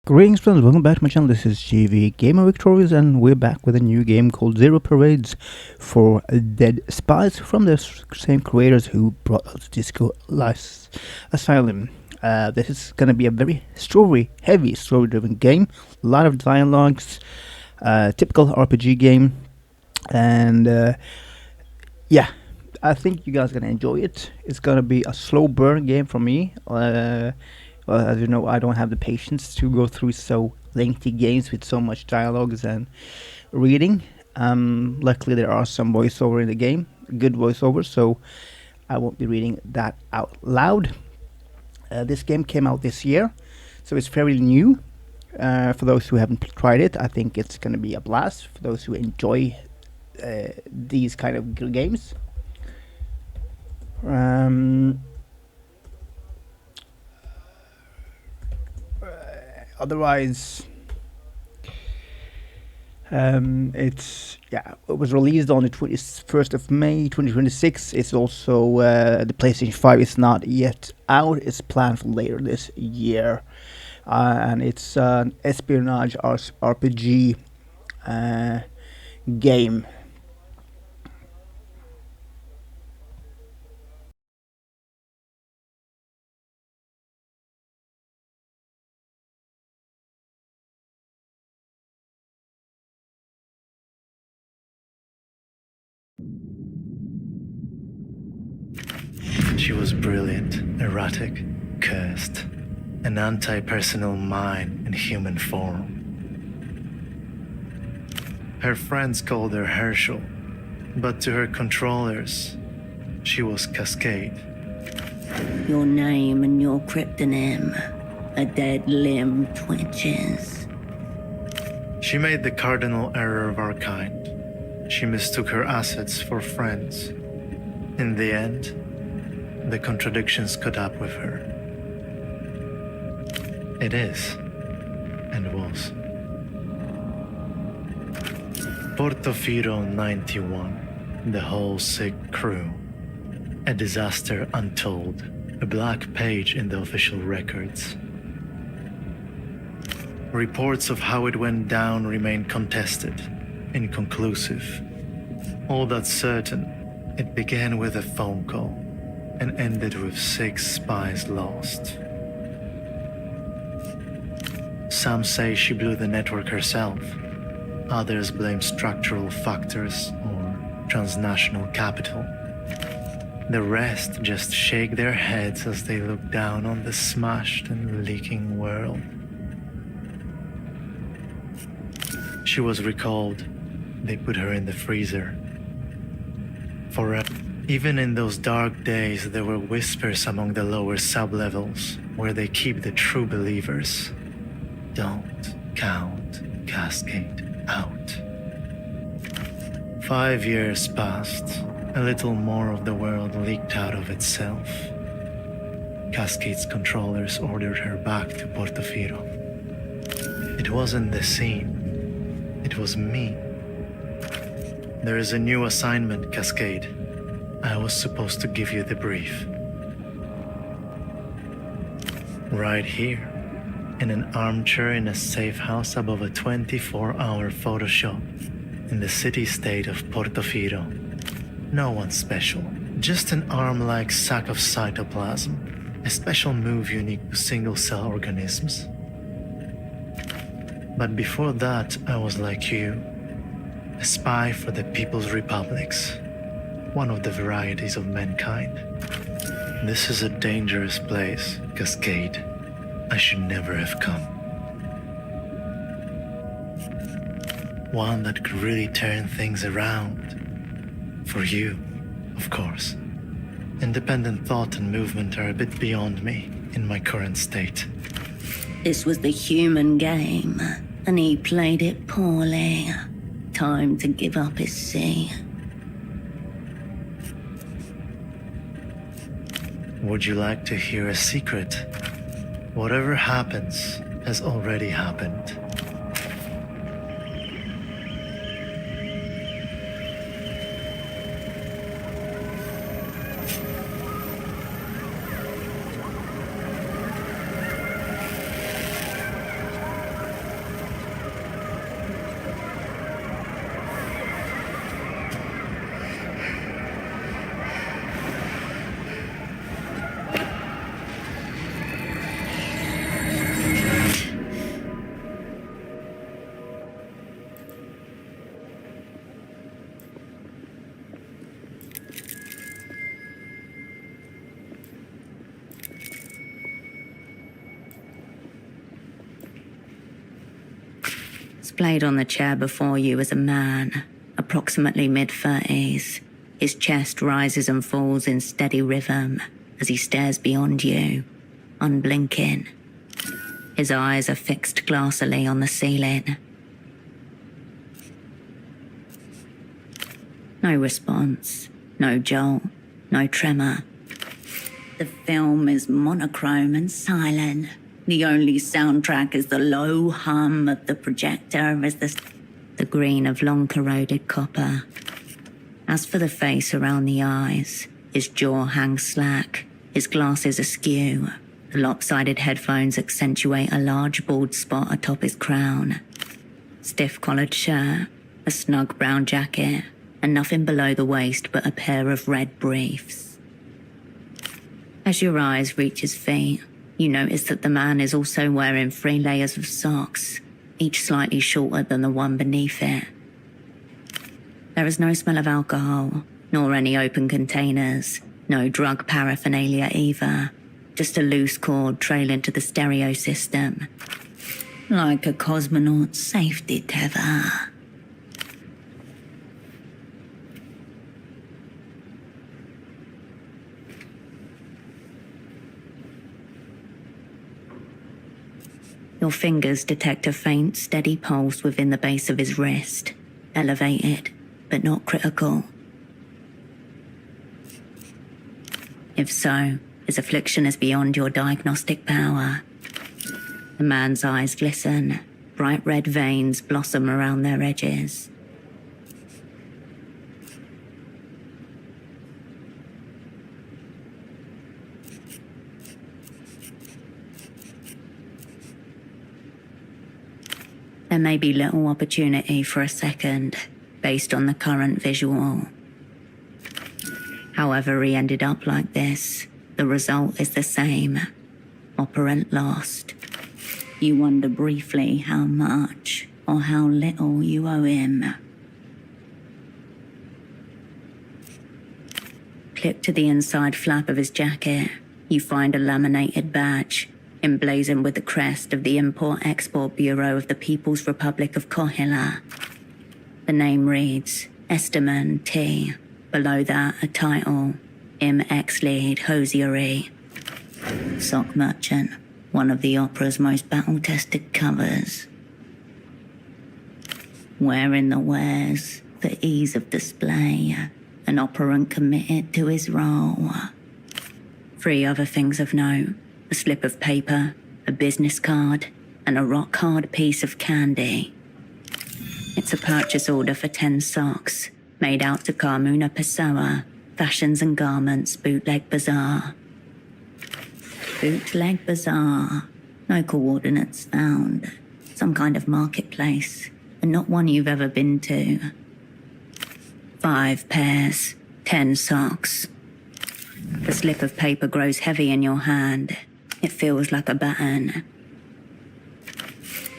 Greetings friends, welcome back to my channel. This is GamerVictorious and we're back with a new game called Zero Parades for Dead Spies from the same creators who brought us Disco Elysium. This is going to be a very heavy story-driven game. A lot of dialogues, typical RPG game, and yeah, I think you guys are going to enjoy it. It's going to be a slow burn game for me. Well, as you know, I don't have the patience to go through so lengthy games with so much dialogues and reading. Luckily, there are some voiceover in the game, good voiceover, so I won't be reading that out loud. This game came out this year, so it's fairly new. For those who haven't tried it, I think it's going to be a blast. For those who enjoy these kind of games. Otherwise, it was released on the 21st of May 2026. It's also the PlayStation 5 is not yet out. It's planned for later this year, and it's an espionage RPG game. She was brilliant, erratic, cursed, an anti-personal mine in human form. Her friends called her Hershel, but to her controllers, she was Cascade. Your name and your cryptonym, a dead limb twitches. She made the cardinal error of our kind. She mistook her assets for friends. In the end, the contradictions caught up with her. It is, and was. Portofiro 91, the whole sick crew. A disaster untold, a black page in the official records. Reports of how it went down remain contested, inconclusive. All that's certain, it began with a phone call and ended with 6 spies lost. Some say she blew the network herself. Others blame structural factors or transnational capital. The rest just shake their heads as they look down on the smashed and leaking world. She was recalled. They put her in the freezer. Forever. Even in those dark days, there were whispers among the lower sublevels, where they keep the true believers. Don't count Cascade out. 5 years passed. A little more of the world leaked out of itself. Cascade's controllers ordered her back to Portofiro. It wasn't the scene. It was me. There is a new assignment, Cascade. I was supposed to give you the brief. Right here, in an armchair in a safe house above a 24-hour photo shop in the city-state of Portofiro. No one special, just an arm-like sack of cytoplasm, a special move unique to single-cell organisms. But before that, I was like you, a spy for the People's Republics. One of the varieties of mankind. This is a dangerous place, Cascade. I should never have come. One that could really turn things around. For you, of course. Independent thought and movement are a bit beyond me in my current state. This was the human game, and he played it poorly. Time to give up his seat. Would you like to hear a secret? Whatever happens has already happened. Splayed on the chair before you is a man, approximately mid-30s. His chest rises and falls in steady rhythm as he stares beyond you, unblinking. His eyes are fixed glassily on the ceiling. No response, no jolt, no tremor. The film is monochrome and silent. The only soundtrack is the low hum of the projector as the green of long corroded copper. As for the face around the eyes, his jaw hangs slack, his glasses askew. The lopsided headphones accentuate a large bald spot atop his crown. Stiff-collared shirt, a snug brown jacket, and nothing below the waist but a pair of red briefs. As your eyes reach his feet, you notice that the man is also wearing 3 layers of socks, each slightly shorter than the one beneath it. There is no smell of alcohol, nor any open containers, no drug paraphernalia either, just a loose cord trailing to the stereo system. Like a cosmonaut's safety tether. Your fingers detect a faint, steady pulse within the base of his wrist, elevated, but not critical. If so, his affliction is beyond your diagnostic power. The man's eyes glisten, bright red veins blossom around their edges. There may be little opportunity for a second, based on the current visual. However he ended up like this, the result is the same. Operant lost. You wonder briefly how much or how little you owe him. Clipped to the inside flap of his jacket, you find a laminated badge, emblazoned with the crest of the Import-Export Bureau of the People's Republic of Kohila. The name reads, Esteman T. Below that, a title, M. Exlead Hosiery. Sock merchant, one of the opera's most battle-tested covers. Wearing the wares for ease of display, an operant committed to his role. 3 other things of note. A slip of paper, a business card, and a rock-hard piece of candy. It's a purchase order for 10 socks, made out to Carmuna Pessoa, Fashions and Garments, Bootleg Bazaar. Bootleg Bazaar. No coordinates found. Some kind of marketplace, and not one you've ever been to. 5 pairs, 10 socks. The slip of paper grows heavy in your hand. It feels like a baton.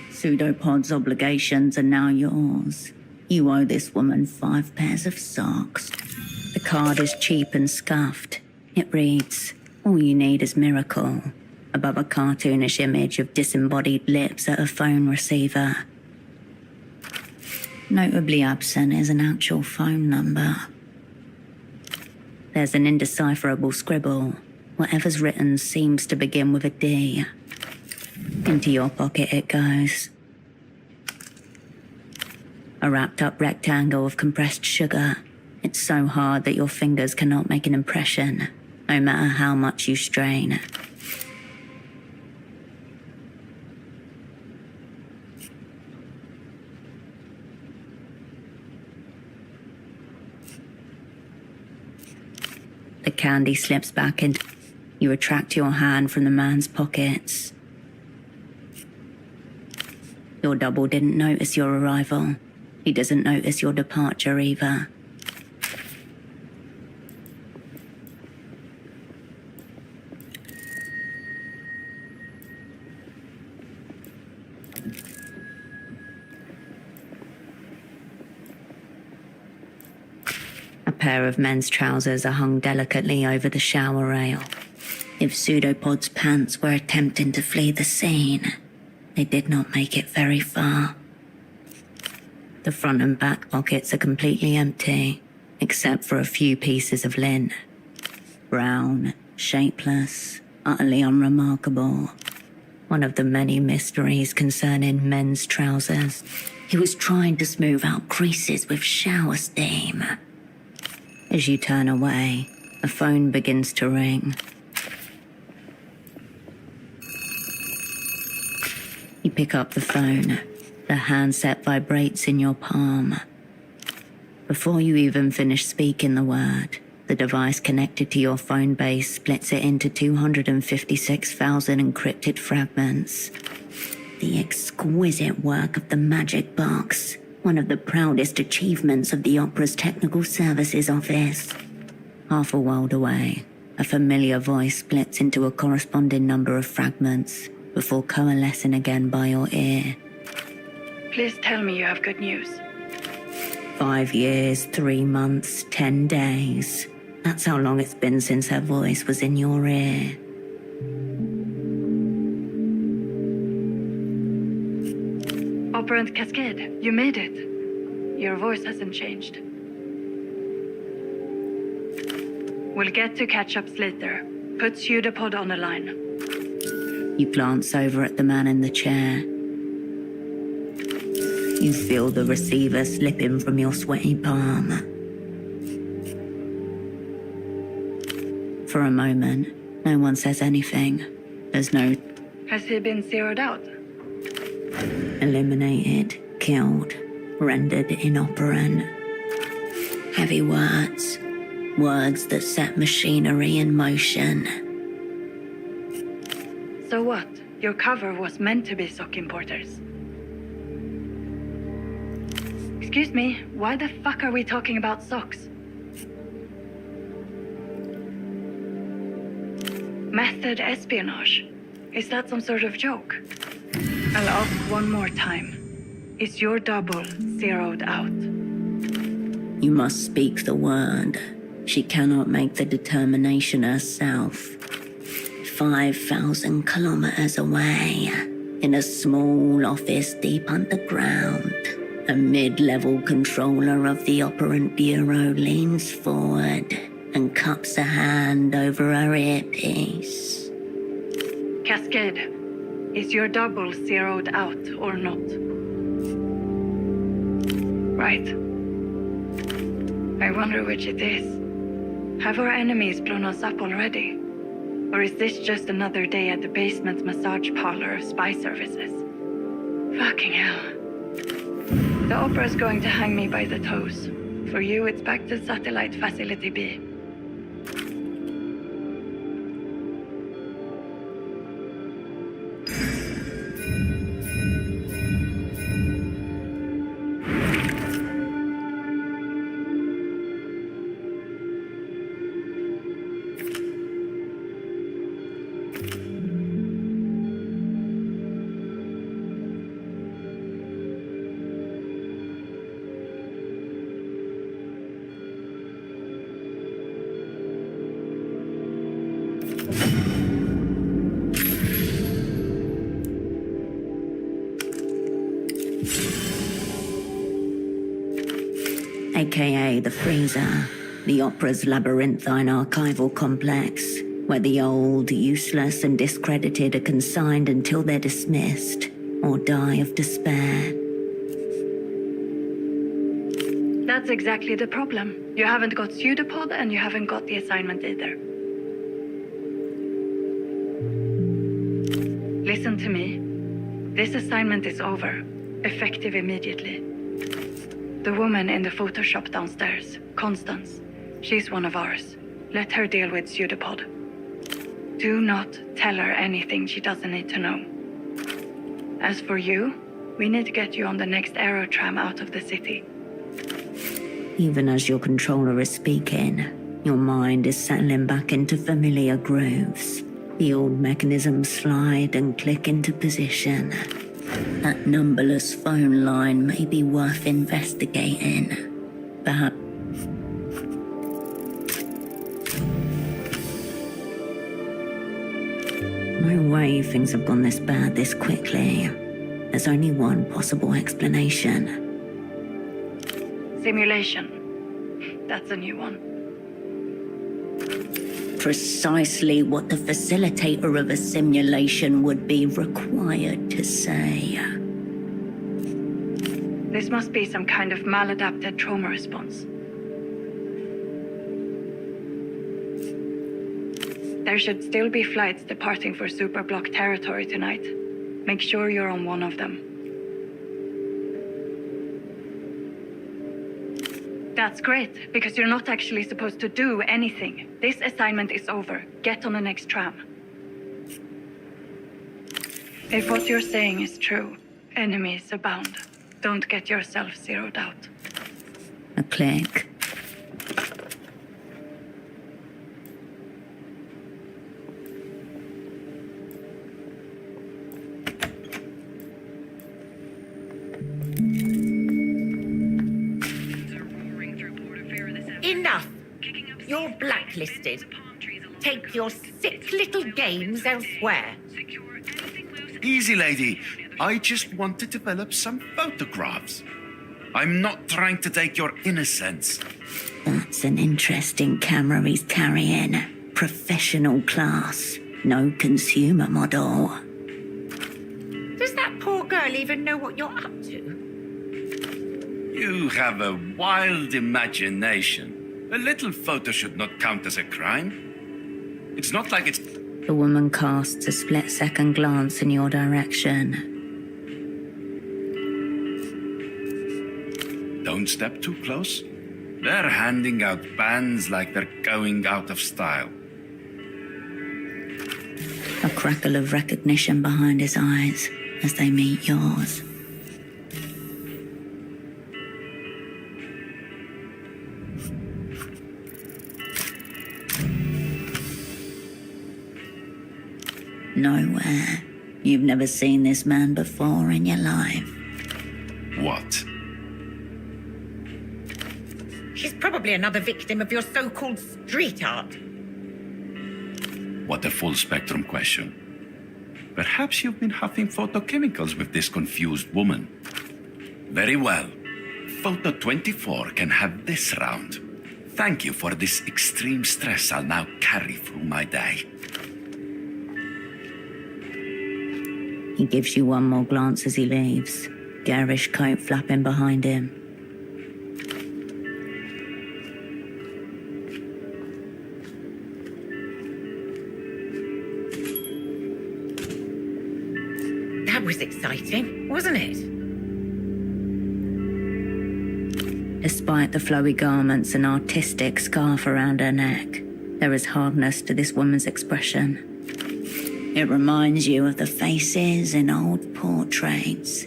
Pseudopod's obligations are now yours. You owe this woman 5 pairs of socks. The card is cheap and scuffed. It reads, all you need is miracle, above a cartoonish image of disembodied lips at a phone receiver. Notably absent is an actual phone number. There's an indecipherable scribble. Whatever's written seems to begin with a D. Into your pocket it goes. A wrapped-up rectangle of compressed sugar. It's so hard that your fingers cannot make an impression, no matter how much you strain. The candy slips back in. You retract your hand from the man's pockets. Your double didn't notice your arrival. He doesn't notice your departure either. A pair of men's trousers are hung delicately over the shower rail. If Pseudopod's pants were attempting to flee the scene, they did not make it very far. The front and back pockets are completely empty, except for a few pieces of lint. Brown, shapeless, utterly unremarkable. One of the many mysteries concerning men's trousers. He was trying to smooth out creases with shower steam. As you turn away, a phone begins to ring. You pick up the phone. The handset vibrates in your palm. Before you even finish speaking the word, the device connected to your phone base splits it into 256,000 encrypted fragments. The exquisite work of the magic box, one of the proudest achievements of the Opera's Technical Services Office. Half a world away, a familiar voice splits into a corresponding number of fragments before coalescing again by your ear. Please tell me you have good news. 5 years, 3 months, 10 days. That's how long it's been since her voice was in your ear. Operant Cascade, you made it. Your voice hasn't changed. We'll get to catch-ups later. Put PSEUDOPOD on the line. You glance over at the man in the chair. You feel the receiver slipping from your sweaty palm. For a moment, no one says anything. There's no Has he been zeroed out? eliminated, killed, rendered inoperant. Heavy words. Words that set machinery in motion. So what? Your cover was meant to be sock importers. Excuse me, why the fuck are we talking about socks? Method espionage? Is that some sort of joke? I'll ask one more time. Is your double zeroed out? You must speak the word. She cannot make the determination herself. 5,000 kilometers away, in a small office deep underground, a mid-level controller of the Operant Bureau leans forward and cups a hand over her earpiece. Cascade, is your double zeroed out or not? Right. I wonder which it is. Have our enemies blown us up already? Or is this just another day at the basement massage parlor of spy services? Fucking hell. The Opera's going to hang me by the toes. For you, it's back to Satellite Facility B. AKA the freezer, the Opera's labyrinthine archival complex, where the old, useless and discredited are consigned until they're dismissed or die of despair. That's exactly the problem. You haven't got PSEUDOPOD and you haven't got the assignment either. Listen to me. This assignment is over, effective immediately. The woman in the photo shop downstairs, Constance, she's one of ours. Let her deal with PSEUDOPOD. Do not tell her anything she doesn't need to know. As for you, we need to get you on the next aerotram out of the city. Even as your controller is speaking, your mind is settling back into familiar grooves. The old mechanisms slide and click into position. That numberless phone line may be worth investigating. Perhaps. No way things have gone this bad this quickly. There's only one possible explanation. Simulation. That's a new one. Precisely what the facilitator of a simulation would be required to say. This must be some kind of maladapted trauma response. There should still be flights departing for Superbloc territory tonight. Make sure you're on one of them. That's great, because you're not actually supposed to do anything. This assignment is over. Get on the next tram. If what you're saying is true, enemies abound. Don't get yourself zeroed out. A click. Enough! You're blacklisted. Take your sick little games elsewhere. Easy, lady. I just want to develop some photographs. I'm not trying to take your innocence. That's an interesting camera he's carrying. Professional class. No consumer model. Does that poor girl even know what you're up to? You have a wild imagination. A little photo should not count as a crime. It's not like it's... The woman casts a split-second glance in your direction. Don't step too close. They're handing out bans like they're going out of style. A crackle of recognition behind his eyes as they meet yours. Nowhere. You've never seen this man before in your life. What? She's probably another victim of your so-called street art. What a full-spectrum question. Perhaps you've been huffing photochemicals with this confused woman. Very well. Photo 24 can have this round. Thank you for this extreme stress I'll now carry through my day. He gives you one more glance as he leaves, garish coat flapping behind him. That was exciting, wasn't it? Despite the flowy garments and artistic scarf around her neck, there is hardness to this woman's expression. It reminds you of the faces in old portraits.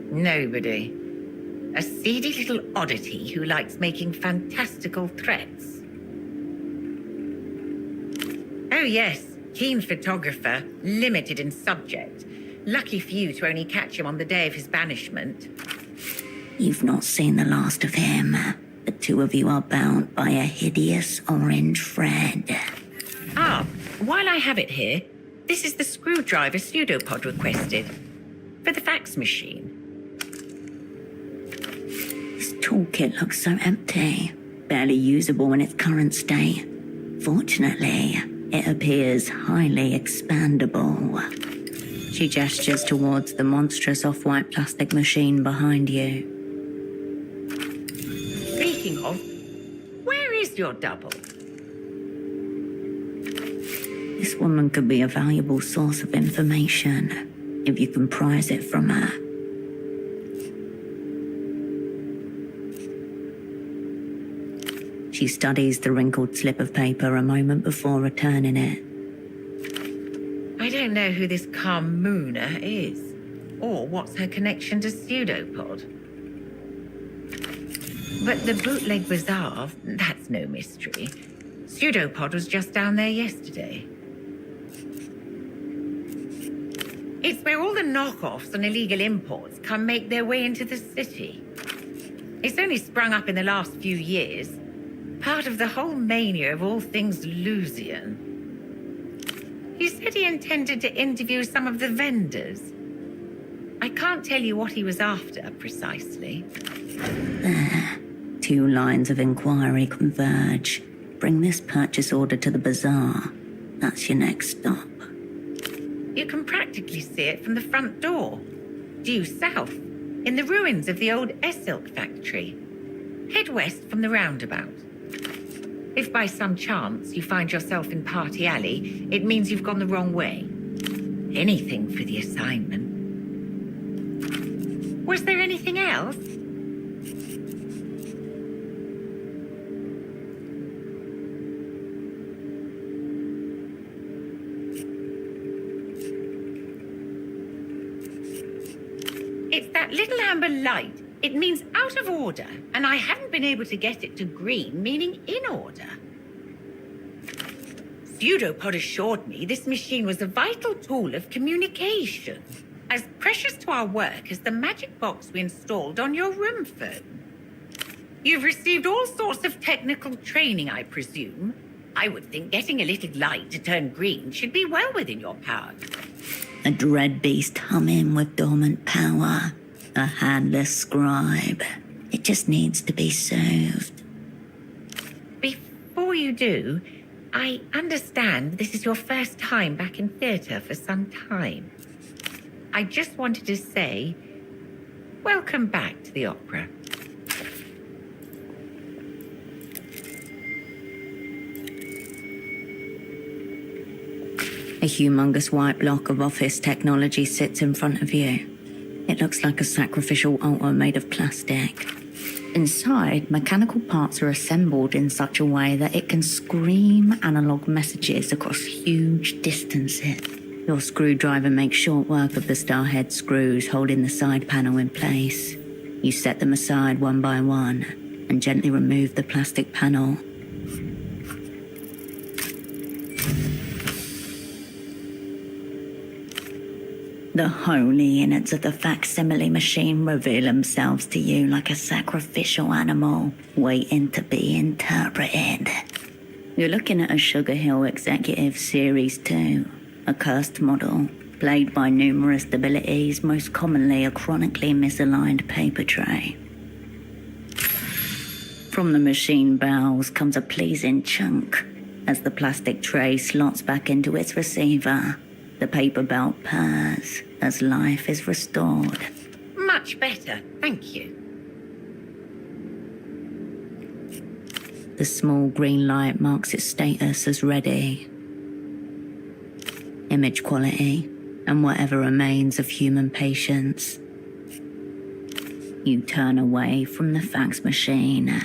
Nobody. A seedy little oddity who likes making fantastical threats. Oh yes, keen photographer, limited in subject. Lucky for you to only catch him on the day of his banishment. You've not seen the last of him. The two of you are bound by a hideous orange thread. Ah, while I have it here, this is the screwdriver Pseudopod requested. For the fax machine. This toolkit looks so empty. Barely usable in its current state. Fortunately, it appears highly expandable. She gestures towards the monstrous off-white plastic machine behind you. Speaking of, where is your double? This woman could be a valuable source of information if you can prise it from her. She studies the wrinkled slip of paper a moment before returning it. I don't know who this Carmuna is, or what's her connection to Pseudopod. But the bootleg bazaar, that's no mystery. Pseudopod was just down there yesterday. It's where all the knockoffs and illegal imports come make their way into the city. It's only sprung up in the last few years. Part of the whole mania of all things Lusian. He said he intended to interview some of the vendors. I can't tell you what he was after precisely. There. 2 lines of inquiry converge. Bring this purchase order to the bazaar. That's your next stop. You can practically see it from the front door. Due south, in the ruins of the old silk factory. Head west from the roundabout. If by some chance you find yourself in Party Alley, it means you've gone the wrong way. Anything for the assignment. Was there anything else? It's that little amber light. It means out of order, and I haven't been able to get it to green, meaning in order. Pseudopod assured me this machine was a vital tool of communication, as precious to our work as the magic box we installed on your room phone. You've received all sorts of technical training, I presume. I would think getting a little light to turn green should be well within your power. A dread beast humming with dormant power. A handless scribe. It just needs to be soothed. Before you do, I understand this is your first time back in theatre for some time. I just wanted to say, welcome back to the opera. A humongous white block of office technology sits in front of you. It looks like a sacrificial altar made of plastic. Inside, mechanical parts are assembled in such a way that it can scream analog messages across huge distances. Your screwdriver makes short work of the starhead screws holding the side panel in place. You set them aside one by one and gently remove the plastic panel. The holy innards of the facsimile machine reveal themselves to you like a sacrificial animal waiting to be interpreted. You're looking at a Sugar Hill Executive Series 2, a cursed model, plagued by numerous debilities, most commonly a chronically misaligned paper tray. From the machine bowels comes a pleasing chunk as the plastic tray slots back into its receiver. The paper belt purrs as life is restored. Much better, thank you. The small green light marks its status as ready. Image quality and whatever remains of human patience. You turn away from the fax machine.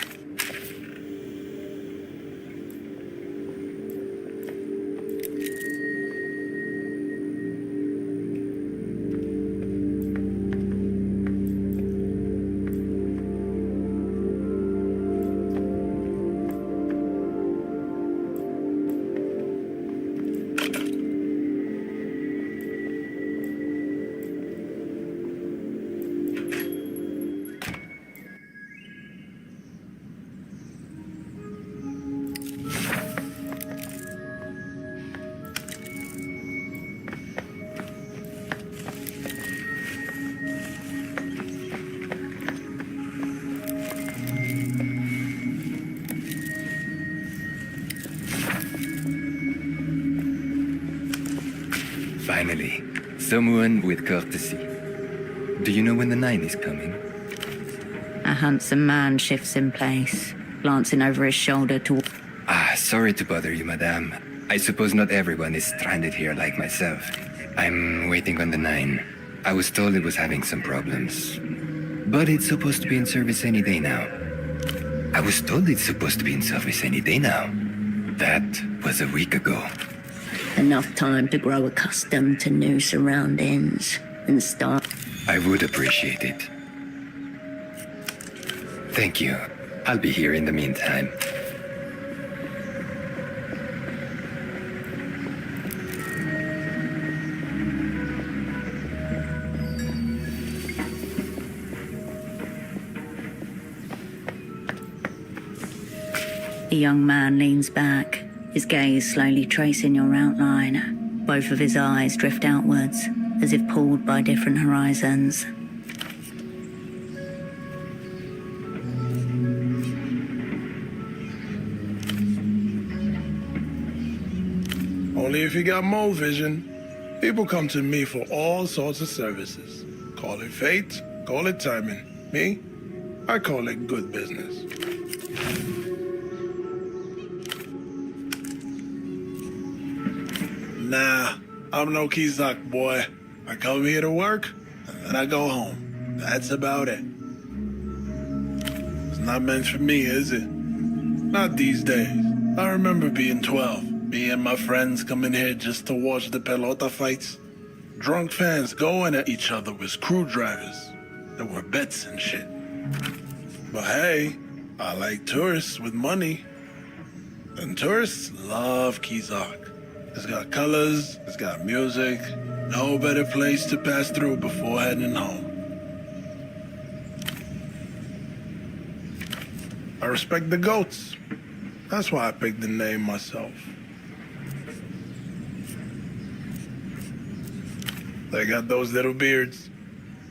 Finally, someone with courtesy. Do you know when the 9 is coming? A handsome man shifts in place, glancing over his shoulder toward... Sorry to bother you, madame. I suppose not everyone is stranded here like myself. I'm waiting on the 9. I was told it was having some problems. But it's supposed to be in service any day now. I was told it's supposed to be in service any day now. That was a week ago. Enough time to grow accustomed to new surroundings and start... I would appreciate it. Thank you. I'll be here in the meantime. The young man leans back, his gaze slowly tracing your outline. Both of his eyes drift outwards, as if pulled by different horizons. Only if you got mole vision. People come to me for all sorts of services. Call it fate, call it timing. Me, I call it good business. Nah, I'm no Quisach boy. I come here to work, and then I go home. That's about it. It's not meant for me, is it? Not these days. I remember being 12. Me and my friends coming here just to watch the pelota fights. Drunk fans going at each other with screwdrivers. There were bets and shit. But hey, I like tourists with money. And tourists love Quisach. It's got colors, it's got music. No better place to pass through before heading home. I respect the goats. That's why I picked the name myself. They got those little beards.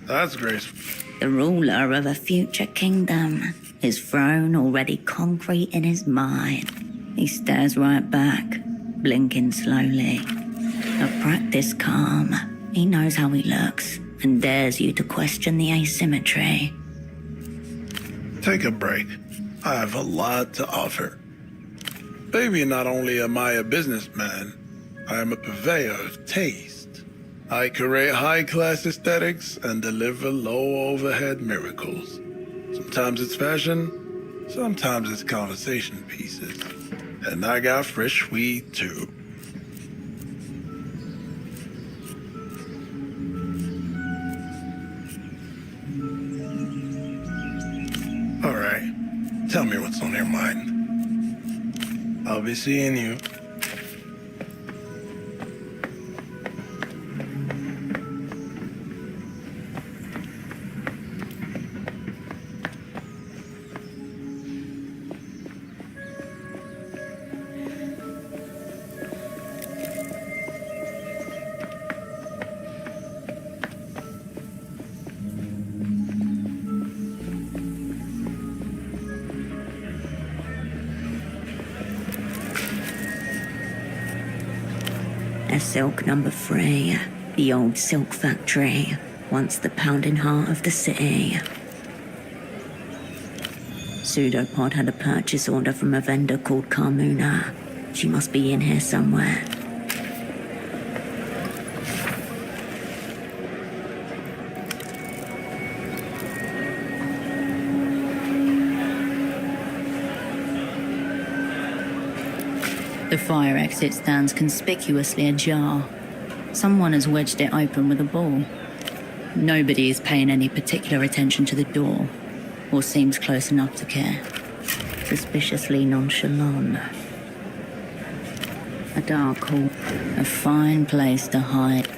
That's graceful. The ruler of a future kingdom, his throne already concrete in his mind. He stares right back, blinking slowly. A practiced calm. He knows how he looks and dares you to question the asymmetry. Take a break. I have a lot to offer. Baby, not only am I a businessman, I am a purveyor of taste. I curate high-class aesthetics and deliver low-overhead miracles. Sometimes it's fashion, sometimes it's conversation pieces. And I got fresh weed, too. All right, tell me what's on your mind. I'll be seeing you. Silk number 3, the old silk factory, once the pounding heart of the city. Pseudopod had a purchase order from a vendor called Carmuna. She must be in here somewhere. The fire exit stands conspicuously ajar. Someone has wedged it open with a ball. Nobody is paying any particular attention to the door, or seems close enough to care. Suspiciously nonchalant. A dark hall, a fine place to hide.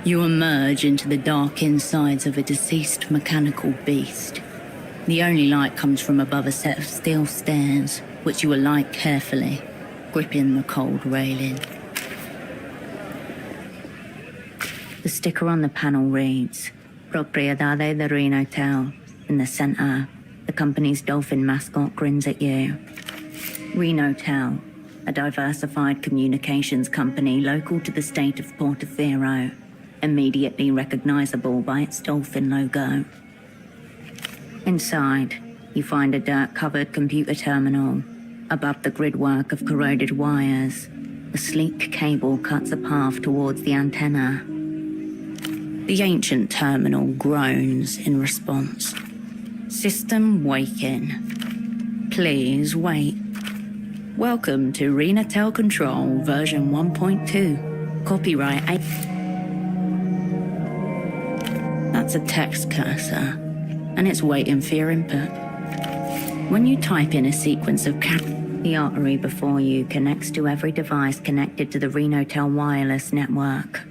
You emerge into the dark insides of a deceased mechanical beast. The only light comes from above a set of steel stairs, which you alight carefully, gripping the cold railing. The sticker on the panel reads, Propriedade de Reno Hotel. In the center, the company's dolphin mascot grins at you. Reno Hotel, a diversified communications company local to the state of Portofiro, immediately recognizable by its dolphin logo. Inside, you find a dirt-covered computer terminal. Above the gridwork of corroded wires, a sleek cable cuts a path towards the antenna. The ancient terminal groans in response. System waking. Please wait. Welcome to Renatel Control version 1.2. Copyright 8. That's a text cursor, and it's waiting for your input. When you type in a sequence of the artery before you connects to every device connected to the Renotel wireless network.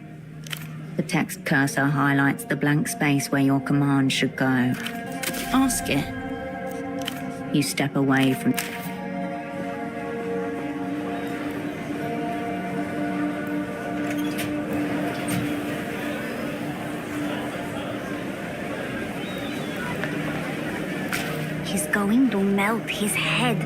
The text cursor highlights the blank space where your command should go. Ask it. You step away from... He's going to melt his head.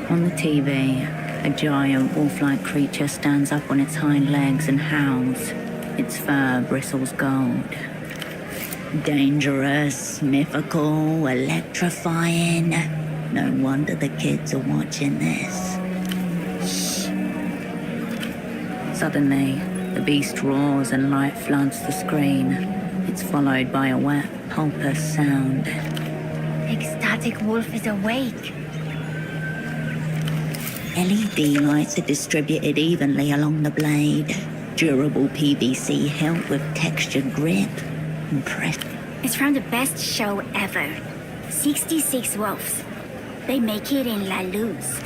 On the TV, a giant wolf-like creature stands up on its hind legs and howls. Its fur bristles gold. Dangerous, mythical, electrifying. No wonder the kids are watching this. Suddenly, the beast roars and light floods the screen. It's followed by a wet, pulpous sound. Ecstatic Wolf is awake. LED lights are distributed evenly along the blade. Durable PVC hilt with textured grip. Impressive. It's from the best show ever. 66 Wolves. They make it in La Luz.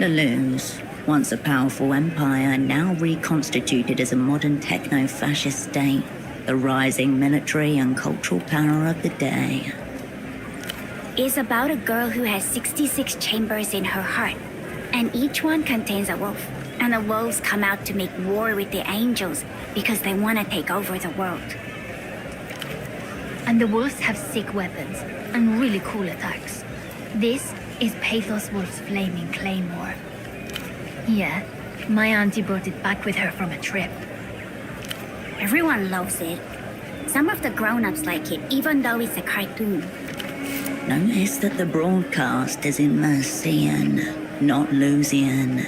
La Luz, once a powerful empire, now reconstituted as a modern techno-fascist state. The rising military and cultural power of the day. It's about a girl who has 66 chambers in her heart, and each one contains a wolf. And the wolves come out to make war with the angels because they want to take over the world. And the wolves have sick weapons and really cool attacks. This is Pathos Wolf's flaming claymore. Yeah, my auntie brought it back with her from a trip. Everyone loves it. Some of the grown-ups like it, even though it's a cartoon. Notice that the broadcast is in Mercian, not Lusian,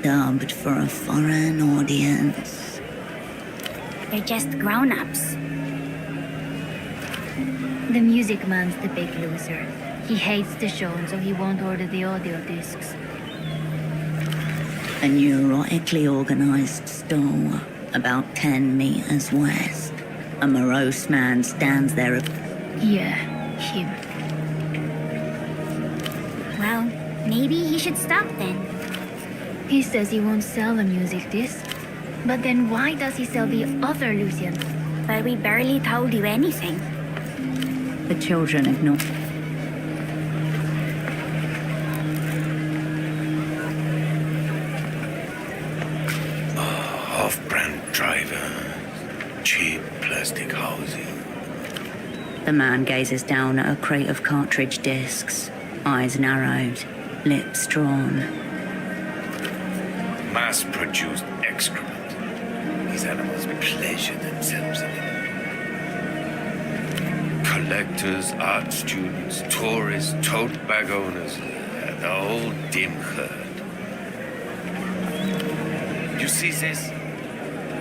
dubbed for a foreign audience. They're just grown-ups. The music man's the big loser. He hates the show, and so he won't order the audio discs. A neurotically organized stall, about 10 meters west. A morose man stands there. Yeah, him. Well, maybe he should stop then. He says he won't sell the music disc. But then why does he sell the other Lucian? But we barely told you anything. The children ignore. Off-brand driver, cheap plastic housing. The man gazes down at a crate of cartridge discs, eyes narrowed, lips drawn. Mass-produced excrement. These animals pleasure themselves in it. Collectors, art students, tourists, tote bag owners, the whole dim herd. You see this?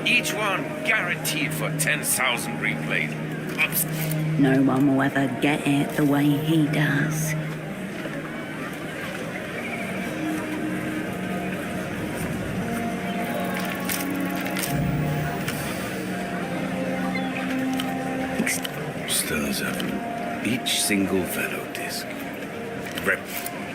Each one guaranteed for 10,000 replays. No one will ever get it the way he does. Still as ever. Each single velo disc.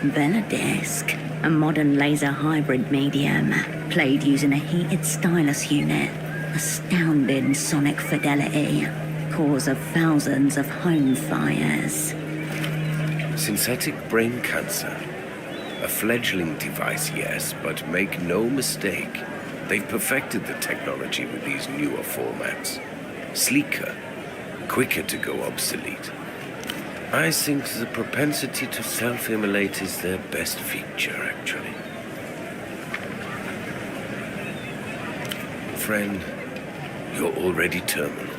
Velodisc, a modern laser hybrid medium, played using a heated stylus unit. Astounding sonic fidelity, cause of thousands of home fires. Synthetic brain cancer. A fledgling device, yes, but make no mistake. They've perfected the technology with these newer formats. Sleeker, quicker to go obsolete. I think the propensity to self-immolate is their best feature, actually. Friend, you're already terminal.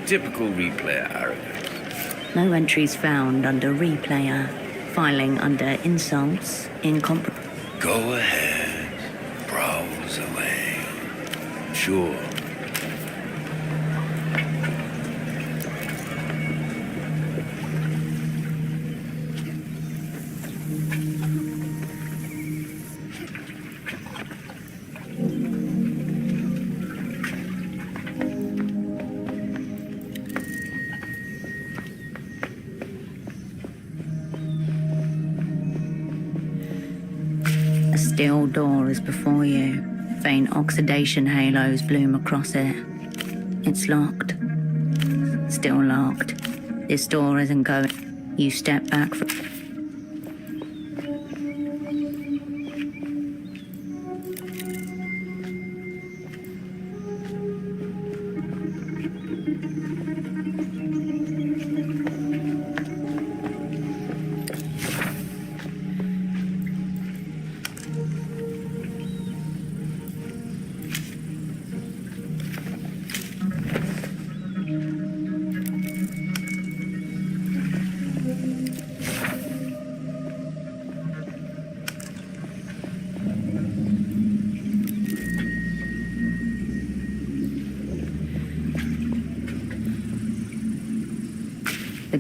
Typical replayer arrogance. No entries found under replayer. Filing under insults, Go ahead. Browse away. Sure. A steel door is before you. Faint oxidation halos bloom across it. It's locked. Still locked. This door isn't going. You step back from.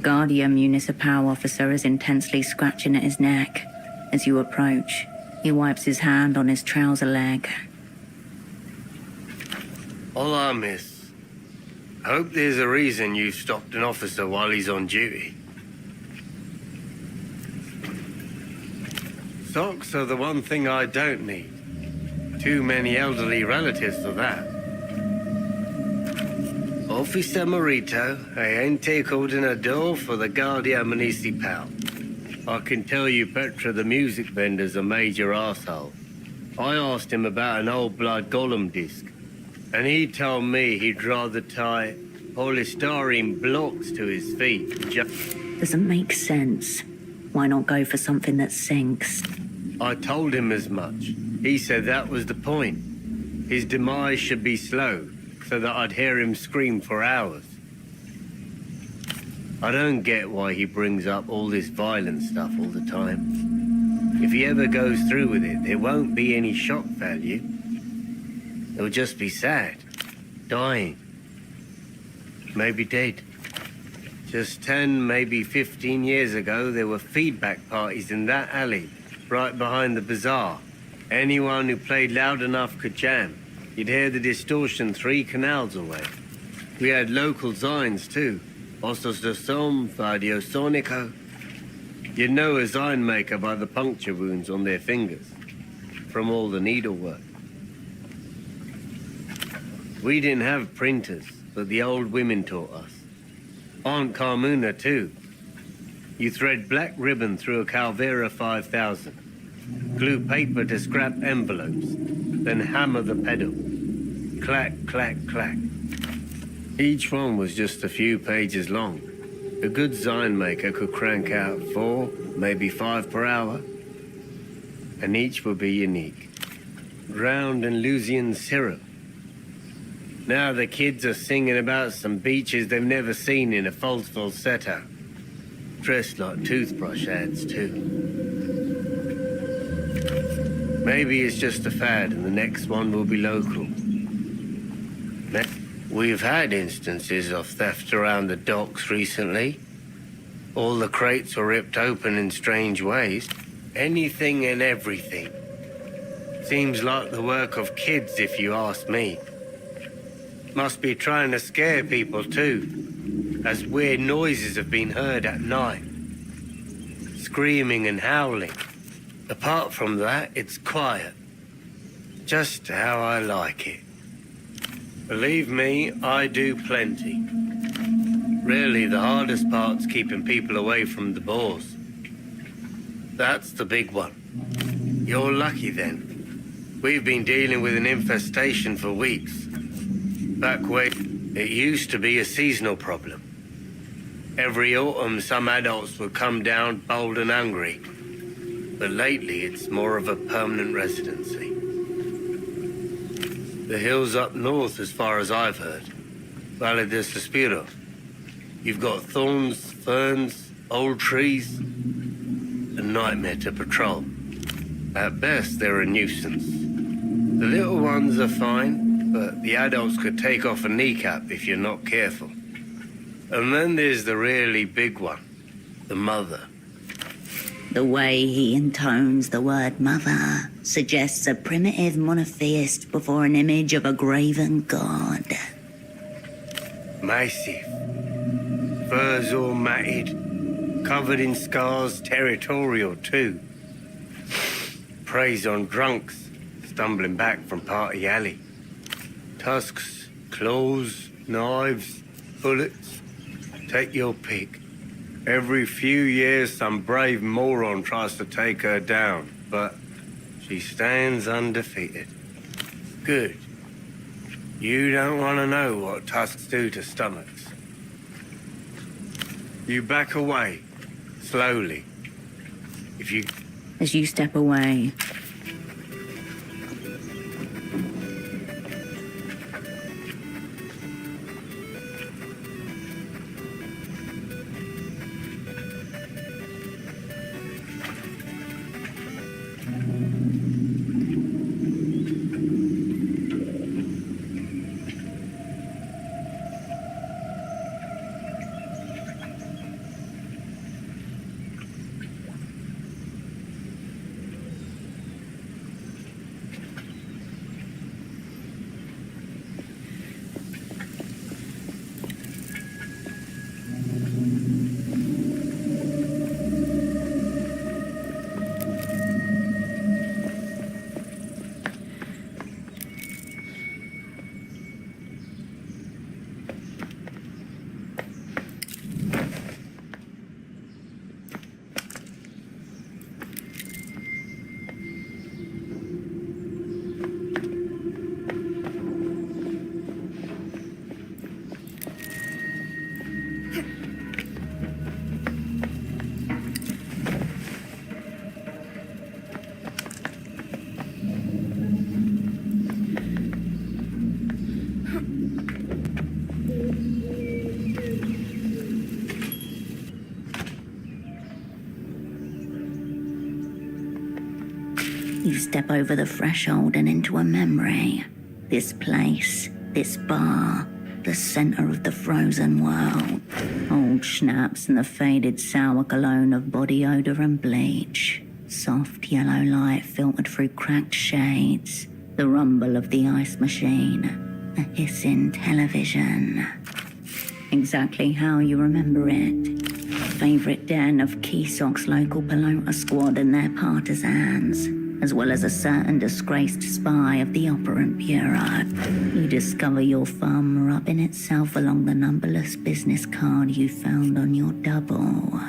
Guardia Municipal officer is intensely scratching at his neck. As you approach, he wipes his hand on his trouser leg. Hola, miss. Hope there's a reason you stopped an officer while he's on duty. Socks are the one thing I don't need. Too many elderly relatives for that. Officer Morito, agente coordinador for the Guardia Municipal. I can tell you Petra the music vendor's a major arsehole. I asked him about an old Blood Golem disc, and he told me he'd rather tie polystyrene blocks to his feet. Doesn't make sense. Why not go for something that sinks? I told him as much. He said that was the point. His demise should be slow, so that I'd hear him scream for hours. I don't get why he brings up all this violent stuff all the time. If he ever goes through with it, there won't be any shock value. It'll just be sad. Dying. Maybe dead. Just 10, maybe 15 years ago, there were feedback parties in that alley, right behind the bazaar. Anyone who played loud enough could jam. You'd hear the distortion 3 canals away. We had local signs too. Ossos de Som, Radio Sonico. You'd know a sign maker by the puncture wounds on their fingers, from all the needlework. We didn't have printers, but the old women taught us. Aunt Carmuna too. You thread black ribbon through a Calvera 5000, glue paper to scrap envelopes, then hammer the pedal. Clack, clack, clack. Each one was just a few pages long. A good sign maker could crank out 4, maybe 5 per hour, and each would be unique. Ground Andalusian syrup. Now the kids are singing about some beaches they've never seen in a false falsetto. Dressed like toothbrush ads, too. Maybe it's just a fad and the next one will be local. We've had instances of theft around the docks recently. All the crates were ripped open in strange ways. Anything and everything. Seems like the work of kids, if you ask me. Must be trying to scare people too, as weird noises have been heard at night. Screaming and howling. Apart from that, it's quiet. Just how I like it. Believe me, I do plenty. Really, the hardest part's keeping people away from the boars. That's the big one. You're lucky then. We've been dealing with an infestation for weeks. Back when it used to be a seasonal problem. Every autumn, some adults would come down bold and hungry. But lately, it's more of a permanent residency. The hills up north, as far as I've heard. Valle de Suspiro. You've got thorns, ferns, old trees. A nightmare to patrol. At best, they're a nuisance. The little ones are fine, but the adults could take off a kneecap if you're not careful. And then there's the really big one, the mother. The way he intones the word mother suggests a primitive monotheist before an image of a graven god. Massive. Furs all matted, covered in scars, territorial too. Preys on drunks, stumbling back from Party Alley. Tusks, claws, knives, bullets. Take your pick. Every few years, some brave moron tries to take her down, but she stands undefeated. Good. You don't want to know what tusks do to stomachs. You back away, slowly. As you step away, You step over the threshold and into a memory. This place, this bar, the center of the frozen world. Old schnapps and the faded sour cologne of body odor and bleach. Soft yellow light filtered through cracked shades. The rumble of the ice machine. A hissing television. Exactly how you remember it. Favorite den of Quisach's local pelota squad and their partisans, as well as a certain disgraced spy of the Operant Bureau. You discover your thumb rubbing itself along the numberless business card you found on your double.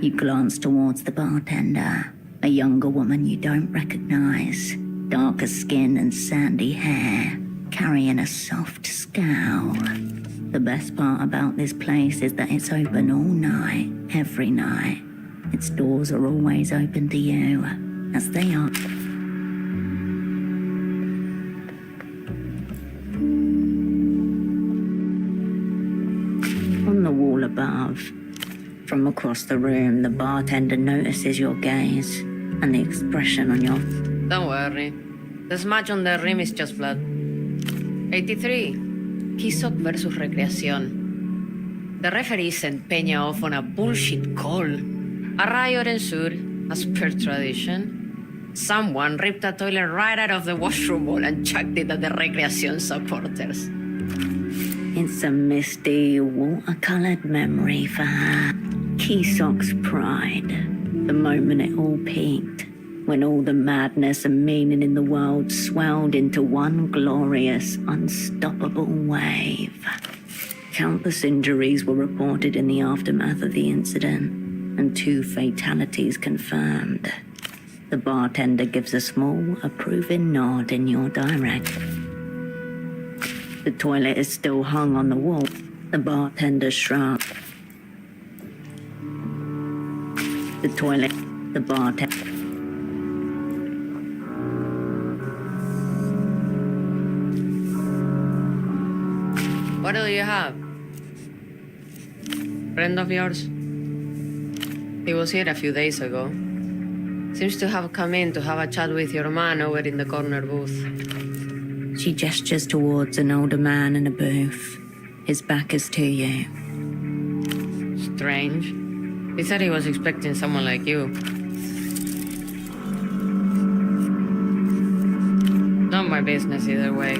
You glance towards the bartender, a younger woman you don't recognize, darker skin and sandy hair, carrying a soft scowl. The best part about this place is that it's open all night, every night. Its doors are always open to you, as they are. On the wall above, from across the room, the bartender notices your gaze and the expression on your... Don't worry. The smudge on the rim is just blood. 83. Quisach versus Recreación. The referee sent Peña off on a bullshit call. A riot ensued, as per tradition. Someone ripped a toilet right out of the washroom bowl and chucked it at the Recreación supporters. It's a misty, watercolored memory for her. Quisach's pride. The moment it all peaked. When all the madness and meaning in the world swelled into one glorious, unstoppable wave. Countless injuries were reported in the aftermath of the incident, and 2 fatalities confirmed. The bartender gives a small, approving nod in your direction. The toilet is still hung on the wall. The bartender shrugged. The toilet, the bartender... What do you have? Friend of yours? He was here a few days ago. Seems to have come in to have a chat with your man over in the corner booth. She gestures towards an older man in a booth. His back is to you. Strange. He said he was expecting someone like you. Not my business either way.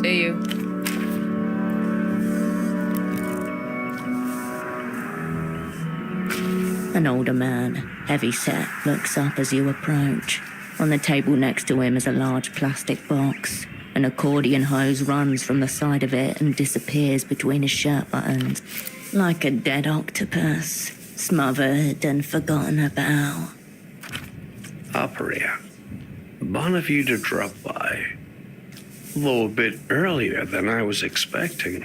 See you. An older man, heavy-set, looks up as you approach. On the table next to him is a large plastic box. An accordion hose runs from the side of it and disappears between his shirt buttons. Like a dead octopus, smothered and forgotten about. Operator, bon of you to drop by. Though a bit earlier than I was expecting.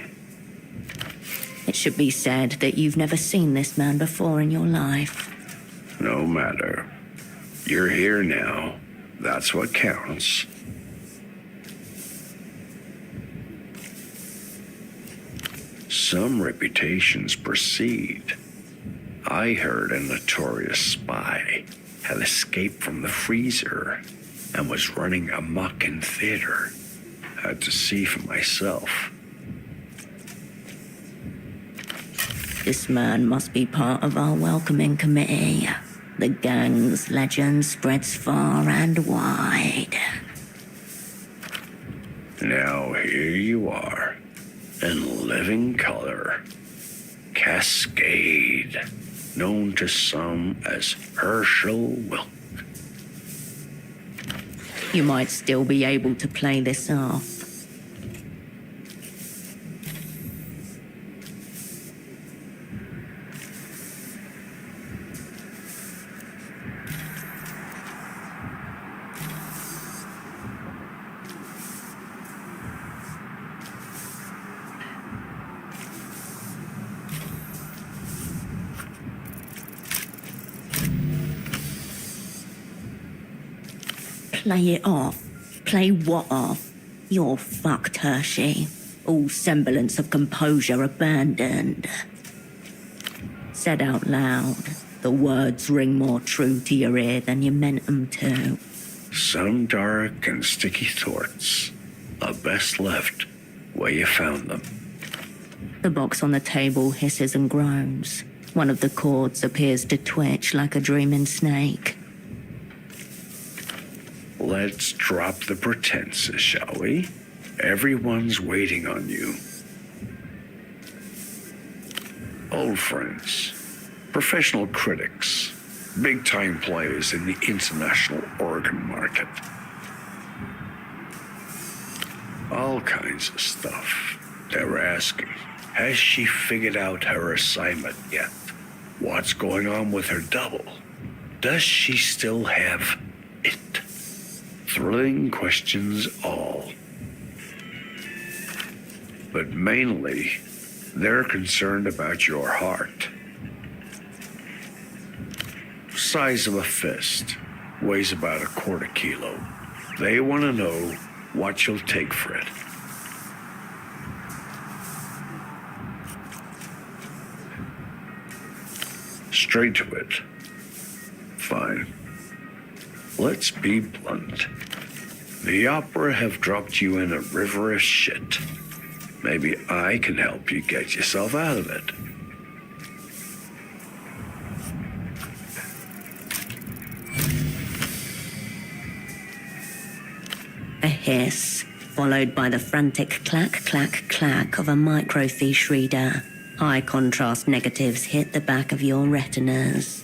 It should be said that you've never seen this man before in your life. No matter. You're here now. That's what counts. Some reputations precede. I heard a notorious spy had escaped from the freezer and was running amok in theater. Had to see for myself. This man must be part of our welcoming committee. The gang's legend spreads far and wide. Now here you are, in living color. Cascade, known to some as Hershel Wilk. You might still be able to play this off. Play it off. Play what off? You're fucked, Hershey. All semblance of composure abandoned. Said out loud, The words ring more true to your ear than you meant them to. Some dark and sticky thoughts are best left where you found them. The box on the table hisses and groans. One of the cords appears to twitch like a dreaming snake. Let's drop the pretenses, shall we? Everyone's waiting on you. Old friends, professional critics, big-time players in the international organ market. All kinds of stuff. They were asking, has she figured out her assignment yet? What's going on with her double? Does she still have it? Thrilling questions all. But mainly, they're concerned about your heart. Size of a fist, weighs about 1/4 kilo. They want to know what you'll take for it. Straight to it. Fine. Let's be blunt. The opera have dropped you in a river of shit. Maybe I can help you get yourself out of it. A hiss, followed by the frantic clack, clack, clack of a microfiche reader. High contrast negatives hit the back of your retinas.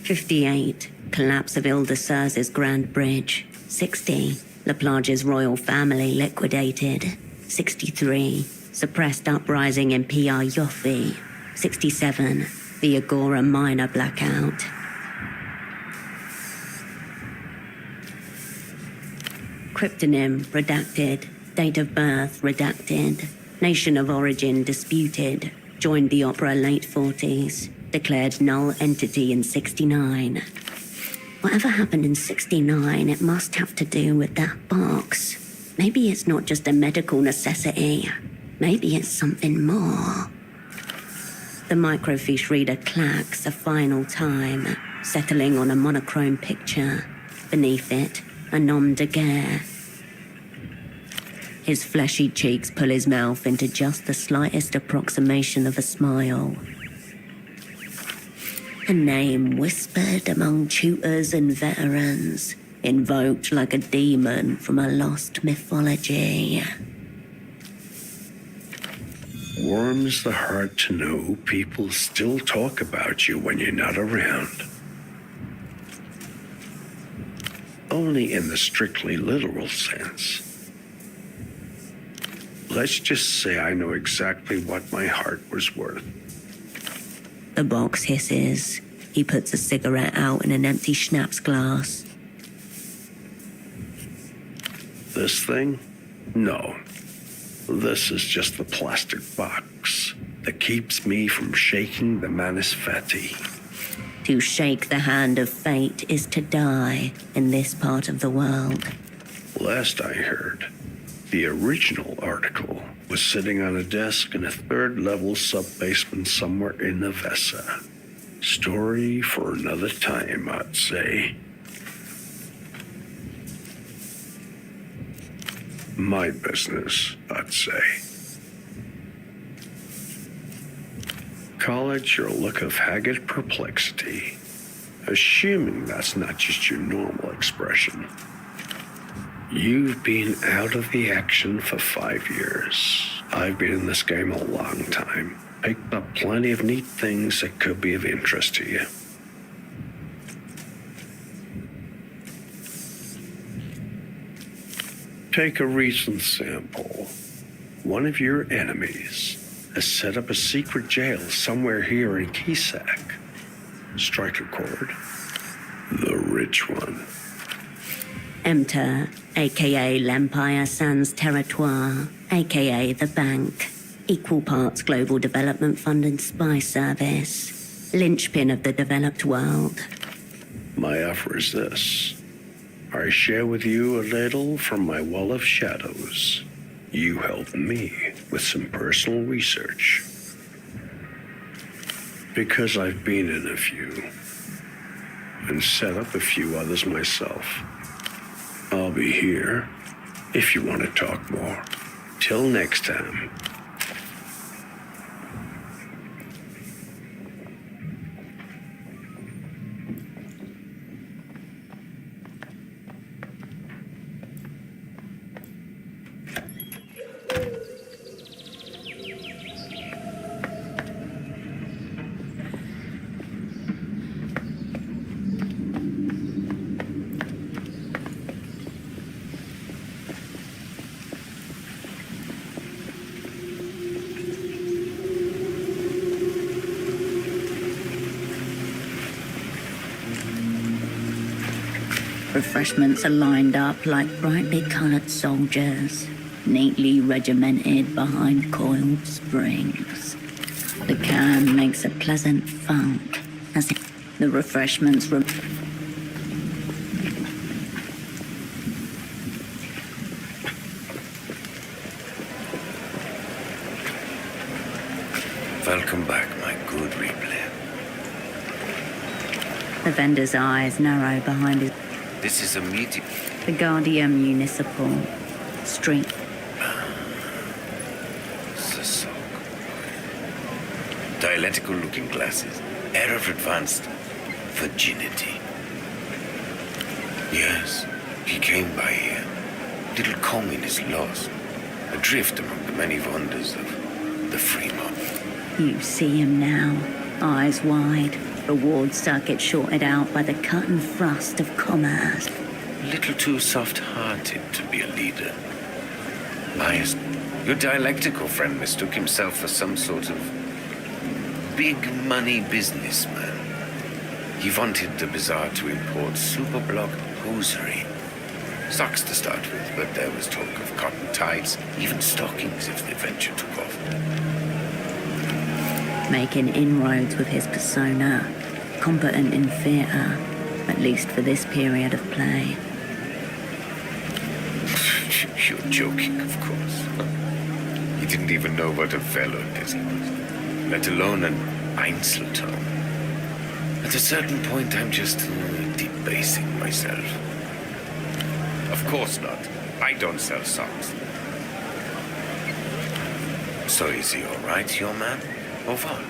58. Collapse of Ile-de-Serres' Grand Bridge. 60. Laplage's royal family liquidated. 63. Suppressed uprising in PR Yoffie. 67. The Agora minor blackout. Cryptonym redacted. Date of birth redacted. Nation of origin disputed. Joined the opera late 40s. Declared null entity in 69. Whatever happened in 69, it must have to do with that box. Maybe it's not just a medical necessity. Maybe it's something more. The microfiche reader clacks a final time, settling on a monochrome picture. Beneath it, a nom de guerre. His fleshy cheeks pull his mouth into just the slightest approximation of a smile. A name whispered among tutors and veterans, invoked like a demon from a lost mythology. Warms the heart to know people still talk about you when you're not around. Only in the strictly literal sense. Let's just say I know exactly what my heart was worth. The box hisses. He puts a cigarette out in an empty schnapps glass. This thing? No. This is just the plastic box that keeps me from shaking the manus fati. To shake the hand of fate is to die in this part of the world. Last I heard, the original article was sitting on a desk in a third-level sub-basement somewhere in Nevessa. Story for another time, I'd say. My business, I'd say. Call it your look of haggard perplexity, assuming that's not just your normal expression. You've been out of the action for 5 years. I've been in this game a long time. Picked up plenty of neat things that could be of interest to you. Take a recent sample. One of your enemies has set up a secret jail somewhere here in Quisach. Strike a chord. The rich one. Enter, a.k.a. L'Empire Sans Territoire, a.k.a. The Bank. Equal parts Global Development Fund and Spy Service. Linchpin of the developed world. My offer is this. I share with you a little from my wall of shadows. You help me with some personal research. Because I've been in a few. And set up a few others myself. I'll be here if you want to talk more. Till next time. Refreshments are lined up like brightly coloured soldiers, neatly regimented behind coiled springs. The can makes a pleasant funk as the refreshments Welcome back, my good replay. The vendor's eyes narrow behind his... This is a meeting. The Guardian Municipal Street. Dialectical looking glasses. Air of advanced virginity. Yes, he came by here. Little coin is lost. Adrift among the many wonders of the Fremont. You see him now, eyes wide. Reward circuit shorted out by the cut and thrust of commerce. A little too soft-hearted to be a leader. Biased. Your dialectical friend mistook himself for some sort of big money businessman. He wanted the bazaar to import Superbloc hosiery. Socks to start with, but there was talk of cotton tights, even stockings if the venture took off. Making inroads with his persona, competent in theatre, at least for this period of play. You're joking, of course. He didn't even know what a Velodist was, let alone an Einzelton. At a certain point, I'm just debasing myself. Of course not. I don't sell socks. So is he all right, your man? Or what?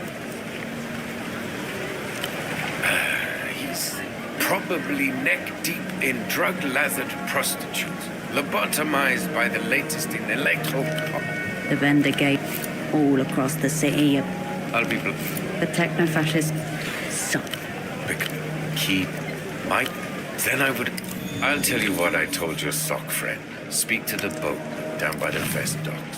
He's probably neck-deep in drug-lathered prostitutes, lobotomized by the latest in electro-pop. The vendor gate all across the city. I'll be the techno-fascist. Keep Mike. Then I'll tell you what I told your sock friend. Speak to the boat down by the vest docks.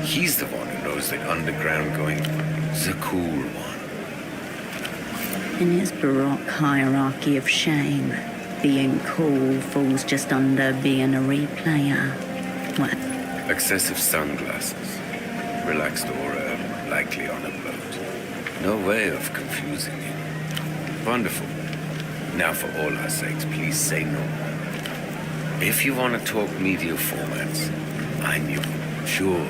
He's the one who knows the underground going, the cool one. In his Baroque hierarchy of shame, being cool falls just under being a replayer. What? Excessive sunglasses, relaxed aura, likely on a boat. No way of confusing him. Wonderful. Now, for all our sakes, please say no more. If you want to talk media formats, I'm your sure.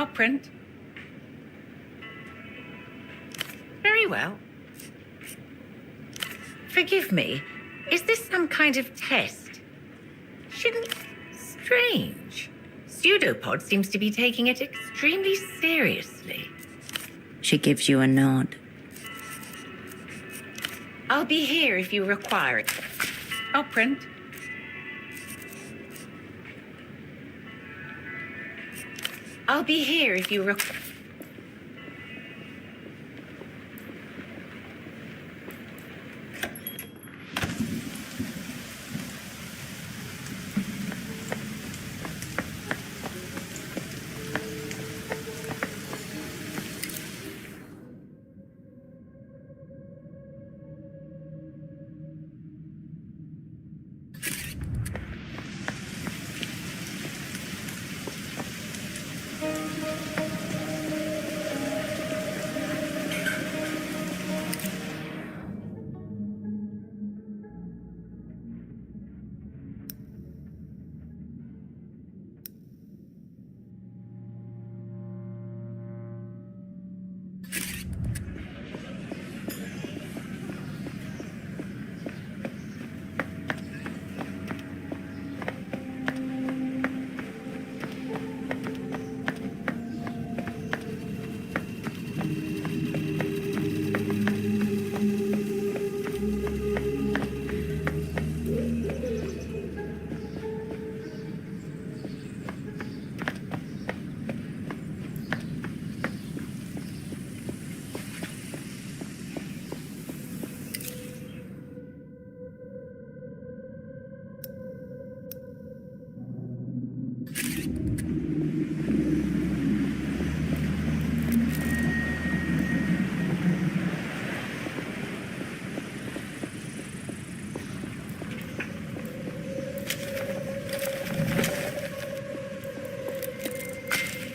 Operant. Very well. Forgive me, is this some kind of test? Strange. Pseudopod seems to be taking it extremely seriously. She gives you a nod. I'll be here if you require it. Operant. I'll be here if you require...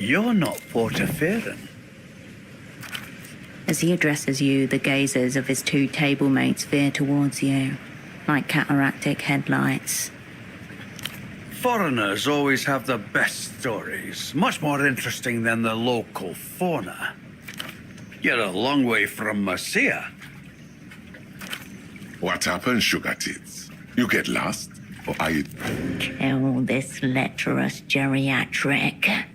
You're not Portofiro. As he addresses you, the gazes of his two table mates veer towards you, like cataractic headlights. Foreigners always have the best stories, much more interesting than the local fauna. You're a long way from Marcia. What happened, sugar tits? You get lost? Or are you... Kill this lecherous geriatric.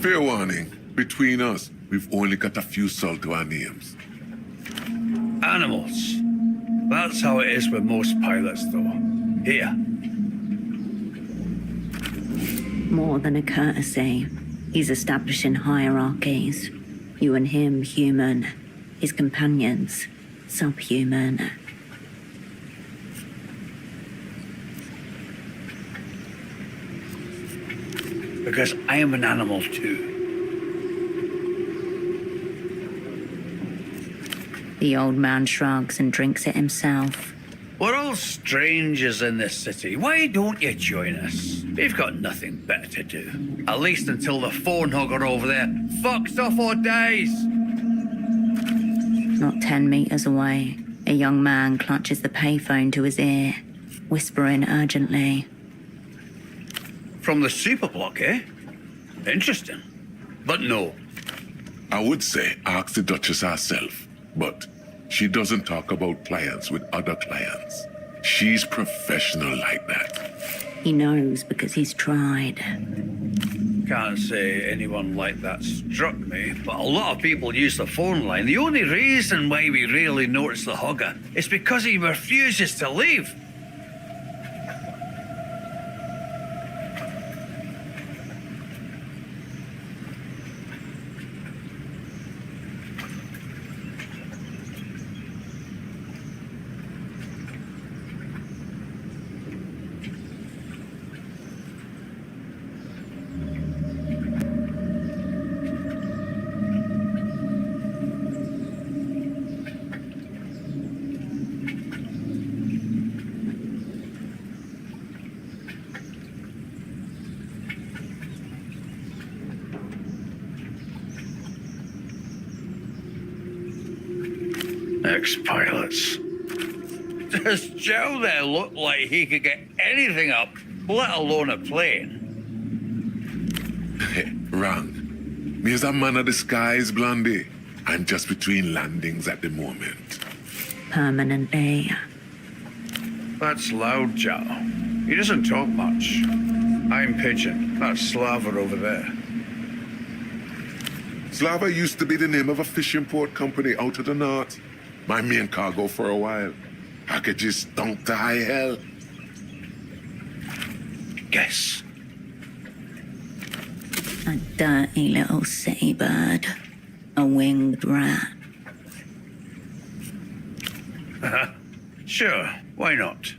Fair warning. Between us, we've only got a few salt to our names. Animals. That's how it is with most pilots, though. Here. More than a courtesy, he's establishing hierarchies. You and him, human. His companions, subhuman. Because I am an animal too. The old man shrugs and drinks it himself. We're all strangers in this city. Why don't you join us? We've got nothing better to do. At least until the phone hugger over there fucks off or dies. Not 10 meters away, a young man clutches the payphone to his ear, whispering urgently. From the Superbloc, eh? Interesting. But no. I would say ask the Duchess herself, but she doesn't talk about clients with other clients. She's professional like that. He knows because he's tried. Can't say anyone like that struck me, but a lot of people use the phone line. The only reason why we rarely notice the hugger is because he refuses to leave. Ex-pilots. Does Joe there look like he could get anything up, let alone a plane? Wrong. Me's a man of the skies, Blondie. I'm just between landings at the moment. Permanently. That's loud, Joe. He doesn't talk much. I'm Pigeon. That's Slava over there. Slava used to be the name of a fishing port company out of the north. My main cargo for a while. Packages stunk to high hell. Guess. A dirty little city bird. A winged rat. Sure, why not?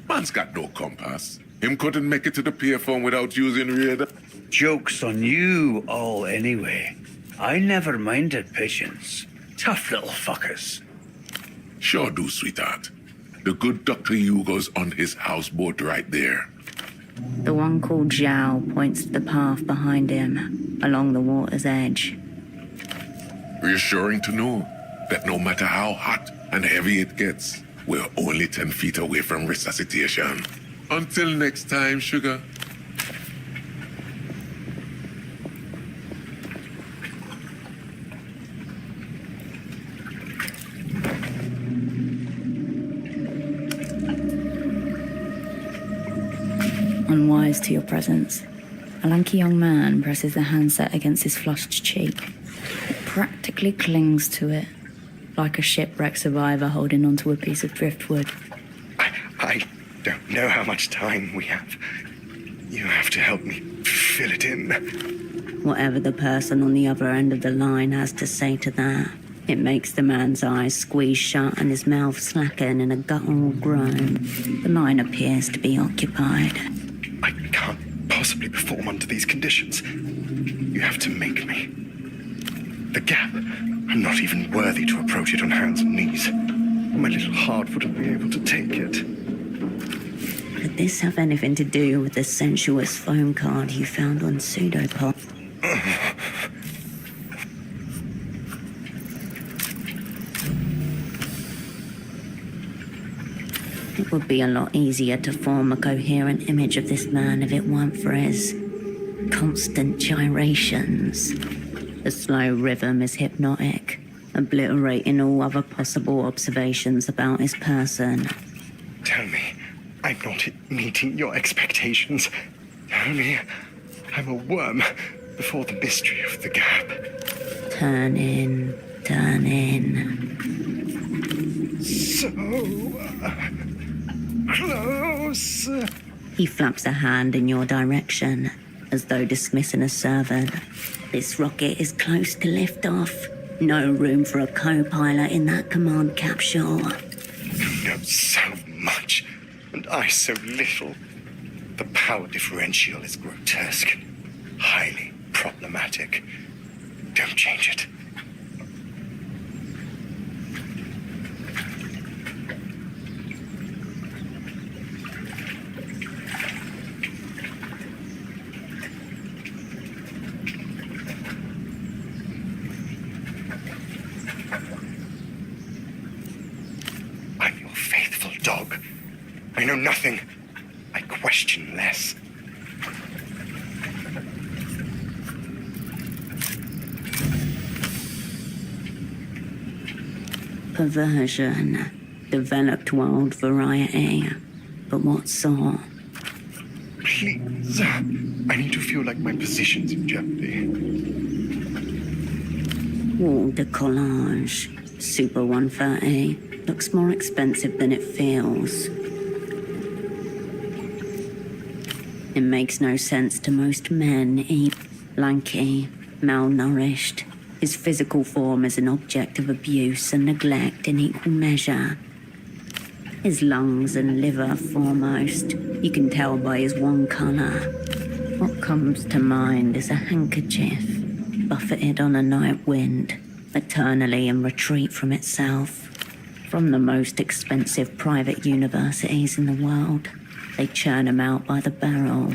Man's got no compass. Him couldn't make it to the pier phone without using radar. Joke's on you all anyway. I never minded pigeons. Tough little fuckers. Sure do, sweetheart. The good Dr. Hugo's on his houseboat right there. The one called Zhao points to the path behind him, along the water's edge. Reassuring to know that no matter how hot and heavy it gets, we're only 10 feet away from resuscitation. Until next time, sugar. Unwise to your presence, a lanky young man presses the handset against his flushed cheek. It practically clings to it, like a shipwreck survivor holding onto a piece of driftwood. I don't know how much time we have. You have to help me fill it in. Whatever the person on the other end of the line has to say to that, it makes the man's eyes squeeze shut and his mouth slacken in a guttural groan. The line appears to be occupied. I can't possibly perform under these conditions. You have to make me. The gap. I'm not even worthy to approach it on hands and knees. My little heart wouldn't be able to take it. Could this have anything to do with the sensuous phone card you found on PSEUDOPOD? It would be a lot easier to form a coherent image of this man if it weren't for his constant gyrations. The slow rhythm is hypnotic, obliterating all other possible observations about his person. Tell me, I'm not meeting your expectations. Tell me, I'm a worm before the mystery of the gap. Turn in, turn in. So close. He flaps a hand in your direction, as though dismissing a servant. This rocket is close to liftoff. No room for a co-pilot in that command capsule. You know so much, and I so little. The power differential is grotesque, highly problematic. Don't change it. I'm your faithful dog. I know nothing. I question less. Perversion, developed wild variety, but what sort? Please. I need to feel like my position's in jeopardy. Wall de collage, Super 130. Looks more expensive than it feels. It makes no sense to most men, lanky, malnourished. His physical form is an object of abuse and neglect in equal measure. His lungs and liver foremost. You can tell by his one colour. What comes to mind is a handkerchief, buffeted on a night wind, eternally in retreat from itself. From the most expensive private universities in the world, they churn them out by the barrel.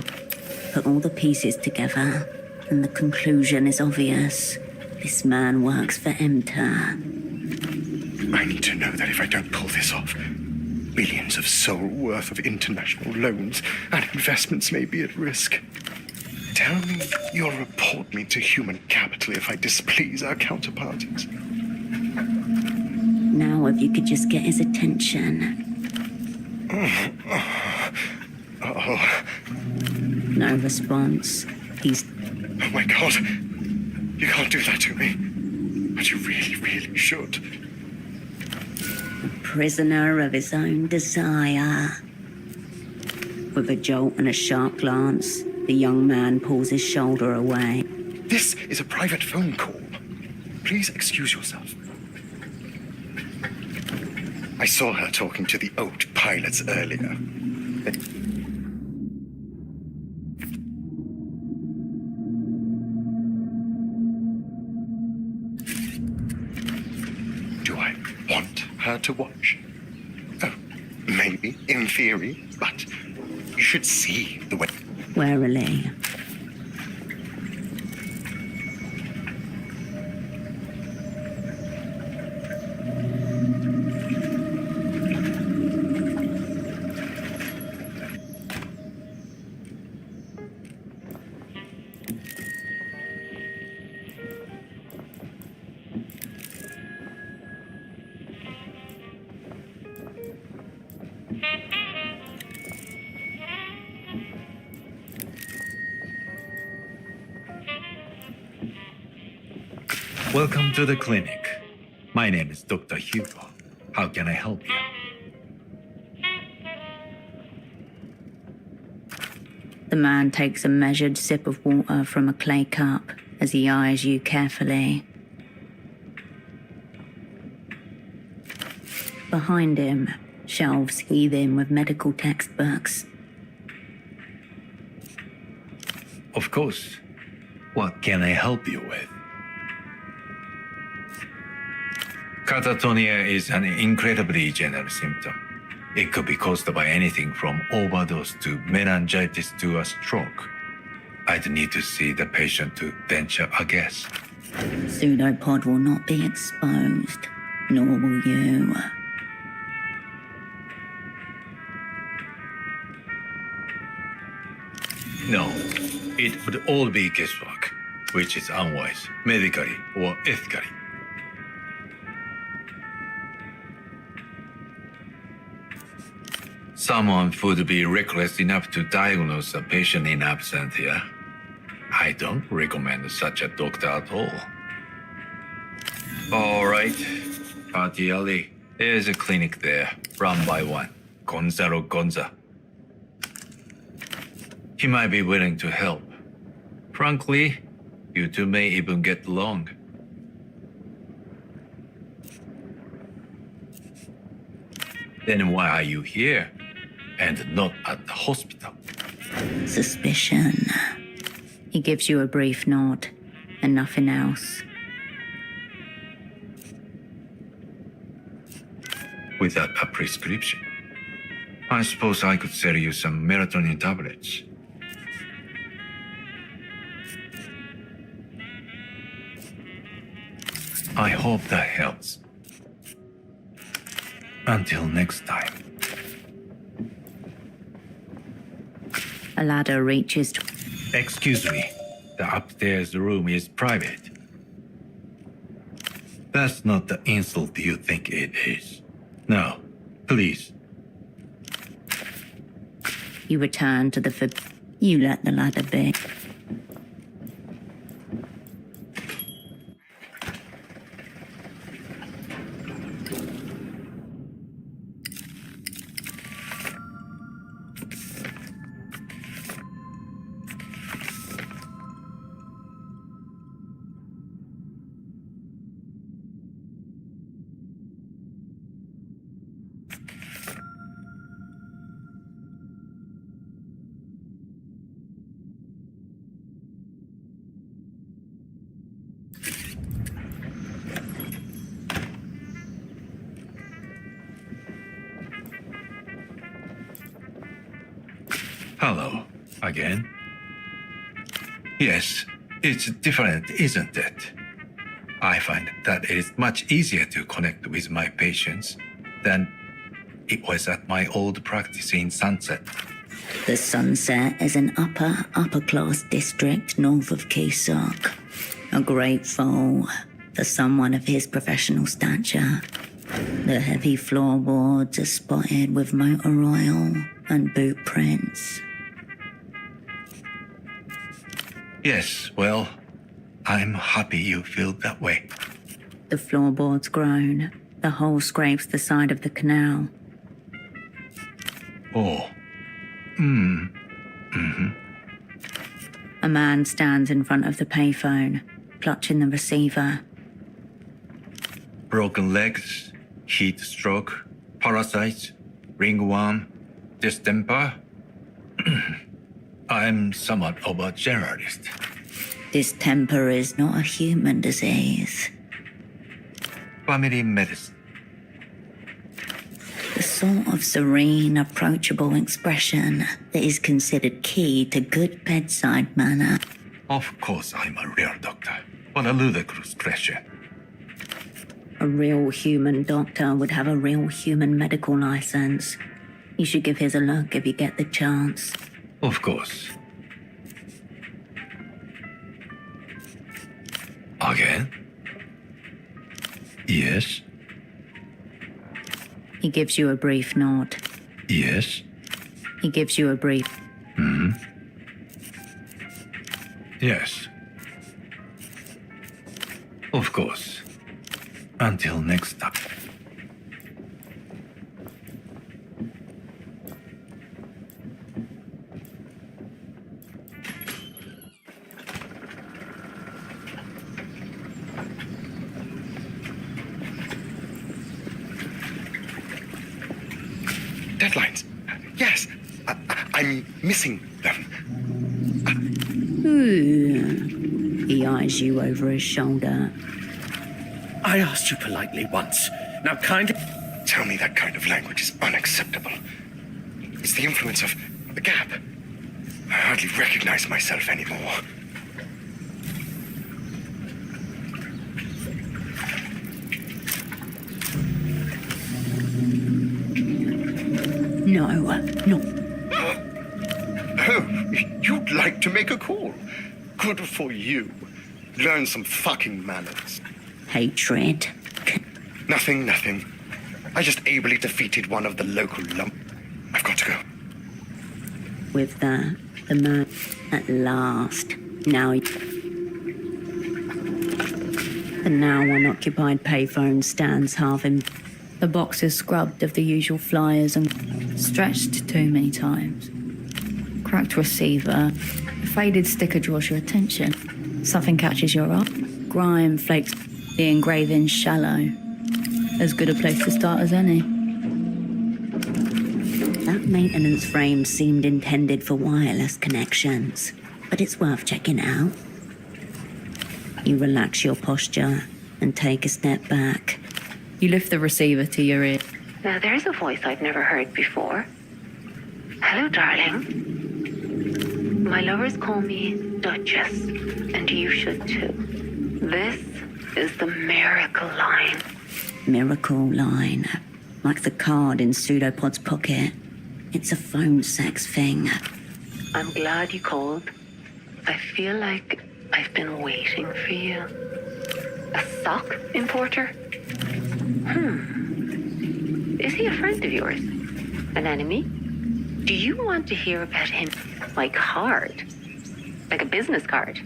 Put all the pieces together, and the conclusion is obvious. This man works for MTER. I need to know that if I don't pull this off, Billions of soul worth of international loans and investments may be at risk. Tell me you'll report me to human capital if I displease our counterparties. Now if you could just get his attention. No response. He's... Oh my God. You can't do that to me. But you really, really should. a prisoner of his own desire. With a jolt and a sharp glance, the young man pulls his shoulder away. This is a private phone call. Please excuse yourself. I saw her talking to the old pilots earlier. Do I want her to watch? Oh, maybe, in theory, but you should see the way... Warily. Welcome to the clinic. My name is Dr. Hugo. How can I help you? The man takes a measured sip of water from a clay cup as he eyes you carefully. Behind him, shelves heaving with medical textbooks. Of course. What can I help you with? Catatonia is an incredibly general symptom. It could be caused by anything from overdose to meningitis to a stroke. I'd need to see the patient to venture a guess. Pseudopod will not be exposed, nor will you. No, it would all be guesswork, which is unwise, medically or ethically. Someone would be reckless enough to diagnose a patient in absentia. I don't recommend such a doctor at all. All right, Party Alley. There's a clinic there, run by one, Gonzalo Gonza. He might be willing to help. Frankly, you two may even get along. Then why are you here? And not at the hospital? Suspicion. He gives you a brief nod, and nothing else. Without a prescription? I suppose I could sell you some melatonin tablets. I hope that helps. Until next time. A ladder reaches... Excuse me. The upstairs room is private. That's not the insult you think it is. No, please. You return to the... You let the ladder be. Hello, again? Yes, it's different, isn't it? I find that it is much easier to connect with my patients than It was at my old practice in Sunset. The Sunset is an upper class district north of Quisach. A great foe for someone of his professional stature. The heavy floorboards are spotted with motor oil and boot prints. Yes, well, I'm happy you feel that way. The floorboards groan. The hole scrapes the side of the canal. Oh. A man stands in front of the payphone, clutching the receiver. Broken legs, heat stroke, parasites, ringworm, distemper. I'm somewhat of a generalist. Distemper is not a human disease. Family medicine. The sort of serene, approachable expression that is considered key to good bedside manner. Of course I'm a real doctor. What a ludicrous question. A real human doctor would have a real human medical license. You should give his a look if you get the chance. Of course. Again? Yes? He gives you a brief nod. Yes? He gives you a brief... Yes. Of course. Until next time. Deadlines. Yes, I'm missing them. He eyes you over his shoulder. I asked you politely once. Now kindly... Tell me that kind of language is unacceptable. It's the influence of the gap. I hardly recognize myself anymore. No. Oh, you'd like to make a call? Good for you. Learn some fucking manners. Hatred. Nothing. I just ably defeated one of the local lump. I've got to go. With that, the man at last. The now unoccupied payphone stands half in. The box is scrubbed of the usual flyers and stretched too many times. Cracked receiver. A faded sticker draws your attention. Something catches your eye. Grime flakes. The engraving's shallow. As good a place to start as any. That maintenance frame seemed intended for wireless connections, but it's worth checking out. You relax your posture and take a step back. You lift the receiver to your ear. Now there's a voice I've never heard before. Hello, darling. My lovers call me Duchess, and you should too. This is the miracle line. Miracle line. Like the card in Pseudopod's pocket. It's a phone sex thing. I'm glad you called. I feel like I've been waiting for you. A sock importer? Is he a friend of yours? An enemy? Do you want to hear about him? My card? Like a business card?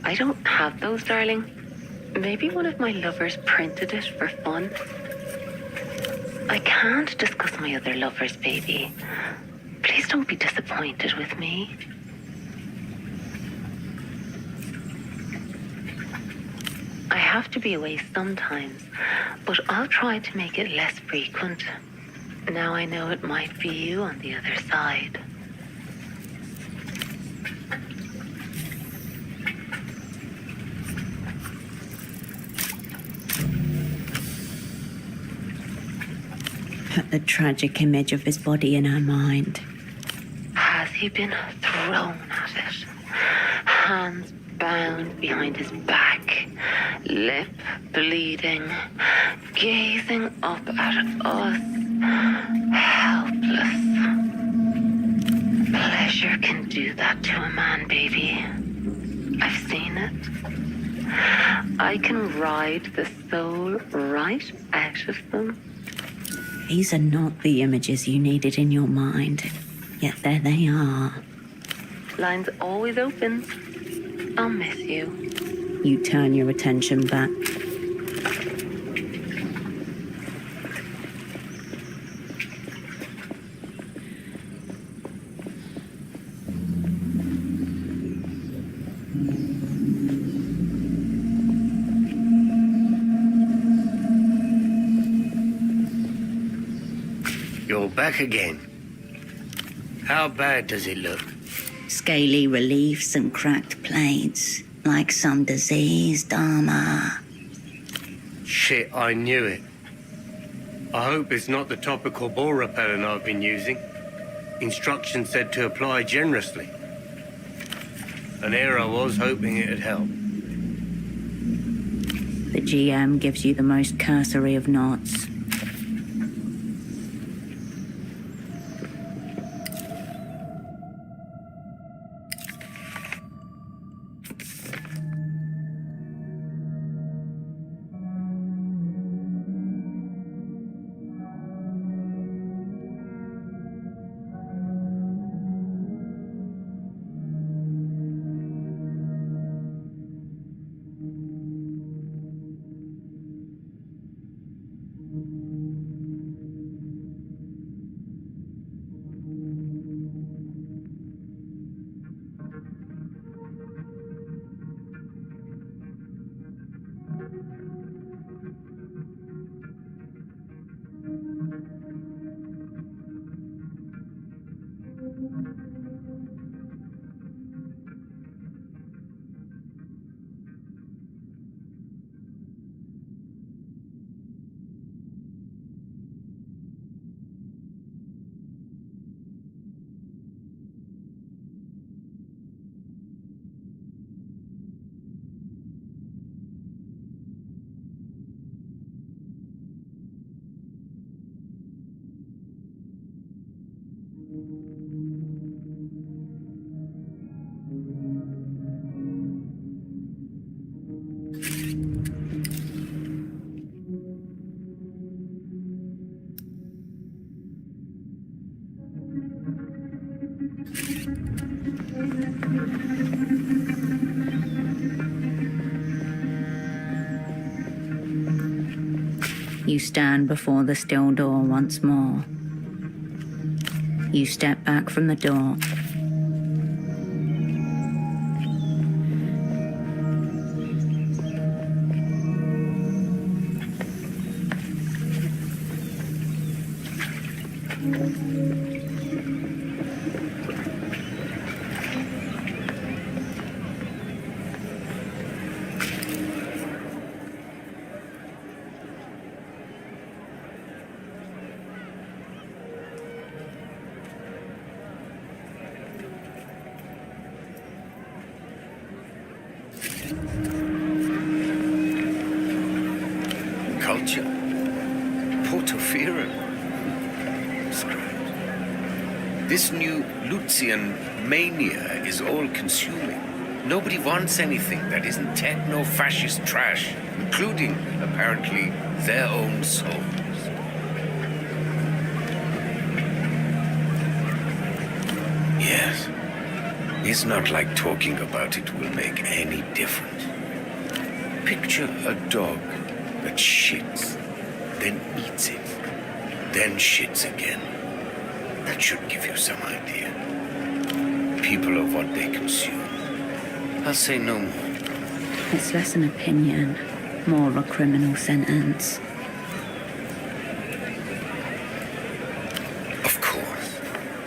I don't have those, darling. Maybe one of my lovers printed it for fun. I can't discuss my other lovers, baby. Please don't be disappointed with me. I have to be away sometimes, but I'll try to make it less frequent. Now I know it might be you on the other side. The tragic image of his body in her mind. Has he been thrown at it? Hands bound behind his back, lip bleeding, gazing up at us Helpless. Pleasure can do that to a man, baby. I've seen it. I can ride the soul right out of them. These are not the images you needed in your mind, yet there they are. Line's always open. I'll miss you. You turn your attention back. You're back again. How bad does it look? Scaly reliefs and cracked plates, like some diseased armor. Shit, I knew it. I hope it's not the topical ball repellent I've been using. Instructions said to apply generously. And here I was hoping it'd help. The GM gives you the most cursory of nods. You stand before the still door once more. You step back from the door. Culture. Portofiro. Script. This new Lucian mania is all-consuming. Nobody wants anything that isn't techno-fascist trash, including, apparently, their own souls. Yes. It's not like talking about it will make any difference. Picture a dog that shits, then eats it, then shits again. That should give you some idea. People are what they consume. I'll say no more. It's less an opinion, more a criminal sentence. Of course,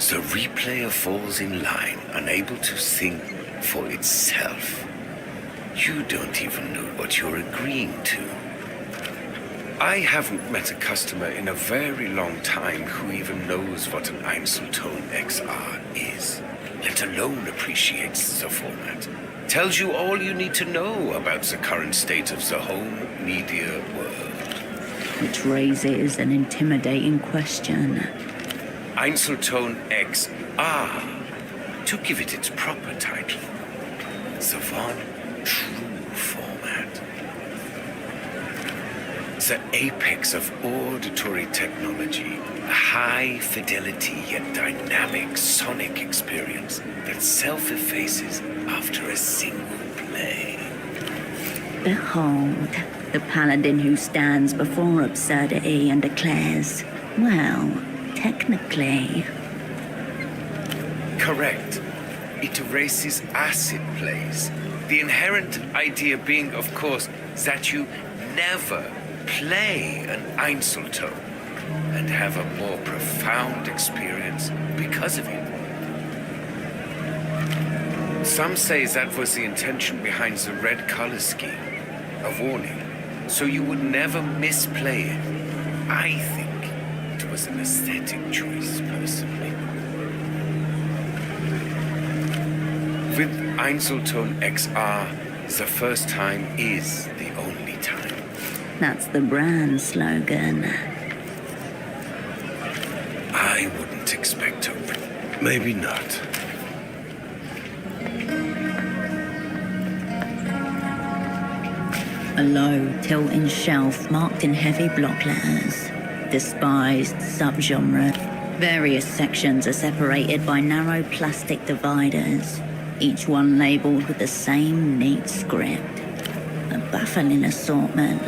the replayer falls in line, unable to think for itself. You don't even know what you're agreeing to. I haven't met a customer in a very long time who even knows what an Einzelton XR is, let alone appreciates the format. Tells you all you need to know about the current state of the home media world. which raises an intimidating question. Einzelton XR, to give it its proper title. The one true format. The apex of auditory technology, a high-fidelity yet dynamic sonic experience that self-effaces after a single play. Behold, the paladin who stands before absurdity and declares, well, technically. Correct. It erases acid plays. The inherent idea being, of course, that you never play an Einzelton and have a more profound experience because of it. Some say that was the intention behind the red color scheme, a warning, so you would never misplay it. I think it was an aesthetic choice, personally. With Einzelton XR, the first time is the only time. That's the brand slogan. I wouldn't expect to. Maybe not. A low, tilting shelf marked in heavy block letters. Despised subgenre. Various sections are separated by narrow plastic dividers, each one labelled with the same neat script. A baffling assortment.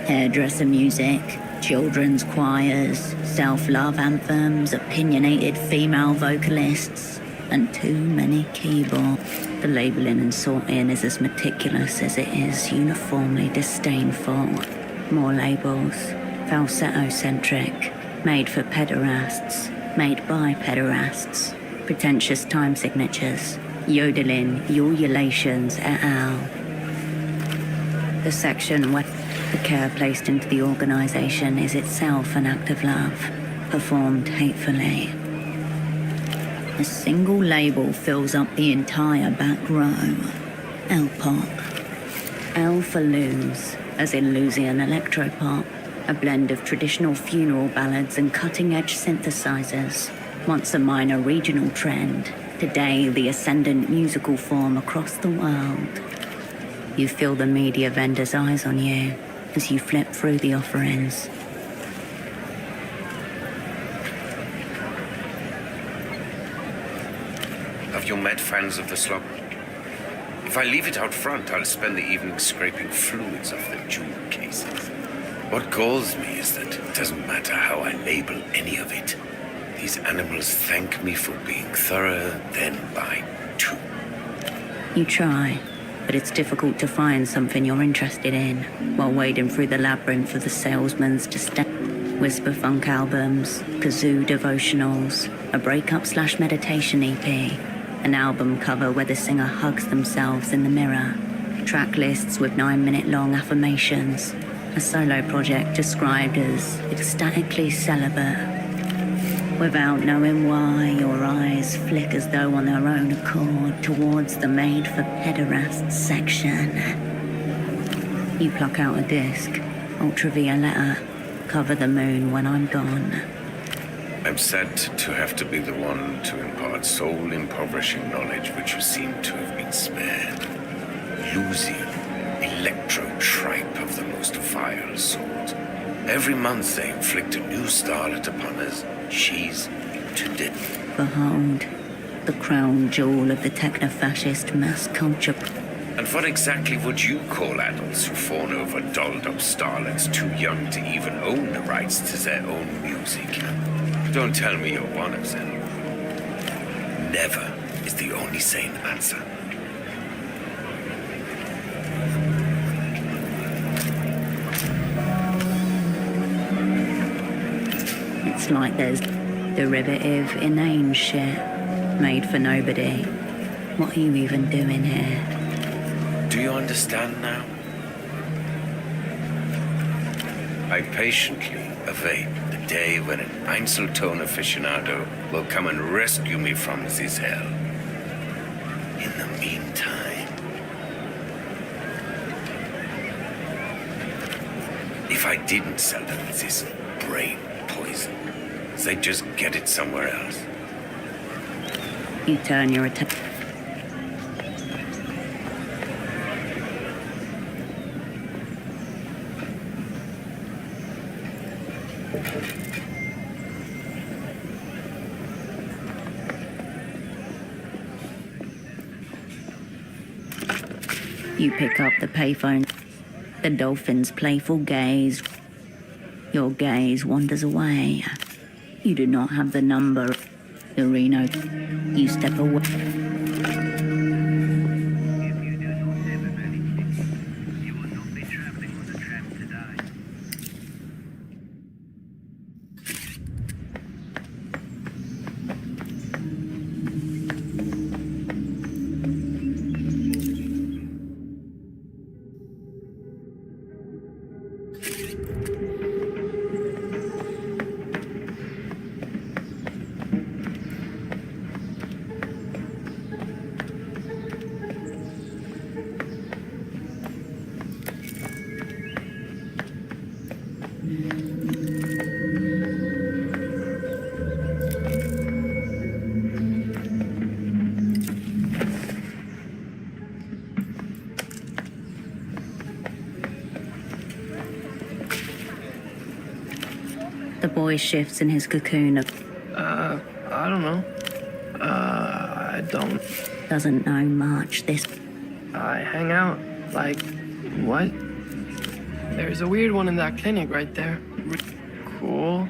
Hairdresser music, children's choirs, self-love anthems, opinionated female vocalists, and too many keyboards. The labelling and sorting is as meticulous as it is uniformly disdainful. More labels, falsetto-centric, made for pederasts, made by pederasts, pretentious time signatures, yodeling, ululations et al. The section where the care placed into the organisation is itself an act of love, performed hatefully. A single label fills up the entire back row. L-pop. L for lose, as in Lusian electropop, a blend of traditional funeral ballads and cutting-edge synthesizers. Once a minor regional trend, today the ascendant musical form across the world. You feel the media vendor's eyes on you as you flip through the offerings. Have you met fans of the slop? If I leave it out front, I'll spend the evening scraping fluids off the jewel cases. What galls me is that it doesn't matter how I label any of it. These animals thank me for being thorough, then buy two. You try, but it's difficult to find something you're interested in while wading through the labyrinth of the salesman's whisper funk albums, kazoo devotionals, a breakup/meditation EP, an album cover where the singer hugs themselves in the mirror, track lists with 9-minute-long affirmations, a solo project described as ecstatically celibate. Without knowing why, your eyes flick as though on their own accord towards the made-for-pederasts section. You pluck out a disc, ultravioletta, cover the moon when I'm gone. I'm sad to have to be the one to impart soul-impoverishing knowledge which you seem to have been spared. Lusian, electro-tripe of the most vile sort. Every month they inflict a new starlet upon us. She's to death. Behold, the crown jewel of the techno-fascist mass culture. And what exactly would you call adults who fawn over dolled-up starlets too young to even own the rights to their own music? Don't tell me you're one of them. Never is the only sane answer. It's like there's derivative, inane shit made for nobody. What are you even doing here? Do you understand now? I patiently await the day when an Einzelton aficionado will come and rescue me from this hell. In the meantime, if I didn't sell them this brain poison, they'd just get it somewhere else. You turn your attention. You pick up the payphone. The dolphin's playful gaze. Your gaze wanders away. You do not have the number. The Reno. You step away. The boy shifts in his cocoon of... I don't know. I don't... Doesn't know much. This... I hang out, like, what? There's a weird one in that clinic right there. Cool.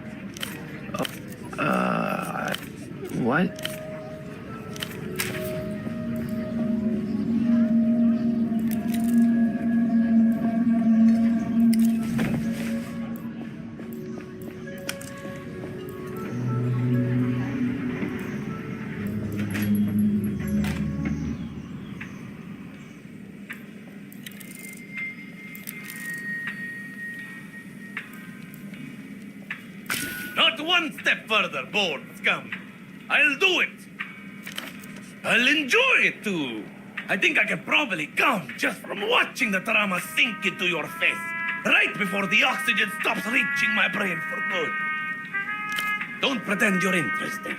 What? Not one step further, bored scum. I'll do it. I'll enjoy it too. I think I can probably come just from watching the trauma sink into your face, right before the oxygen stops reaching my brain for good. Don't pretend you're interested.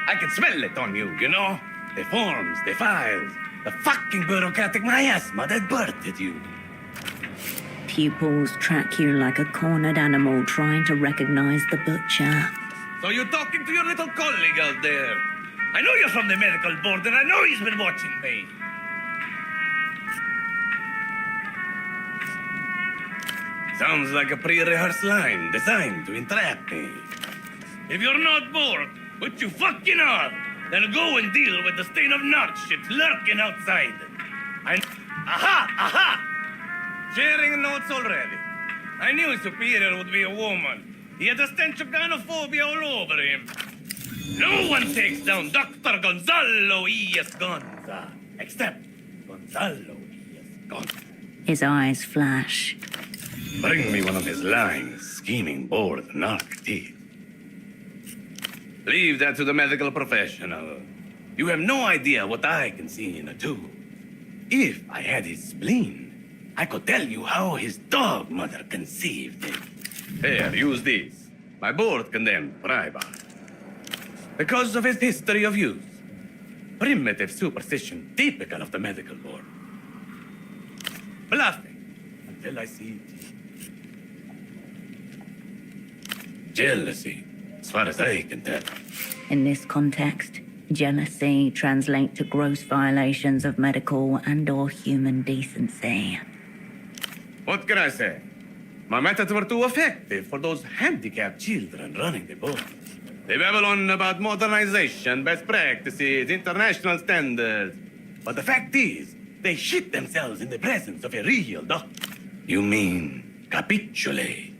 I can smell it on you, you know? The forms, the files, the fucking bureaucratic miasma that birthed you. Pupils track you like a cornered animal trying to recognize the butcher. So you're talking to your little colleague out there. I know you're from the medical board, and I know he's been watching me. Sounds like a pre-rehearsed line designed to entrap me. If you're not bored, which you fucking are, then go and deal with the stain of nut shit lurking outside. Aha! Sharing notes already. I knew his superior would be a woman. He had a stench of gynophobia all over him. No one takes down Dr. Gonzalo E.S. Gonza, except Gonzalo E.S. Gonza. His eyes flash. Bring me one of his lines, scheming, bored, narc teeth. Leave that to the medical professional. You have no idea what I can see in a tube. If I had his spleen, I could tell you how his dog mother conceived him. Here, use this. My board condemned Pribar. Because of his history of use. Primitive superstition typical of the medical board. Bluffing until I see it. Jealousy, as far as I can tell. In this context, jealousy translates to gross violations of medical and/or human decency. What can I say? My methods were too effective for those handicapped children running the board. They babble on about modernization, best practices, international standards. But the fact is, they shit themselves in the presence of a real doctor. You mean capitulate?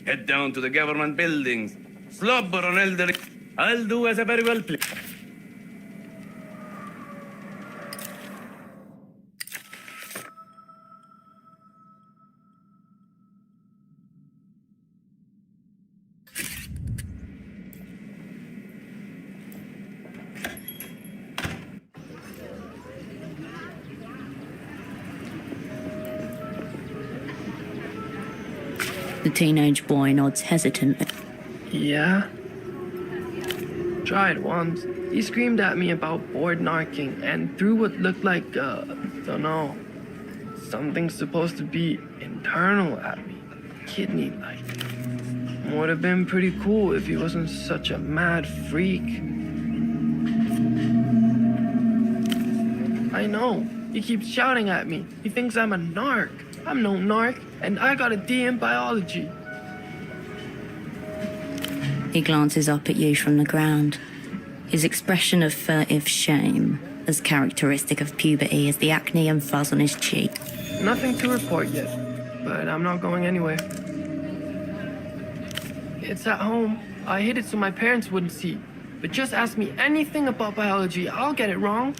Head down to the government buildings, slobber on elderly. I'll do as I very well please. The teenage boy nods hesitantly. Yeah? Tried once. He screamed at me about board narking and threw what looked like, dunno, something supposed to be internal at me. Kidney-like. Would have been pretty cool if he wasn't such a mad freak. I know. He keeps shouting at me. He thinks I'm a narc. I'm no narc, and I got a D in biology. He glances up at you from the ground. His expression of furtive shame, as characteristic of puberty as the acne and fuzz on his cheek. Nothing to report yet, but I'm not going anywhere. It's at home. I hid it so my parents wouldn't see. But just ask me anything about biology, I'll get it wrong.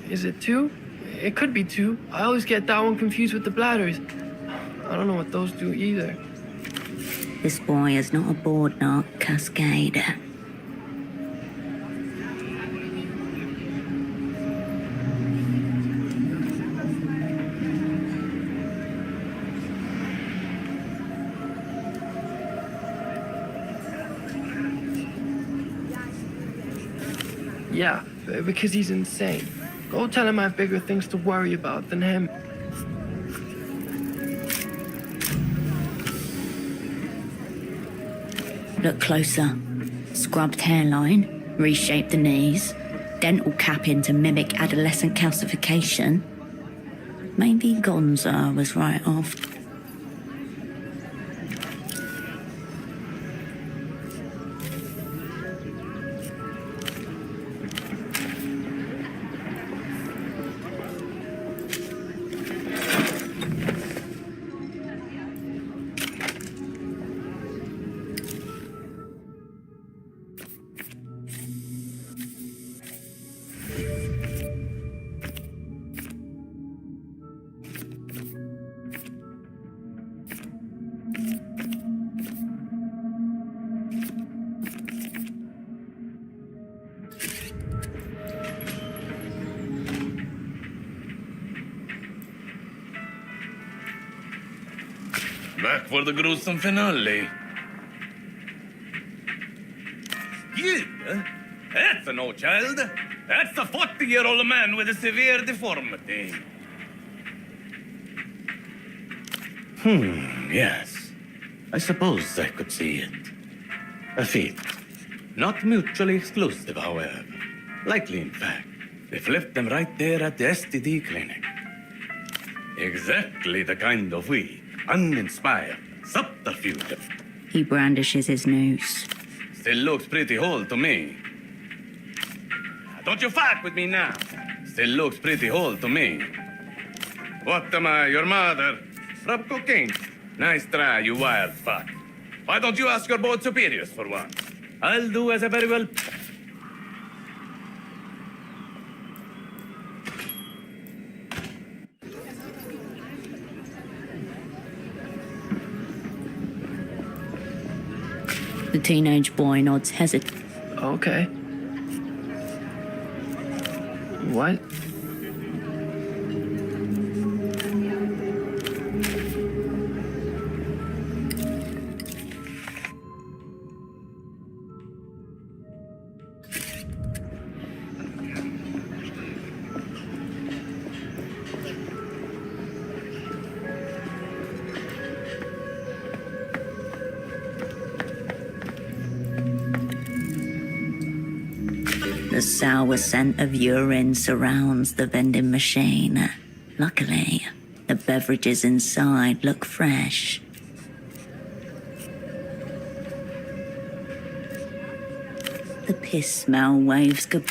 Is it 2? It could be 2. I always get that one confused with the bladders. I don't know what those do either. This boy is not a board narc, Cascade. Yeah, because he's insane. Go tell him I have bigger things to worry about than him. Look closer. Scrubbed hairline, reshaped the knees, dental capping to mimic adolescent calcification. Maybe Gonza was right after. Back for the gruesome finale. Yeah, that's an old child. That's a 40-year-old man with a severe deformity. Yes. I suppose I could see it. A feat. Not mutually exclusive, however. Likely, in fact. They flipped them right there at the STD clinic. Exactly the kind of weak, uninspired subterfuge. He brandishes his noose. Still looks pretty whole to me. Don't you fuck with me now. Still looks pretty whole to me. What am I, your mother? Rub cocaine. Nice try, you wild fuck. Why don't you ask your board superiors for once? I'll do as I very well... The teenage boy nods hesitantly. Okay. What? The sour scent of urine surrounds the vending machine. Luckily, the beverages inside look fresh. The piss smell waves good.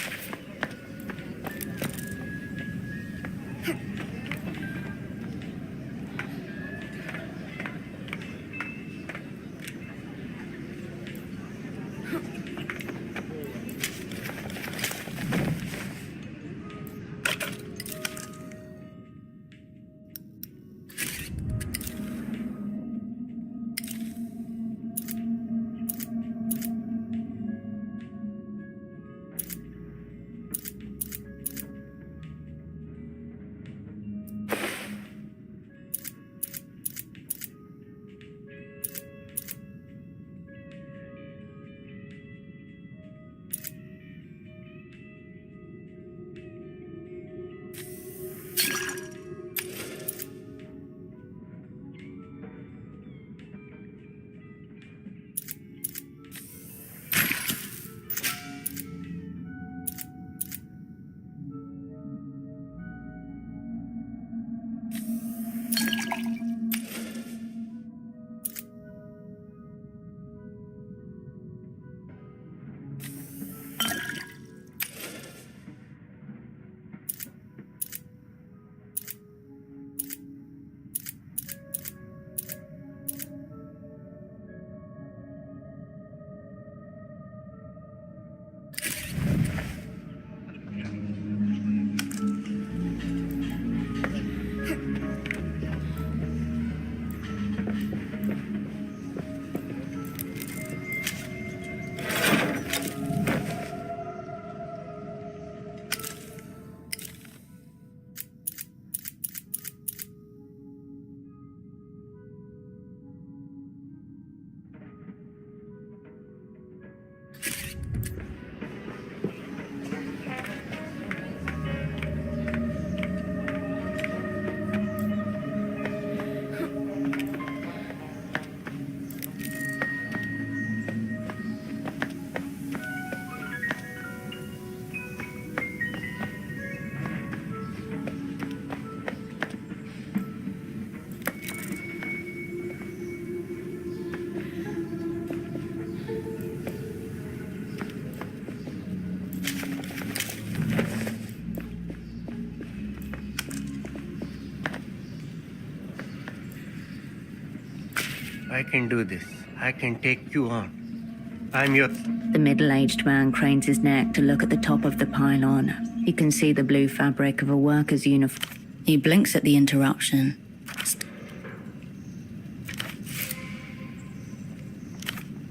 I can do this. I can take you on. I'm your... The middle-aged man cranes his neck to look at the top of the pylon. He can see the blue fabric of a worker's uniform. He blinks at the interruption.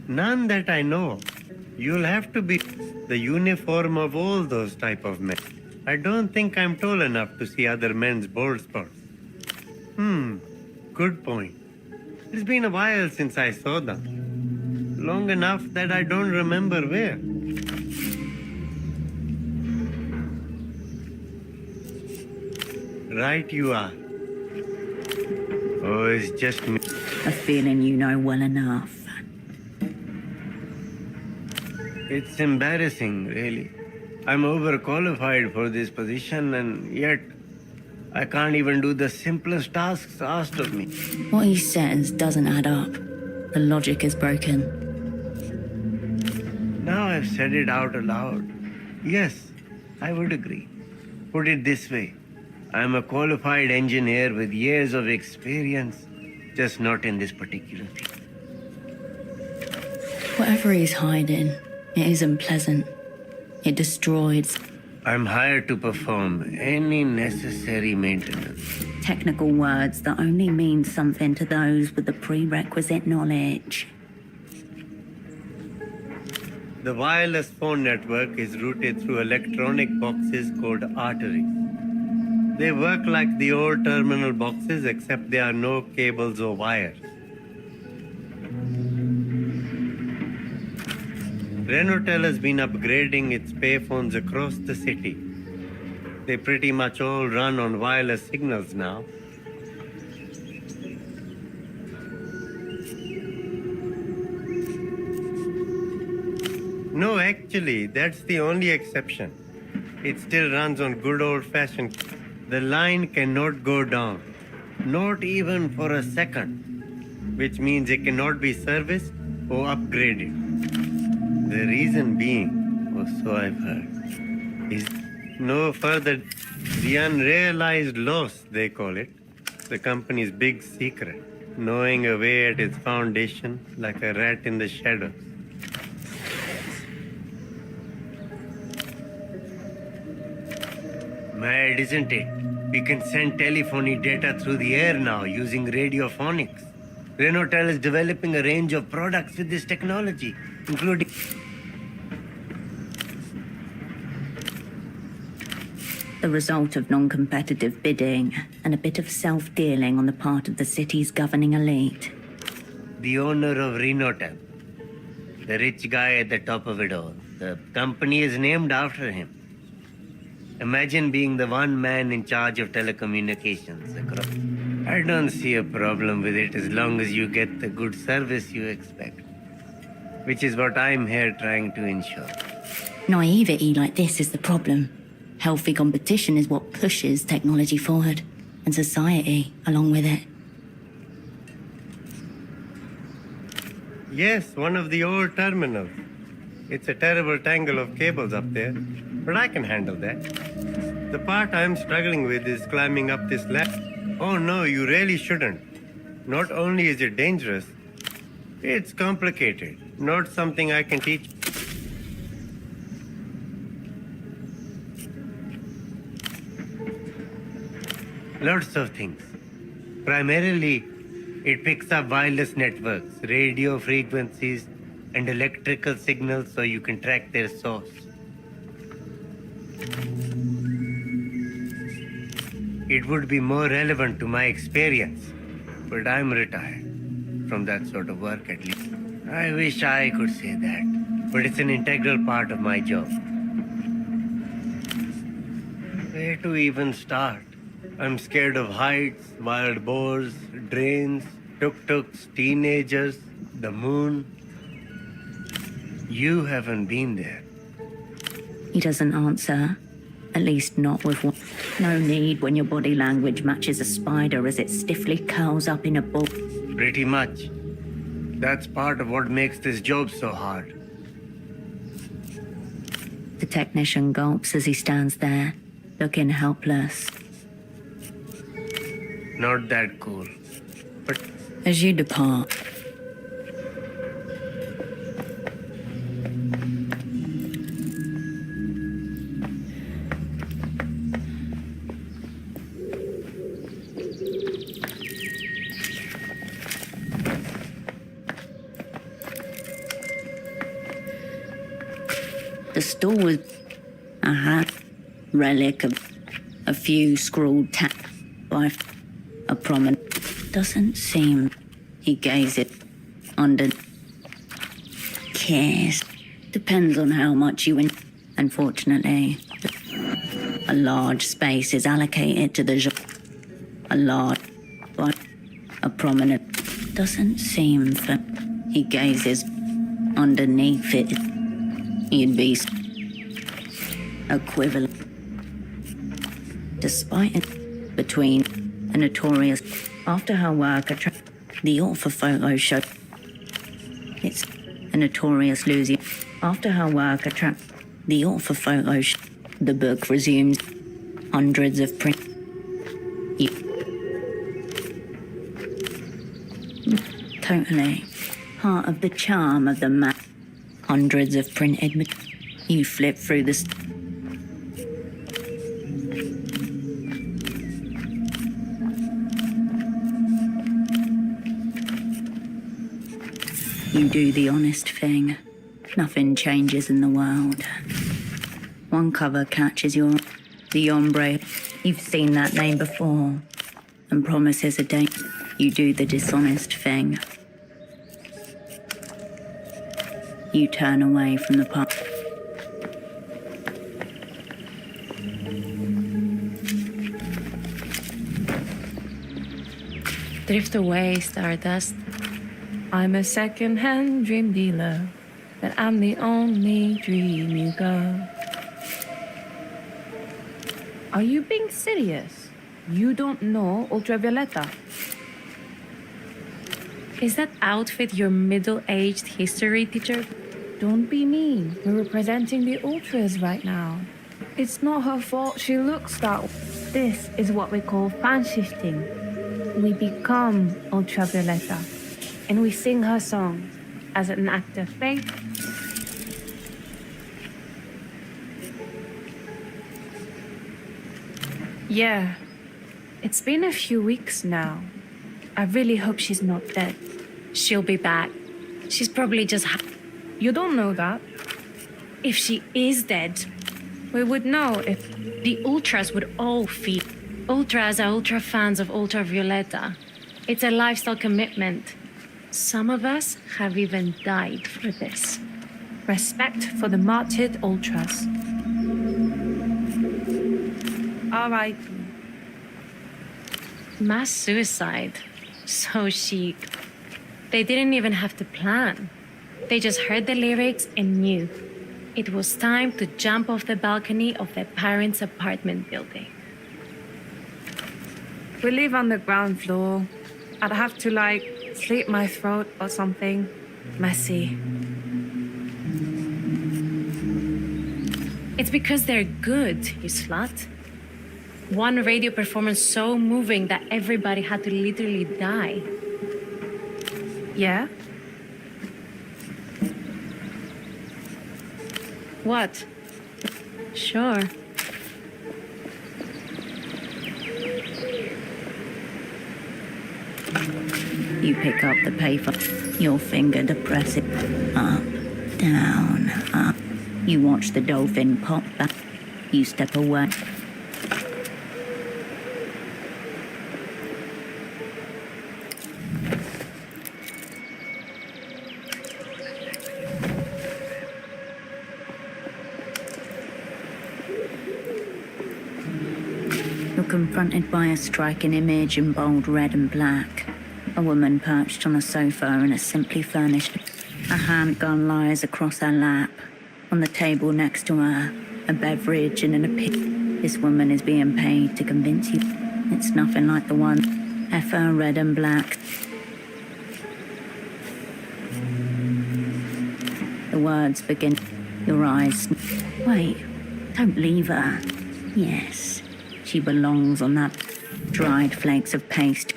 None that I know. You'll have to be the uniform of all those type of men. I don't think I'm tall enough to see other men's bald spots. Good point. It's been a while since I saw them. Long enough that I don't remember where. Right you are. Oh, it's just me. A feeling you know well enough. It's embarrassing, really. I'm overqualified for this position, and yet I can't even do the simplest tasks asked of me. What he says doesn't add up. The logic is broken. Now I've said it out aloud. Yes, I would agree. Put it this way. I'm a qualified engineer with years of experience, just not in this particular thing. Whatever he's hiding, it isn't pleasant. It destroys. I'm hired to perform any necessary maintenance. Technical words that only mean something to those with the prerequisite knowledge. The wireless phone network is routed through electronic boxes called arteries. They work like the old terminal boxes, except there are no cables or wires. Renotel has been upgrading its payphones across the city. They pretty much all run on wireless signals now. No, actually, that's the only exception. It still runs on good old-fashioned. The line cannot go down, not even for a second, which means it cannot be serviced or upgraded. The reason being, or so I've heard, is no further. The unrealized loss, they call it, the company's big secret, gnawing away at its foundation like a rat in the shadows. Mad, isn't it? We can send telephony data through the air now using radiophonics. Renotel is developing a range of products with this technology, including... The result of non-competitive bidding and a bit of self-dealing on the part of the city's governing elite. The owner of Renotel, the rich guy at the top of it all. The company is named after him. Imagine being the one man in charge of telecommunications across. I don't see a problem with it as long as you get the good service you expect, which is what I'm here trying to ensure. Naivety like this is the problem. Healthy competition is what pushes technology forward, and society along with it. Yes, one of the old terminals. It's a terrible tangle of cables up there, but I can handle that. The part I'm struggling with is climbing up this ladder. Oh no, you really shouldn't. Not only is it dangerous, it's complicated. Not something I can teach. Lots of things. Primarily, it picks up wireless networks, radio frequencies, and electrical signals so you can track their source. It would be more relevant to my experience, but I'm retired from that sort of work at least. I wish I could say that, but it's an integral part of my job. Where to even start? I'm scared of heights, wild boars, drains, tuk-tuks, teenagers, the moon. You haven't been there. He doesn't answer. At least not with what. No need when your body language matches a spider as it stiffly curls up in a ball. Pretty much. That's part of what makes this job so hard. The technician gulps as he stands there, looking helpless. Not that cool. But as you depart, The store was a hat, relic of a few scrawled by a prominent. Doesn't seem he gazes under cares. Depends on how much you win. Unfortunately, a large space is allocated to the a large but a prominent. Doesn't seem that he gazes underneath it. He'd be equivalent. Despite it, between a notorious after her work, the author photo show. It's a notorious loser. After her work attract the author photo the book resumes hundreds of print. Totally part of the charm of the map. Hundreds of printed. You flip through this. You do the honest thing. Nothing changes in the world. One cover catches your... The ombre. You've seen that name before. And promises a date. You do the dishonest thing. You turn away from the pub. Drift away, Stardust. I'm a second-hand dream dealer, but I'm the only dream you got. Are you being serious? You don't know Ultravioleta? Is that outfit your middle-aged history teacher? Don't be mean. We're representing the Ultras right now. It's not her fault she looks that way. This is what we call fan shifting. We become Ultravioleta, and we sing her songs as an act of faith. Yeah, it's been a few weeks now. I really hope she's not dead. She'll be back. She's probably just... You don't know that. If she is dead, we would know if... The Ultras would all feed. Ultras are ultra fans of Ultravioleta. It's a lifestyle commitment. Some of us have even died for this. Respect for the martyred Ultras. All right. Mass suicide. So chic. They didn't even have to plan. They just heard the lyrics and knew. It was time to jump off the balcony of their parents' apartment building. We live on the ground floor. I'd have to, slit my throat or something. Messy. It's because they're good, you slut. One radio performance so moving that everybody had to literally die. Yeah? What? Sure. You pick up the paper. Your finger depress it. Up, down, up. You watch the dolphin pop back. You step away. You're confronted by a striking image in bold red and black. A woman perched on a sofa in a simply furnished... A handgun lies across her lap. On the table next to her, a beverage and This woman is being paid to convince you it's nothing like the one. Effa, red and black. The words begin. Your eyes... Wait, don't leave her. Yes, she belongs on that dried flakes of paste.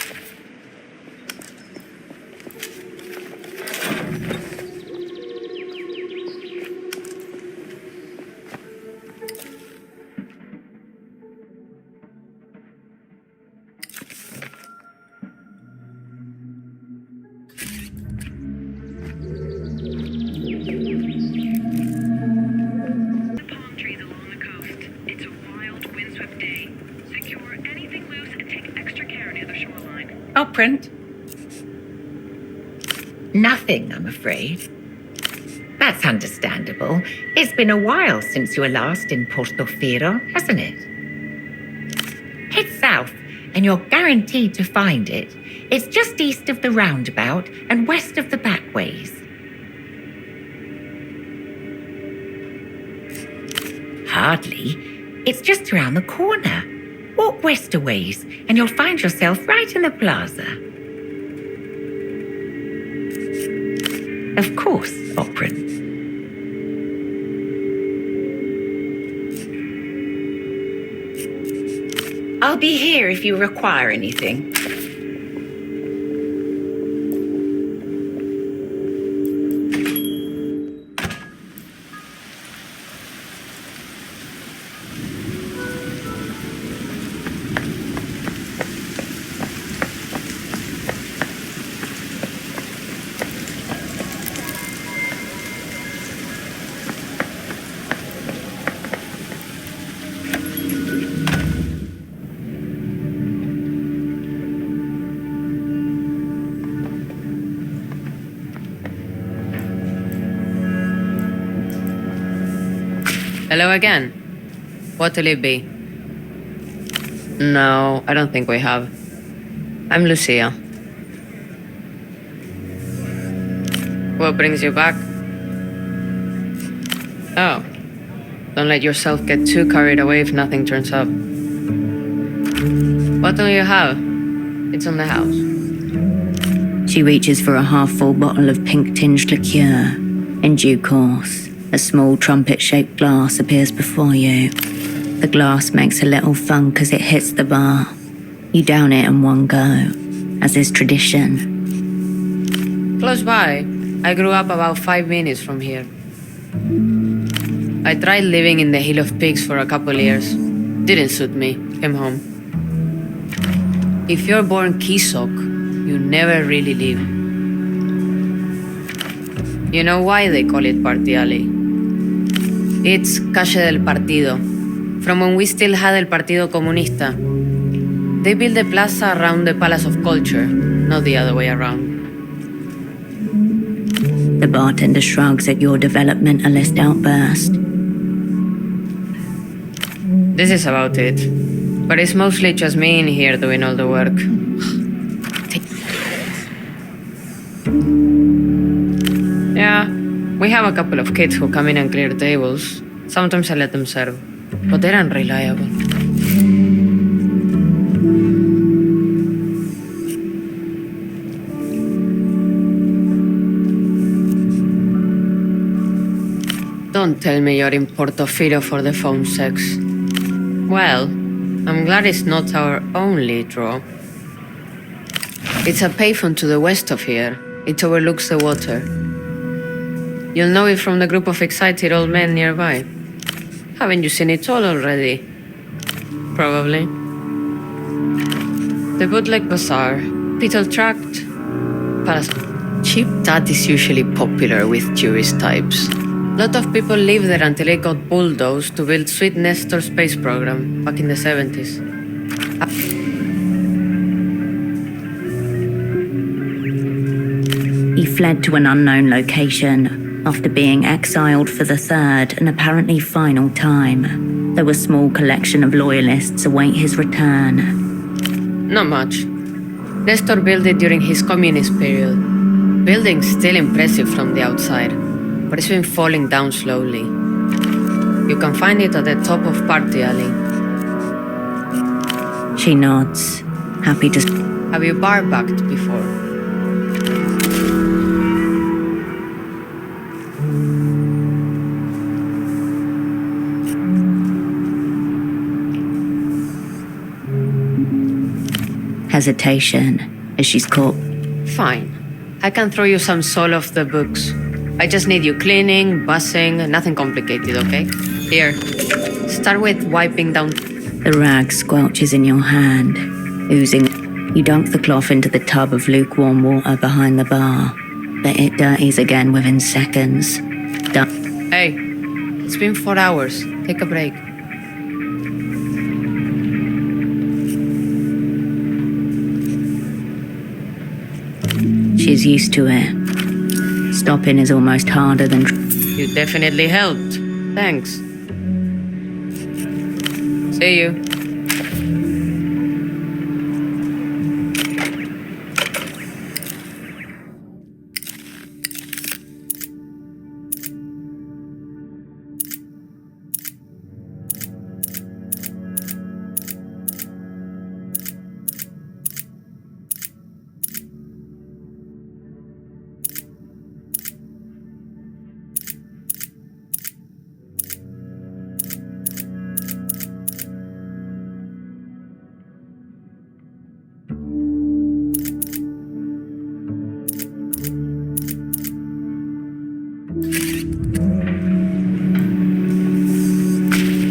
Operant? Nothing, I'm afraid. That's understandable. It's been a while since you were last in Portofiro, hasn't it? Head south, and you're guaranteed to find it. It's just east of the roundabout and west of the backways. Hardly. It's just around the corner. Walk west a ways, and you'll find yourself right in the plaza. Of course, Operant. I'll be here if you require anything. Hello again. What'll it be? No, I don't think we have. I'm Lucia. What brings you back? Oh. Don't let yourself get too carried away if nothing turns up. What do you have? It's on the house. She reaches for a half-full bottle of pink-tinged liqueur. In due course, a small trumpet-shaped glass appears before you. The glass makes a little thunk as it hits the bar. You down it in one go, as is tradition. Close by. I grew up about 5 minutes from here. I tried living in the Hill of Pigs for a couple years. Didn't suit me. Came home. If you're born Quisach, you never really leave. You know why they call it Party Alley? It's Calle del Partido, from when we still had El Partido Comunista. They built the plaza around the Palace of Culture, not the other way around. The bartender shrugs at your developmentalist outburst. This is about it. But it's mostly just me in here doing all the work. Yeah, we have a couple of kids who come in and clear tables. Sometimes I let them serve, but they're unreliable. Don't tell me you're in Portofiro for the phone sex. Well, I'm glad it's not our only draw. It's a payphone to the west of here. It overlooks the water. You'll know it from the group of excited old men nearby. Haven't you seen it all already? Probably. The bootleg bazaar, Beetle Tract, Palace. Cheap tat is usually popular with tourist types. Lot of people live there until it got bulldozed to build Sweet Nestor space program back in the 70s. He fled to an unknown location after being exiled for the third and apparently final time. Though a small collection of loyalists await his return. Not much. Nestor built it during his communist period. Building's still impressive from the outside, but it's been falling down slowly. You can find it at the top of Party Alley. She nods, happy to... Have you bar-backed before? Hesitation as she's caught. Fine. I can throw you some soul off the books. I just need you cleaning, bussing, nothing complicated, okay? Here. Start with wiping down. The rag squelches in your hand, oozing. You dunk the cloth into the tub of lukewarm water behind the bar. But it dirties again within seconds. Hey, it's been 4 hours. Take a break. She's used to it. Stopping is almost harder than... You definitely helped. Thanks. See you.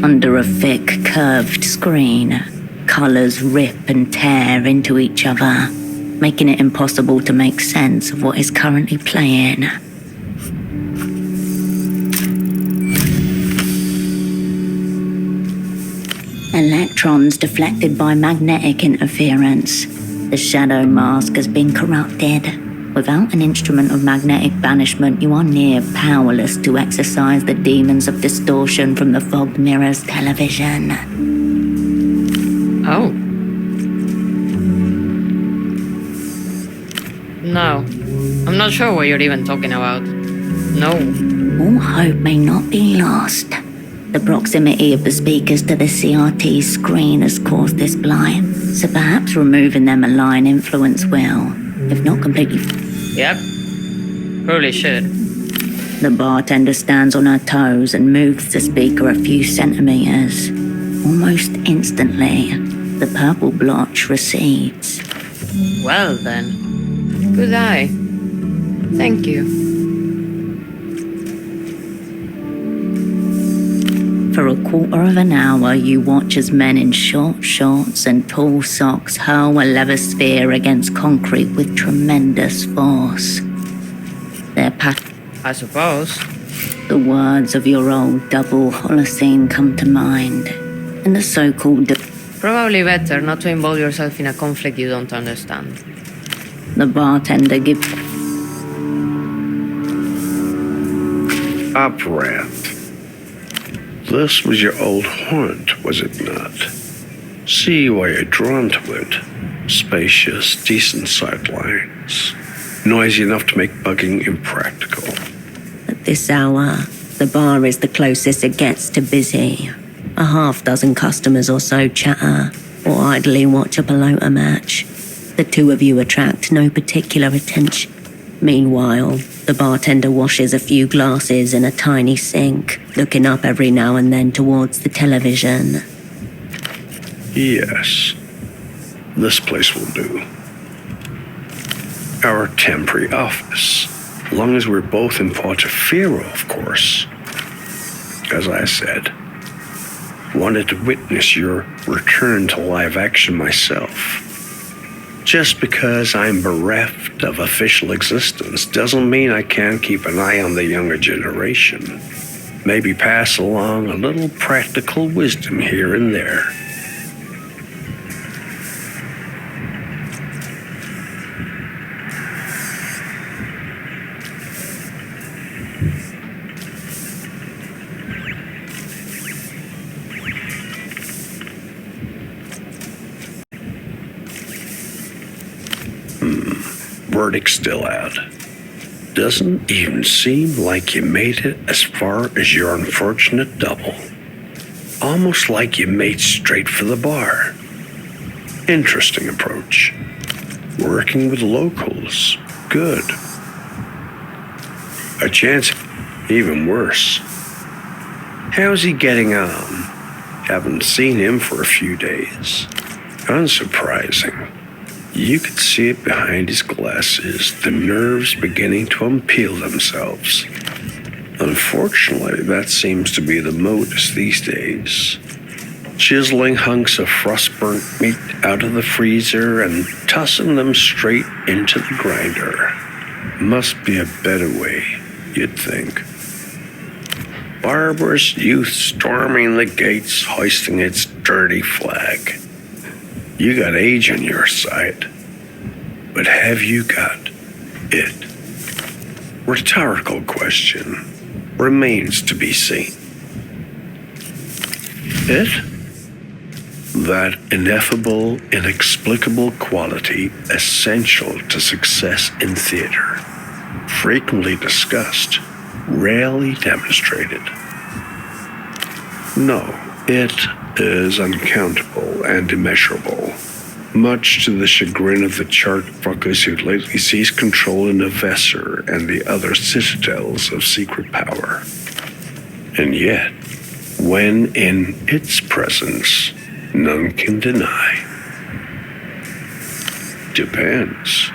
Under a thick, curved screen, colours rip and tear into each other, making it impossible to make sense of what is currently playing. Electrons deflected by magnetic interference. The shadow mask has been corrupted. Without an instrument of magnetic banishment, you are near powerless to exorcise the demons of distortion from the fogged mirror's television. Oh. No. I'm not sure what you're even talking about. No. All hope may not be lost. The proximity of the speakers to the CRT screen has caused this blight, so perhaps removing their malign influence will, if not completely... Yep. Probably should. The bartender stands on her toes and moves the speaker a few centimeters. Almost instantly, the purple blotch recedes. Well then. Good eye. Thank you. For a quarter of an hour, you watch as men in short shorts and tall socks hurl a leather sphere against concrete with tremendous force. Their I suppose. The words of your old double Holocene come to mind, and the so-called... Probably better not to involve yourself in a conflict you don't understand. The bartender gives... Operant. This was your old haunt, was it not? See why you're drawn to it. Spacious, decent sightlines. Noisy enough to make bugging impractical. At this hour, the bar is the closest it gets to busy. A half-dozen customers or so chatter, or idly watch a pelota match. The two of you attract no particular attention. Meanwhile, the bartender washes a few glasses in a tiny sink, looking up every now and then towards the television. Yes. This place will do. Our temporary office. As long as we're both in Portofiro, of course. As I said, wanted to witness your return to live action myself. Just because I'm bereft of official existence doesn't mean I can't keep an eye on the younger generation. Maybe pass along a little practical wisdom here and there. Verdict still out. Doesn't even seem like you made it as far as your unfortunate double. Almost like you made straight for the bar. Interesting approach. Working with locals. Good. A chance, even worse. How's he getting on? Haven't seen him for a few days. Unsurprising. You could see it behind his glasses, the nerves beginning to unpeel themselves. Unfortunately, that seems to be the modus these days. Chiseling hunks of frost-burnt meat out of the freezer and tossing them straight into the grinder. Must be a better way, you'd think. Barbarous youth storming the gates, hoisting its dirty flag. You got age on your side, but have you got it? Rhetorical question. Remains to be seen. It? That ineffable, inexplicable quality essential to success in theater. Frequently discussed, rarely demonstrated. No, it is uncountable and immeasurable, much to the chagrin of the chart fuckers who lately seized control in the Vesser and the other citadels of secret power. And yet, when in its presence, none can deny. Depends.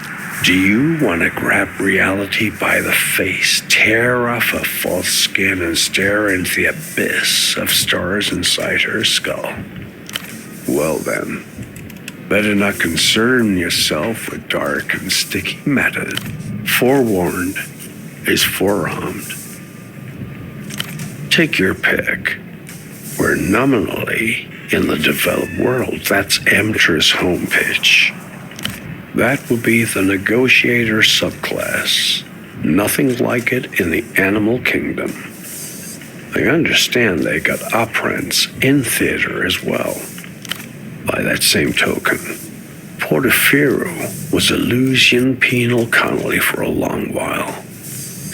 Do you want to grab reality by the face, tear off a false skin, and stare into the abyss of stars inside her skull? Well then, better not concern yourself with dark and sticky method. Forewarned is forearmed. Take your pick. We're nominally in the developed world. That's amateur's home pitch. That would be the negotiator subclass. Nothing like it in the animal kingdom. I understand they got operants in theater as well. By that same token, Portofiro was Elysian penal colony for a long while.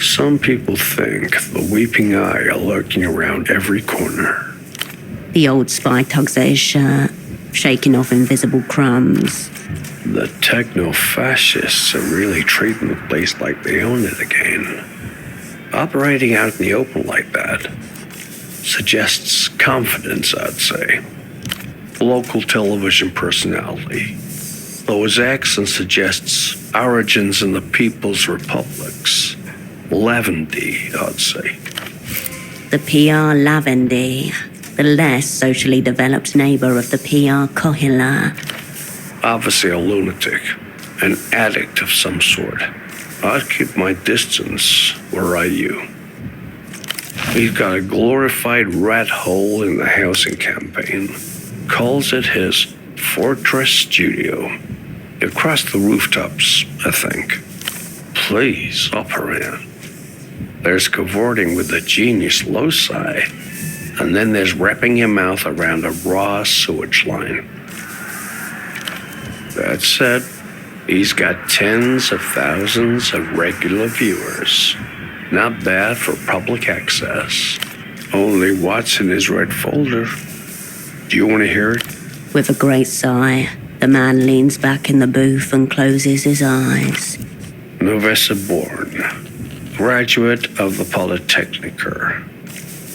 Some people think the weeping eye are lurking around every corner. The old spy tugs at his shirt, shaking off invisible crumbs. The techno-fascists are really treating the place like they own it again. Operating out in the open like that suggests confidence, I'd say. Local television personality. Though his accent suggests origins in the People's Republics. Lavendy, I'd say. The PR Lavendy, the less socially developed neighbor of the PR Kohila. Obviously a lunatic, an addict of some sort. I'd keep my distance, were I you. He's got a glorified rat hole in the housing campaign. Calls it his Fortress Studio. Across the rooftops, I think. Please, Operant. There's cavorting with the genius loci, and then there's wrapping your mouth around a raw sewage line. That said, he's got tens of thousands of regular viewers. Not bad for public access. Only what's in his red folder? Do you want to hear it? With a great sigh, the man leans back in the booth and closes his eyes. Novessa born, graduate of the Polytechniker.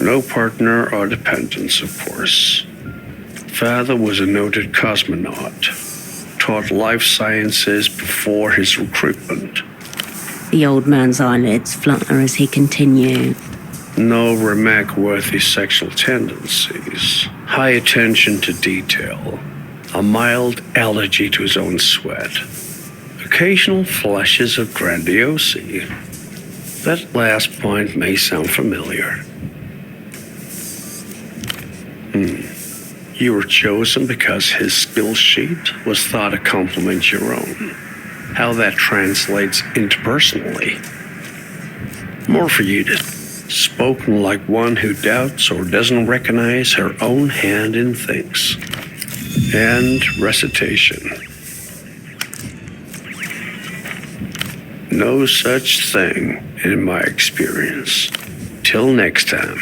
No partner or dependents, of course. Father was a noted cosmonaut. Taught life sciences before his recruitment. The old man's eyelids flutter as he continues. No remark-worthy sexual tendencies. High attention to detail. A mild allergy to his own sweat. Occasional flashes of grandiosity. That last point may sound familiar. You were chosen because his skill sheet was thought to complement your own. How that translates interpersonally. More for you to spoken like one who doubts or doesn't recognize her own hand in things. And recitation. No such thing in my experience. Till next time.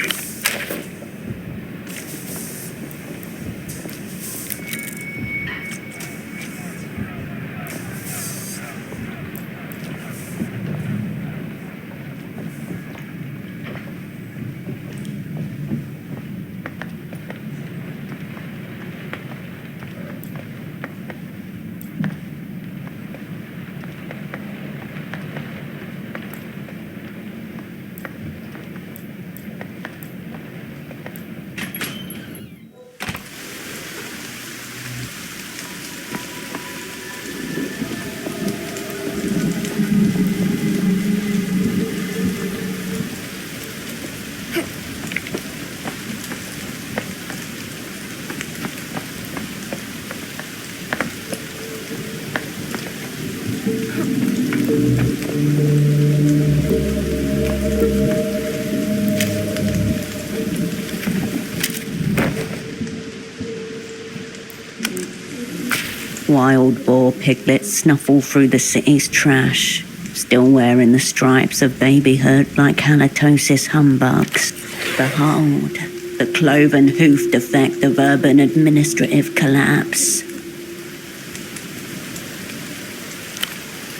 Wild boar piglets snuffle through the city's trash, still wearing the stripes of babyhood like halitosis humbugs. Behold, the cloven-hoofed effect of urban administrative collapse.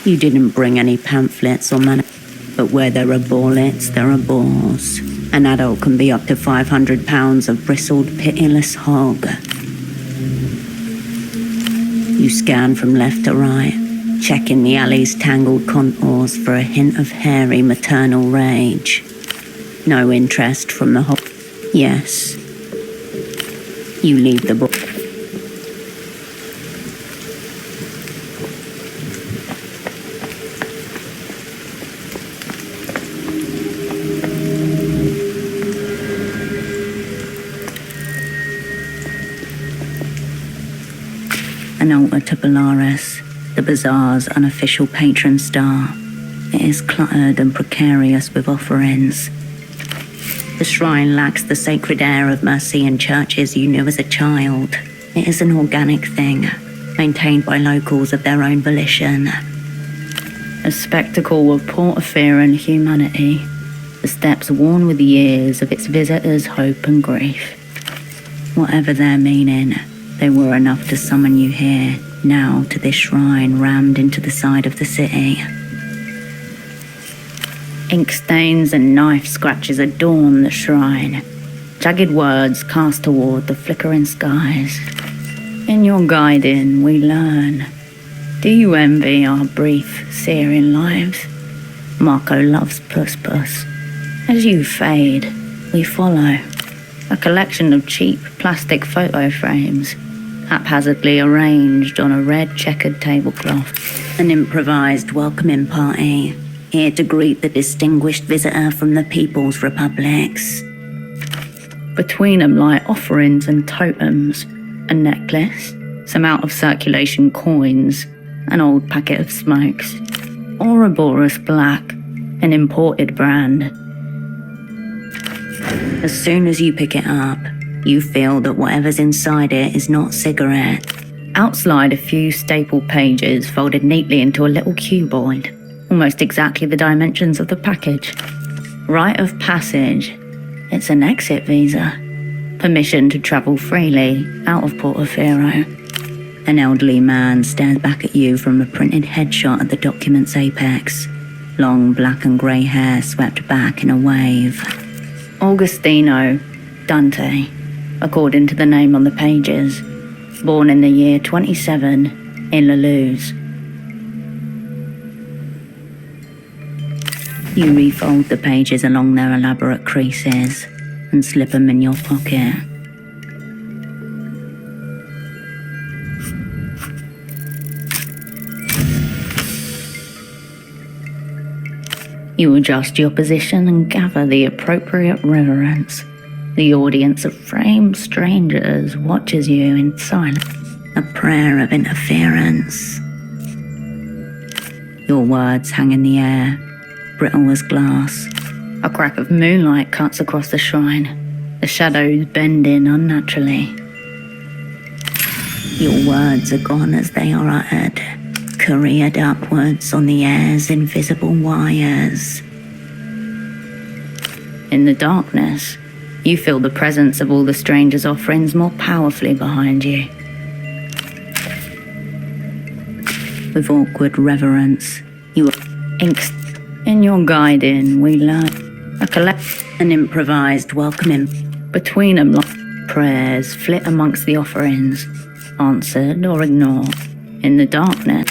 You didn't bring any pamphlets or but where there are bullets, there are boars. An adult can be up to 500 pounds of bristled, pitiless hog. You scan from left to right, checking the alley's tangled contours for a hint of hairy maternal rage. No interest from the hog. Yes. You leave the book. An altar to Polaris, the bazaar's unofficial patron star. It is cluttered and precarious with offerings. The shrine lacks the sacred air of Mercian churches you knew as a child. It is an organic thing, maintained by locals of their own volition. A spectacle of Portofiro humanity, the steps worn with years of its visitors' hope and grief. Whatever their meaning, they were enough to summon you here, now to this shrine rammed into the side of the city. Ink stains and knife scratches adorn the shrine, jagged words cast toward the flickering skies. In your guiding, we learn. Do you envy our brief, searing lives? Marco loves Puss. As you fade, we follow. A collection of cheap plastic photo frames, haphazardly arranged on a red checkered tablecloth. An improvised welcoming party, here to greet the distinguished visitor from the People's Republics. Between them lie offerings and totems, a necklace, some out-of-circulation coins, an old packet of smokes. Ouroboros Black, an imported brand. As soon as you pick it up, you feel that whatever's inside it is not cigarette. Out slide a few staple pages folded neatly into a little cuboid, almost exactly the dimensions of the package. Rite of passage. It's an exit visa. Permission to travel freely out of Portofiro. An elderly man stares back at you from a printed headshot at the document's apex. Long black and grey hair swept back in a wave. Augustino Dante, according to the name on the pages. Born in the year 27 in Lalouse. You refold the pages along their elaborate creases and slip them in your pocket. You adjust your position and gather the appropriate reverence. The audience of framed strangers watches you in silence. A prayer of interference. Your words hang in the air, brittle as glass. A crack of moonlight cuts across the shrine, the shadows bending unnaturally. Your words are gone as they are uttered, careered upwards on the air's invisible wires. In the darkness, you feel the presence of all the strangers' offerings more powerfully behind you. With awkward reverence, you inks. In your guiding, we learn an improvised welcoming. Between them, prayers flit amongst the offerings, answered or ignored. In the darkness,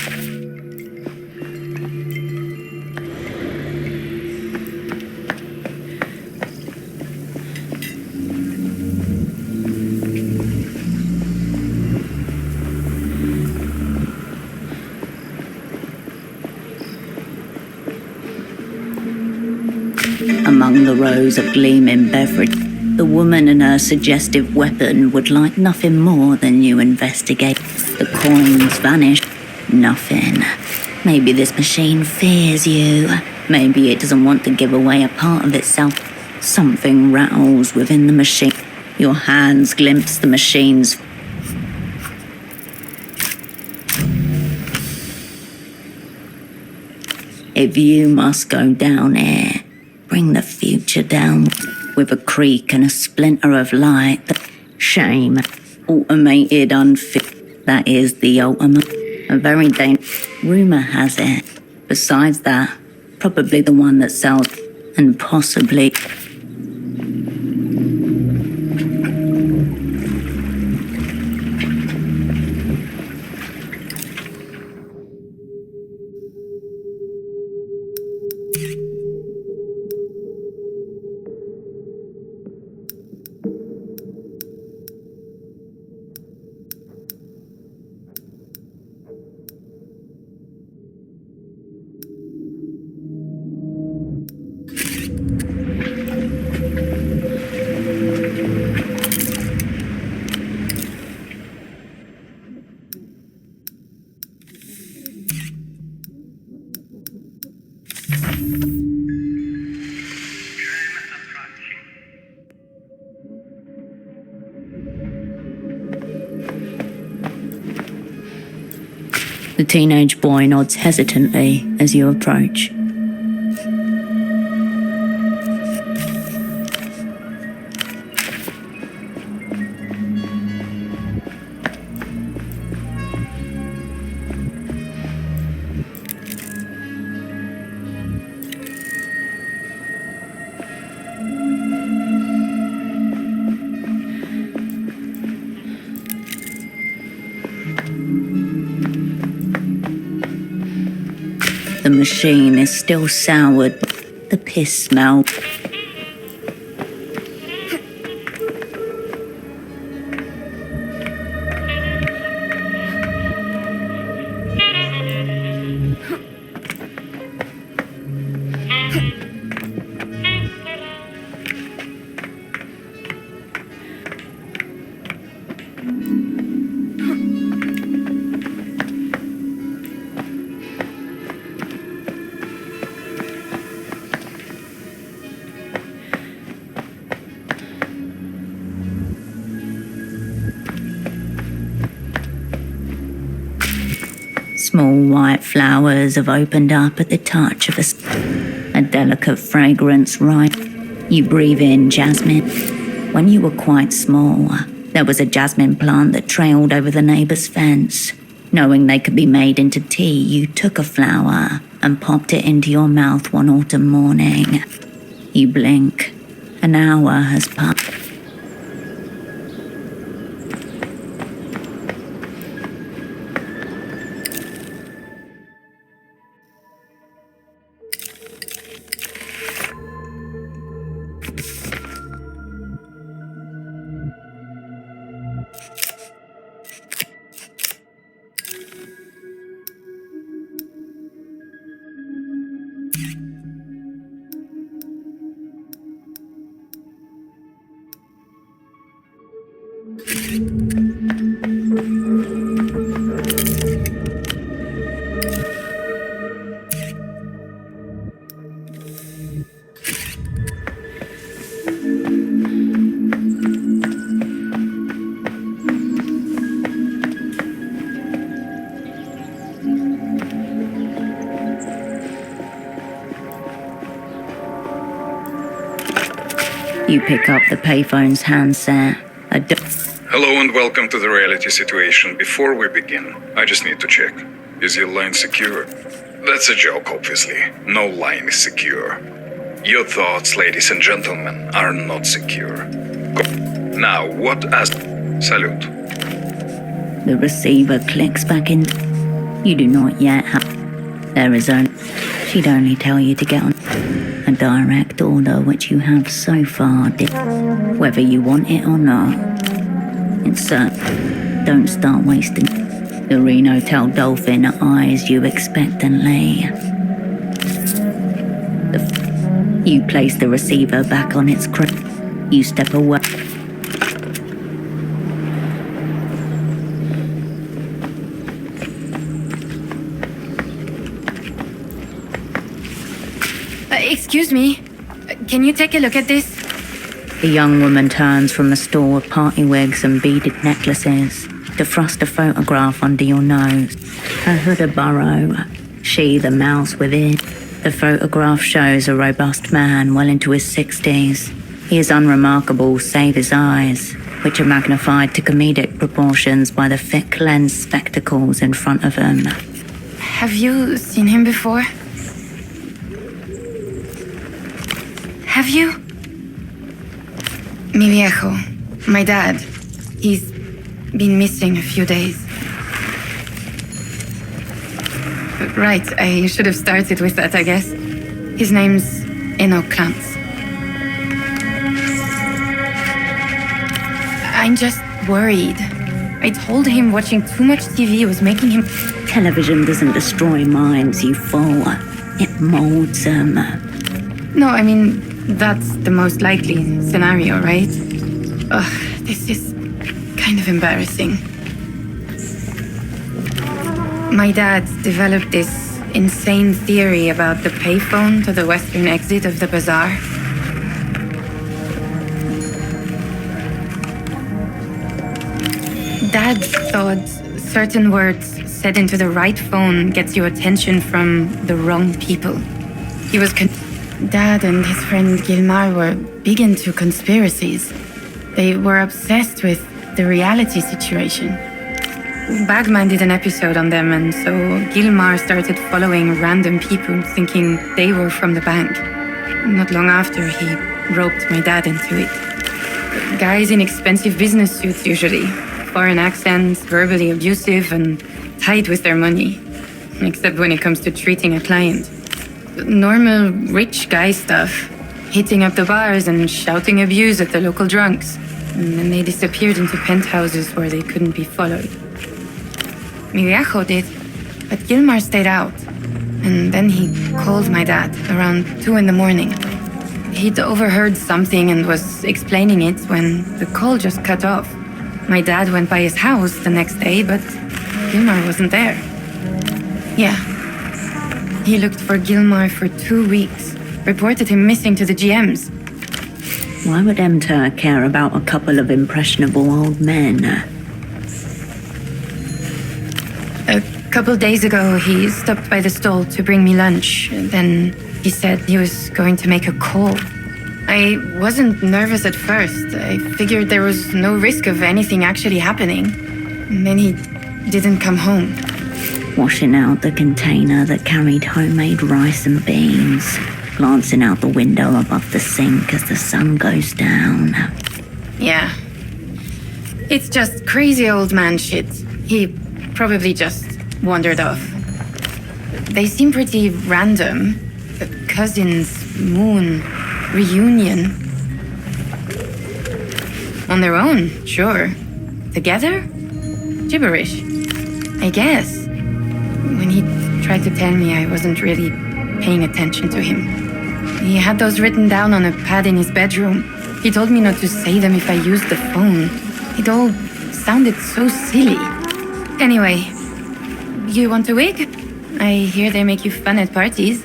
among the rows of gleaming beverage, the woman and her suggestive weapon would like nothing more than you investigate. The coins vanish. Nothing. Maybe this machine fears you. Maybe it doesn't want to give away a part of itself. Something rattles within the machine. Your hands glimpse the machine's. If you must go down there, bring the future down with a creak and a splinter of light. Shame. Automated unfit. That is the ultimate. A very dangerous. Rumour has it. Besides that, probably the one that sells and possibly... The teenage boy nods hesitantly as you approach. The machine is still soured. The piss smell. Small white flowers have opened up at the touch of a delicate fragrance, right? You breathe in jasmine. When you were quite small, there was a jasmine plant that trailed over the neighbour's fence. Knowing they could be made into tea, you took a flower and popped it into your mouth one autumn morning. You blink. An hour has passed. You pick up the payphone's handset. Hello and welcome to the reality situation. Before we begin, I just need to check. Is your line secure? That's a joke, obviously. No line is secure. Your thoughts, ladies and gentlemen, are not secure. Now, what as... Salute. The receiver clicks back in. You do not yet have... There is only... She'd only tell you to get on a direct order, which you have so far, whether you want it or not. Insert. Don't start wasting. The Reno Tail Dolphin eyes you expectantly. You place the receiver back on its crate. You step away. Excuse me. Can you take a look at this? The young woman turns from the store of party wigs and beaded necklaces to thrust a photograph under your nose. Her hood a burrow, she the mouse within. The photograph shows a robust man well into his 60s. He is unremarkable save his eyes, which are magnified to comedic proportions by the thick lens spectacles in front of him. Have you seen him before? Have you? Mi viejo, my dad. He's been missing a few days. Right, I should have started with that, I guess. His name's Enoch Klantz. I'm just worried. I told him watching too much TV was making him... Television doesn't destroy minds, you fool. It molds them. No, I mean, that's the most likely scenario, right? Ugh, this is kind of embarrassing. My dad developed this insane theory about the payphone to the western exit of the bazaar. Dad thought certain words said into the right phone gets your attention from the wrong people. He was Dad and his friend Gilmar were big into conspiracies. They were obsessed with the reality situation. Bagman did an episode on them, and so Gilmar started following random people thinking they were from the bank. Not long after, he roped my dad into it. Guys in expensive business suits, usually. Foreign accents, verbally abusive, and tight with their money. Except when it comes to treating a client. Normal rich guy stuff. Hitting up the bars and shouting abuse at the local drunks. And then they disappeared into penthouses where they couldn't be followed. Mi viejo did, but Gilmar stayed out. And then he called my dad around 2 a.m. He'd overheard something and was explaining it when the call just cut off. My dad went by his house the next day, but Gilmar wasn't there. Yeah. He looked for Gilmar for 2 weeks, reported him missing to the GMs. Why would Emter care about a couple of impressionable old men? A couple days ago, he stopped by the stall to bring me lunch. Then he said he was going to make a call. I wasn't nervous at first. I figured there was no risk of anything actually happening. And then he didn't come home. Washing out the container that carried homemade rice and beans. Glancing out the window above the sink as the sun goes down. Yeah. It's just crazy old man shit. He probably just wandered off. They seem pretty random. Cousins, moon, reunion. On their own, sure. Together? Gibberish. I guess. When he tried to tell me, I wasn't really paying attention to him. He had those written down on a pad in his bedroom. He told me not to say them if I used the phone. It all sounded so silly. Anyway, you want a wig? I hear they make you fun at parties.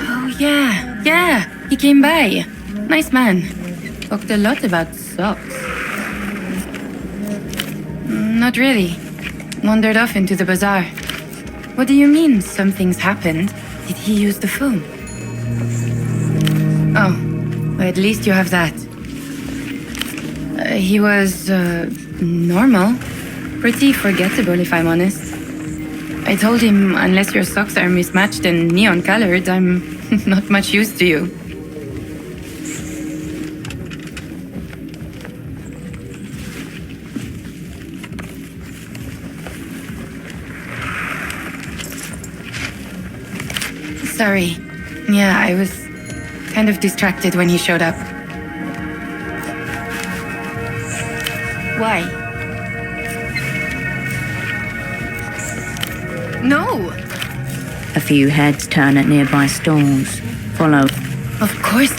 Oh, yeah, he came by. Nice man. Talked a lot about socks. Not really. Wandered off into the bazaar. What do you mean something's happened? Did he use the phone? Oh, well, at least you have that. He was, normal. Pretty forgettable, if I'm honest. I told him, unless your socks are mismatched and neon-colored, I'm not much use to you. Sorry. Yeah, I was kind of distracted when he showed up. Why? No! A few heads turn at nearby stalls. Follow. Of course.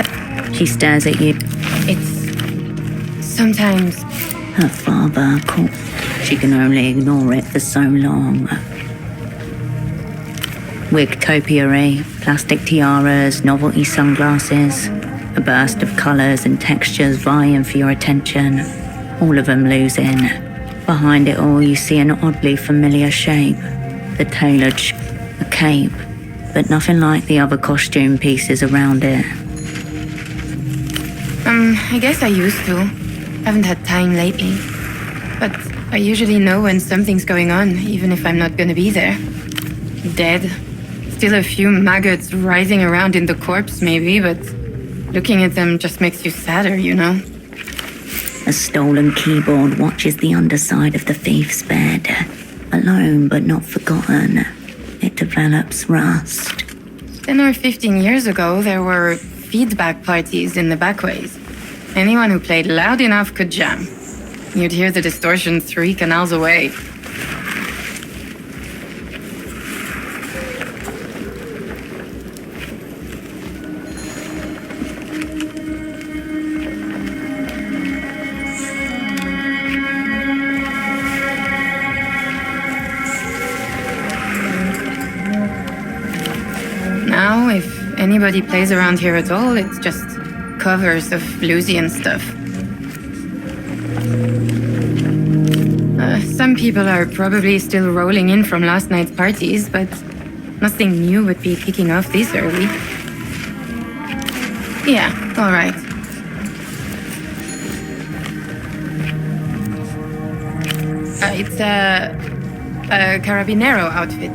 She stares at you. It's... sometimes... Her father called. She can only ignore it for so long. Wig topiary, plastic tiaras, novelty sunglasses. A burst of colours and textures vying for your attention. All of them losing. Behind it all, you see an oddly familiar shape. The tailored a cape, but nothing like the other costume pieces around it. I guess I used to. Haven't had time lately. But I usually know when something's going on, even if I'm not gonna be there. Dead. Still a few maggots writhing around in the corpse, maybe, but looking at them just makes you sadder, you know? A stolen keyboard watches the underside of the thief's bed. Alone but not forgotten. It develops rust. 10 or 15 years ago, there were feedback parties in the backways. Anyone who played loud enough could jam. You'd hear the distortion 3 canals away. Now, if anybody plays around here at all, it's just covers of bluesy and stuff. Some people are probably still rolling in from last night's parties, but nothing new would be kicking off this early. Yeah, all right. It's a Carabinero outfit.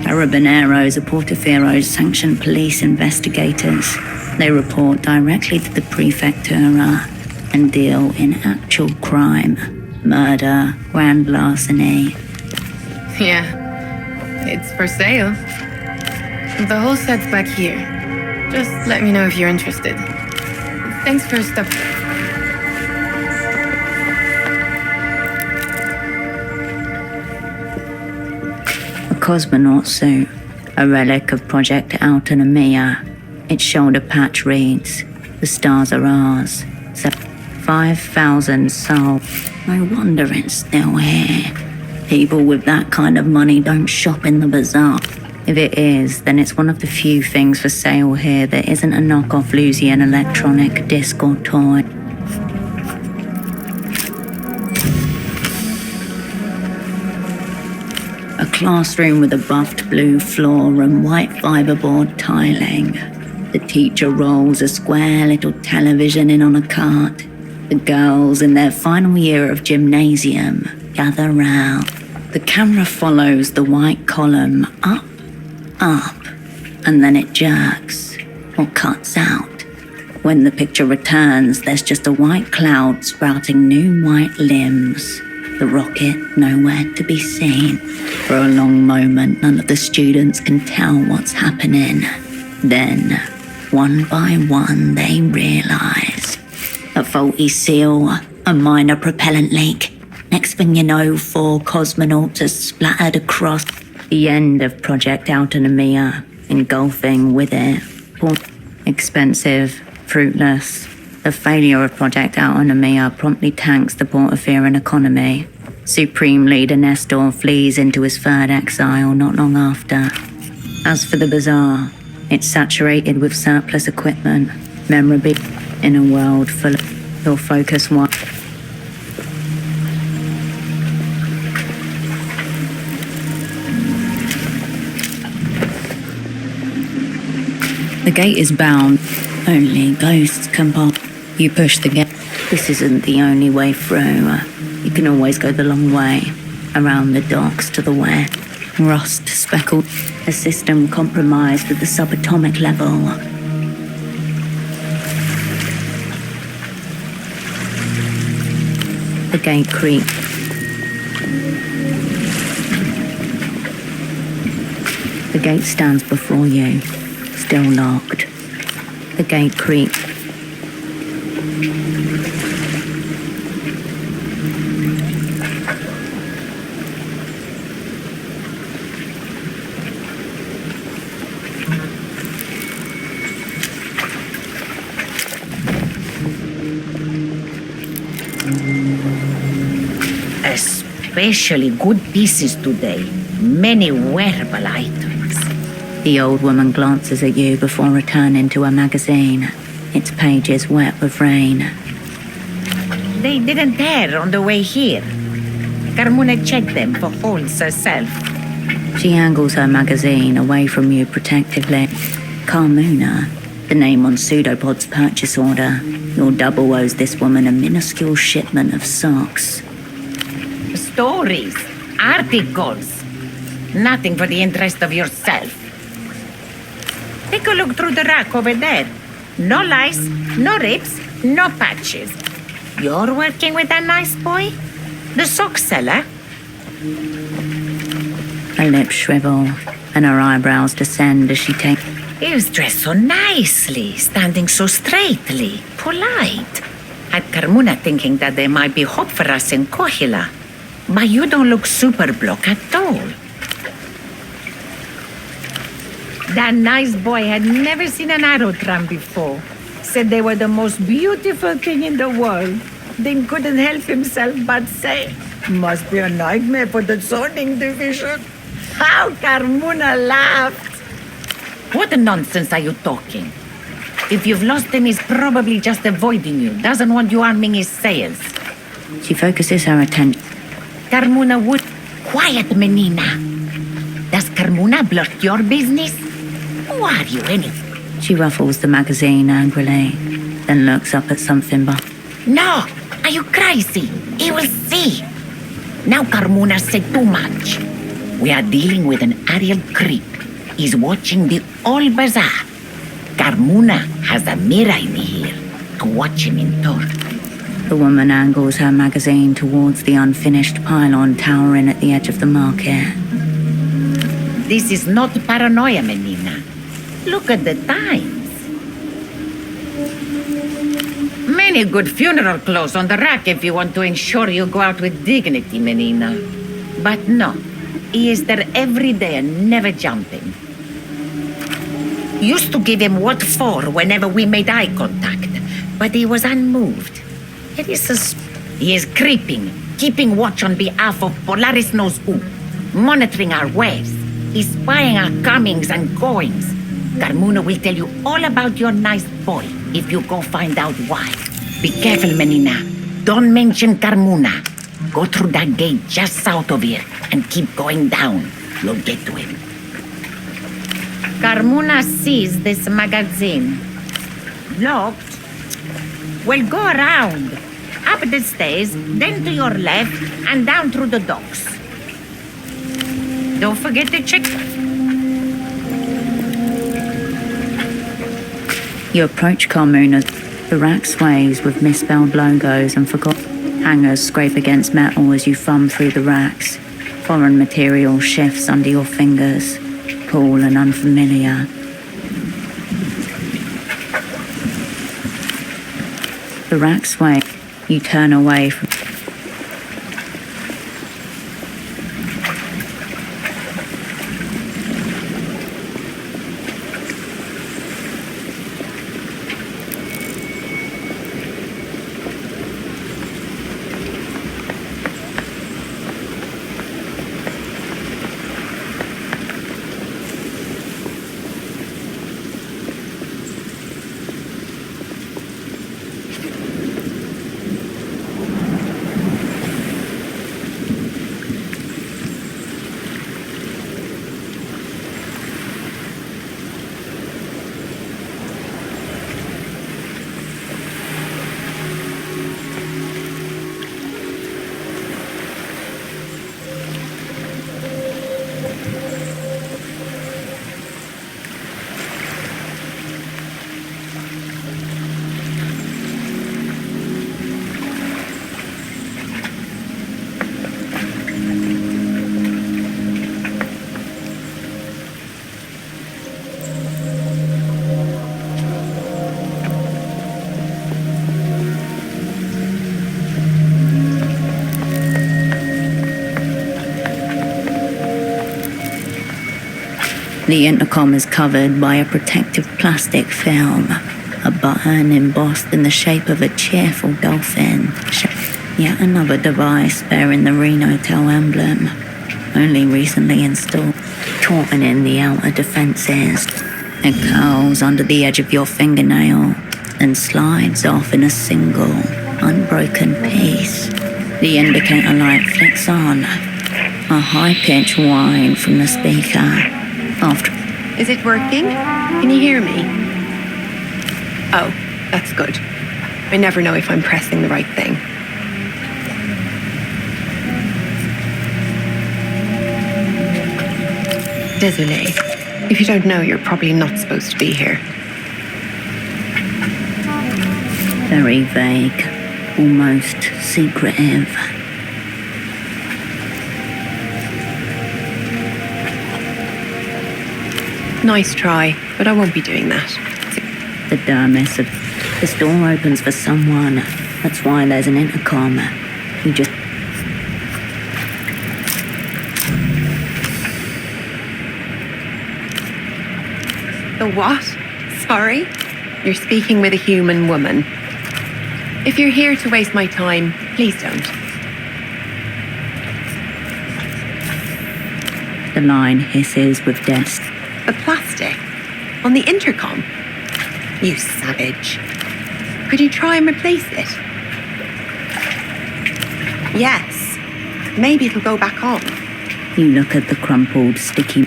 Carabineros are Portofiro's sanctioned police investigators. They report directly to the Prefectura and deal in actual crime. Murder, grand larceny. Yeah, it's for sale. The whole set's back here. Just let me know if you're interested. Thanks for stopping. A cosmonaut suit, a relic of Project Autonomia. Its shoulder patch reads, "The stars are ours." 5,000 souls. No wonder it's still here. People with that kind of money don't shop in the bazaar. If it is, then it's one of the few things for sale here that isn't a knockoff Lusian electronic disc or toy. A classroom with a buffed blue floor and white fiberboard tiling. The teacher rolls a square little television in on a cart. The girls in their final year of gymnasium gather round. The camera follows the white column up, and then it jerks or cuts out. When the picture returns, there's just a white cloud sprouting new white limbs. The rocket nowhere to be seen. For a long moment, none of the students can tell what's happening. Then, one by one, they realize. A faulty seal, a minor propellant leak. Next thing you know, 4 cosmonauts are splattered across the end of Project Autonomia, engulfing with it. Expensive, fruitless. The failure of Project Autonomia promptly tanks the Portofiran economy. Supreme Leader Nestor flees into his 3rd exile not long after. As for the bazaar, it's saturated with surplus equipment, memorabilia. In a world full of your focus one. The gate is bound. Only ghosts can pop. You push the gate. This isn't the only way through. You can always go the long way. Around the docks to the west. Rust speckled. A system compromised at the subatomic level. The gate creaks. The gate stands before you, still locked. The gate creaks. Especially good pieces today. Many wearable items. The old woman glances at you before returning to her magazine. Its pages wet with rain. They didn't tear on the way here. Carmona checked them for holes herself. She angles her magazine away from you protectively. Carmuna, the name on PSEUDOPOD's purchase order. Your double owes this woman a minuscule shipment of socks. Stories, articles. Nothing for the interest of yourself. Take a look through the rack over there. No lice, no rips, no patches. You're working with a nice boy? The sock seller? Her lips shrivel and her eyebrows descend as she takes... He was dressed so nicely, standing so straightly, polite. Had Carmuna thinking that there might be hope for us in Kohila. But you don't look Superbloc at all. That nice boy had never seen an aerotram before. Said they were the most beautiful thing in the world. Then couldn't help himself but say, must be a nightmare for the zoning division. How Carmuna laughed. What nonsense are you talking? If you've lost him, he's probably just avoiding you. Doesn't want you arming his sails. She focuses her attention. Carmuna would... Quiet, Menina. Does Carmuna blurt your business? Who are you, anyway? She ruffles the magazine angrily, then looks up at something No! Are you crazy? He will see. Now Carmuna said too much. We are dealing with an aerial creep. He's watching the whole bazaar. Carmuna has a mirror in here to watch him in turn. The woman angles her magazine towards the unfinished pylon towering at the edge of the market. This is not paranoia, Menina. Look at the times. Many good funeral clothes on the rack if you want to ensure you go out with dignity, Menina. But no, he is there every day and never jumping. Used to give him what for whenever we made eye contact, but he was unmoved. It is he is creeping, keeping watch on behalf of Polaris knows who, monitoring our ways. He's spying our comings and goings. Carmuna will tell you all about your nice boy if you go find out why. Be careful, Menina. Don't mention Carmuna. Go through that gate just south of here and keep going down. You'll get to him. Carmuna sees this magazine. Locked? Well, go around. Up the stairs, then to your left, and down through the docks. Don't forget to check. You approach Carmuna. The rack sways with misspelled logos and forgotten hangers scrape against metal as you thumb through the racks. Foreign material shifts under your fingers, cool and unfamiliar. The rack sway. You turn away from... The intercom is covered by a protective plastic film, a button embossed in the shape of a cheerful dolphin. Yet another device bearing the Renotel emblem, only recently installed, shortening the outer defenses. It curls under the edge of your fingernail and slides off in a single, unbroken piece. The indicator light flicks on. A high-pitched whine from the speaker. After... Is it working? Can you hear me? Oh, that's good. I never know if I'm pressing the right thing. Désolé. If you don't know, you're probably not supposed to be here. Very vague. Almost secretive. Nice try, but I won't be doing that. The dumbest of... This door opens for someone. That's why there's an intercom. You just... The what? Sorry? You're speaking with a human woman. If you're here to waste my time, please don't. The line hisses with death. The plastic? On the intercom? You savage. Could you try and replace it? Yes. Maybe it'll go back on. You look at the crumpled, sticky,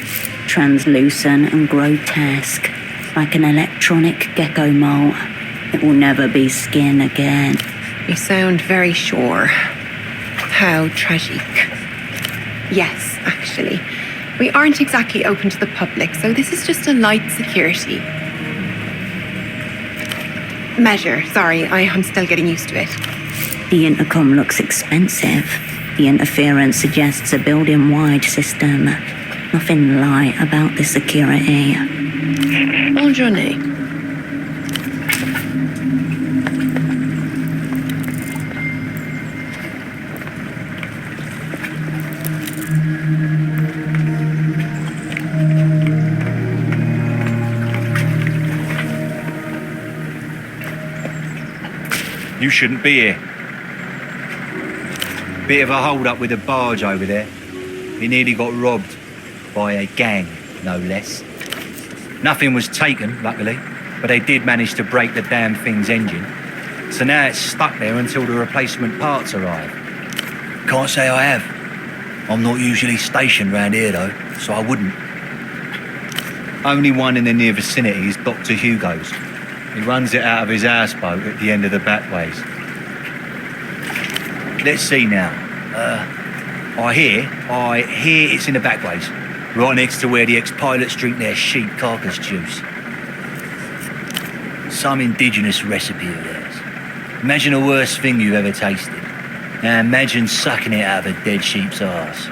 translucent and grotesque, like an electronic gecko mole. It will never be skin again. You sound very sure. How tragic. Yes, actually. We aren't exactly open to the public, so this is just a light security measure. Sorry, I'm still getting used to it. The intercom looks expensive. The interference suggests a building-wide system. Nothing light about the security. Bonne journée. You shouldn't be here. Bit of a hold-up with a barge over there. He nearly got robbed by a gang, no less. Nothing was taken, luckily, but they did manage to break the damn thing's engine. So now it's stuck there until the replacement parts arrive. Can't say I have. I'm not usually stationed round here, though, so I wouldn't. Only one in the near vicinity is Dr. Hugo's. He runs it out of his houseboat at the end of the back ways. Let's see now. I hear it's in the back ways, right next to where the ex-pilots drink their sheep carcass juice. Some indigenous recipe of theirs. Imagine the worst thing you've ever tasted. Now imagine sucking it out of a dead sheep's arse.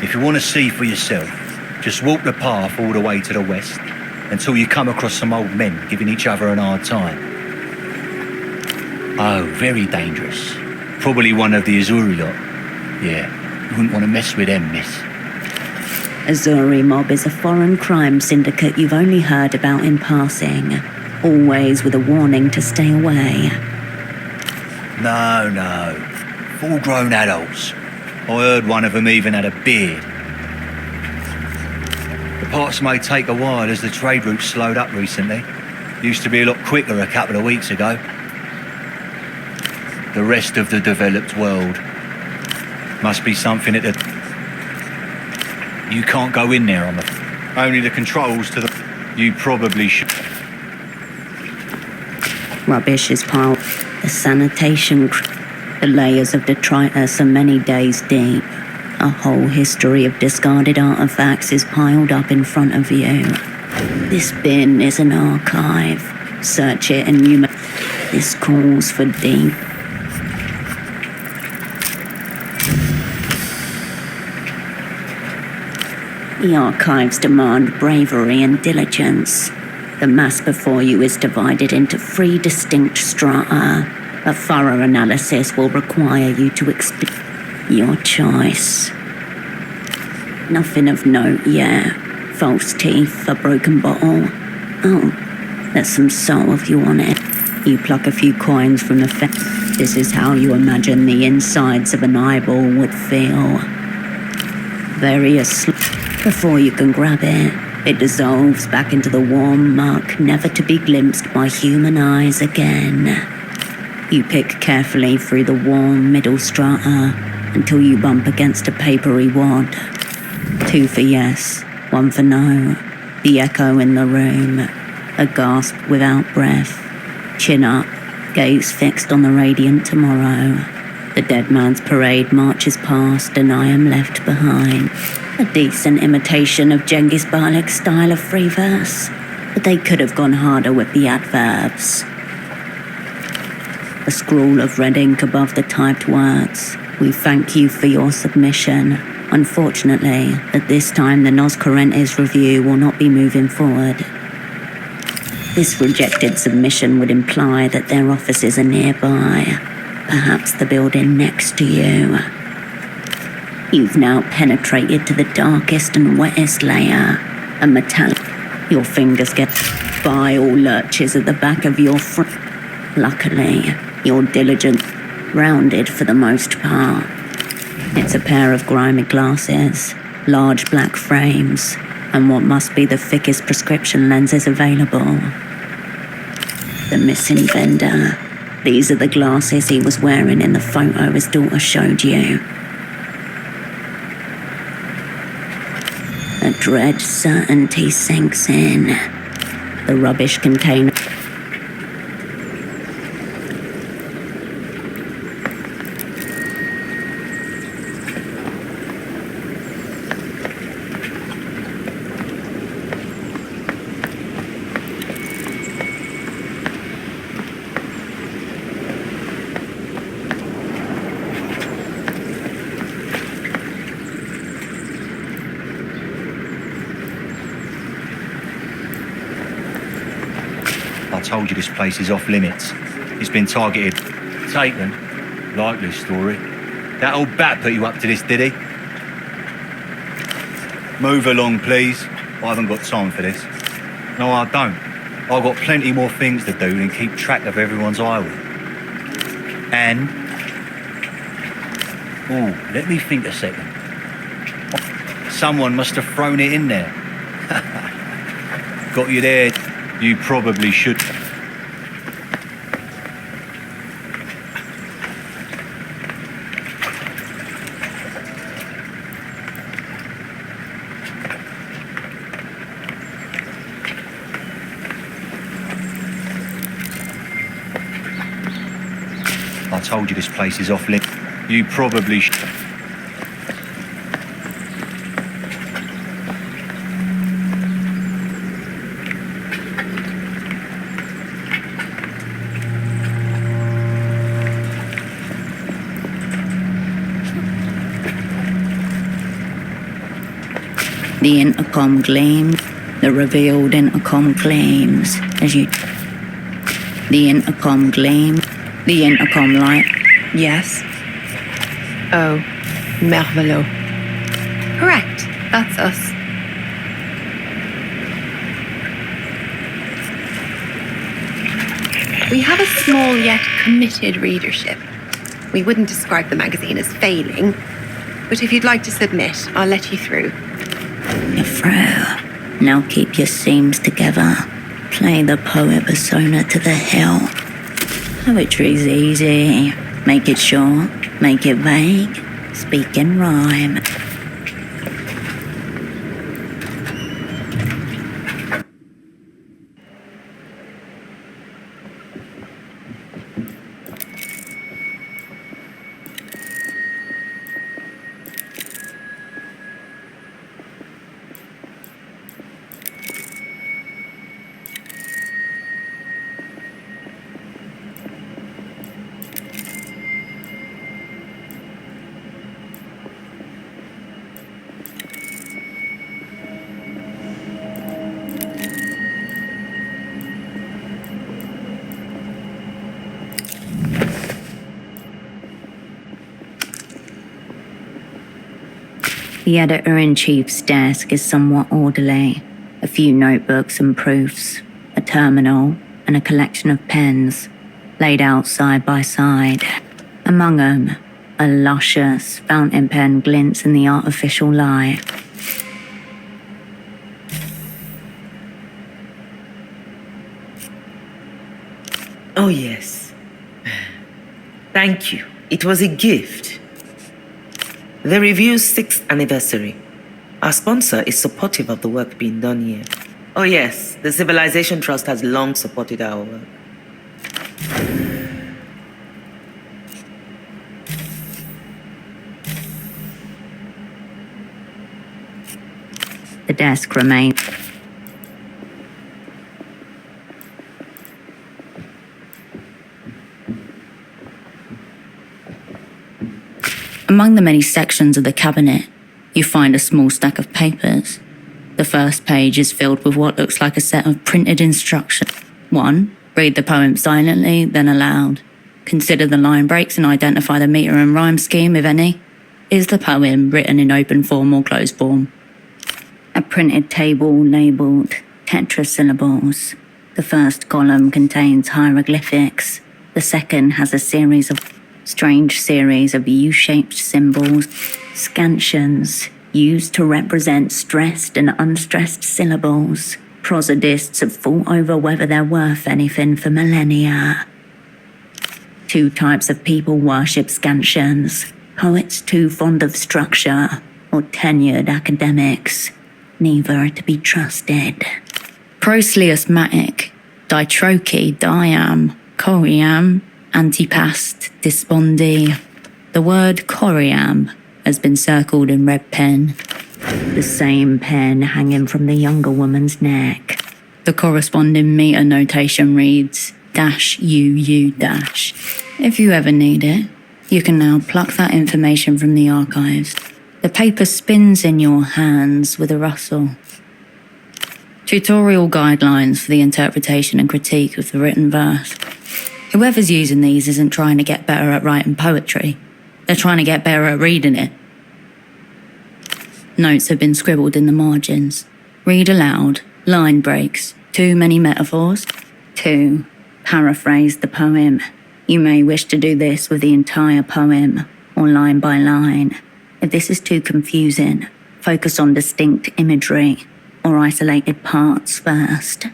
If you want to see for yourself, just walk the path all the way to the west until you come across some old men giving each other an hard time. Oh, very dangerous. Probably one of the Azuri lot. Yeah, you wouldn't want to mess with them, miss. Azuri Mob is a foreign crime syndicate you've only heard about in passing. Always with a warning to stay away. No. Full-grown adults. I heard one of them even had a beard. The parts may take a while as the trade route slowed up recently. Used to be a lot quicker a couple of weeks ago. The rest of the developed world. Must be something at the... You can't go in there on the... Only the controls to the... You probably should... Rubbish is piled. The sanitation... The layers of detritus are many days deep. A whole history of discarded artifacts is piled up in front of you. This bin is an archive. Search it and you may... This calls for deep. The archives demand bravery and diligence. The mass before you is divided into 3 distinct strata. A thorough analysis will require you to your choice. Nothing of note yet. False teeth, a broken bottle. Oh, there's some salve you on it. You pluck a few coins from the This is how you imagine the insides of an eyeball would feel. Very asleep. Before you can grab it, it dissolves back into the warm muck, never to be glimpsed by human eyes again. You pick carefully through the warm middle strata, until you bump against a papery wad. 2 for yes, 1 for no. The echo in the room. A gasp without breath. Chin up, gaze fixed on the radiant tomorrow. The dead man's parade marches past and I am left behind. A decent imitation of Genghis Balik's style of free verse, but they could have gone harder with the adverbs. A scrawl of red ink above the typed words. We thank you for your submission. Unfortunately, at this time the Nos Correntes review will not be moving forward. This rejected submission would imply that their offices are nearby, perhaps the building next to you. You've now penetrated to the darkest and wettest layer, a metallic. Your fingers get vile lurches at the back of your front. Luckily, you're diligent, rounded for the most part. It's a pair of grimy glasses, large black frames, and what must be the thickest prescription lenses available. The missing vendor. These are the glasses he was wearing in the photo his daughter showed you. A dread certainty sinks in. The rubbish container. I told you this place is off limits. It's been targeted. Taken? Likely story. That old bat put you up to this, did he? Move along, please. I haven't got time for this. No, I don't. I've got plenty more things to do than keep track of everyone's highway. And... oh, let me think a second. Someone must have thrown it in there. Got you there. You probably should. I told you this place is off limits. You probably should. The intercom gleams. The revealed intercom gleams as you... The intercom gleams. The intercom light. Yes. Oh, merveilleux. Correct. That's us. We have a small yet committed readership. We wouldn't describe the magazine as failing, but if you'd like to submit, I'll let you through. You're through. Now keep your seams together. Play the poet persona to the hilt. Poetry's easy. Make it short, make it vague, speak in rhyme. The editor-in-chief's desk is somewhat orderly. A few notebooks and proofs, a terminal, and a collection of pens, laid out side by side. Among them, a luscious fountain pen glints in the artificial light. Oh, yes. Thank you. It was a gift. The review's 6th anniversary. Our sponsor is supportive of the work being done here. Oh yes, the Civilization Trust has long supported our work. The desk remained. Among the many sections of the cabinet, you find a small stack of papers. The first page is filled with what looks like a set of printed instructions. 1. Read the poem silently, then aloud. Consider the line breaks and identify the meter and rhyme scheme, if any. Is the poem written in open form or closed form? A printed table labelled tetrasyllables. The first column contains hieroglyphics. The second has a strange series of U-shaped symbols, scansions, used to represent stressed and unstressed syllables. Prosodists have fought over whether they're worth anything for millennia. 2 types of people worship scansions: poets too fond of structure, or tenured academics. Neither are to be trusted. Proselyismatic, ditroche, diam, coriam, antipast, dispondi. The word coriam has been circled in red pen. The same pen hanging from the younger woman's neck. The corresponding meter notation reads -UU-. If you ever need it, you can now pluck that information from the archives. The paper spins in your hands with a rustle. Tutorial guidelines for the interpretation and critique of the written verse. Whoever's using these isn't trying to get better at writing poetry. They're trying to get better at reading it. Notes have been scribbled in the margins. Read aloud, line breaks, too many metaphors. 2. Paraphrase the poem. You may wish to do this with the entire poem, or line by line. If this is too confusing, focus on distinct imagery, or isolated parts first.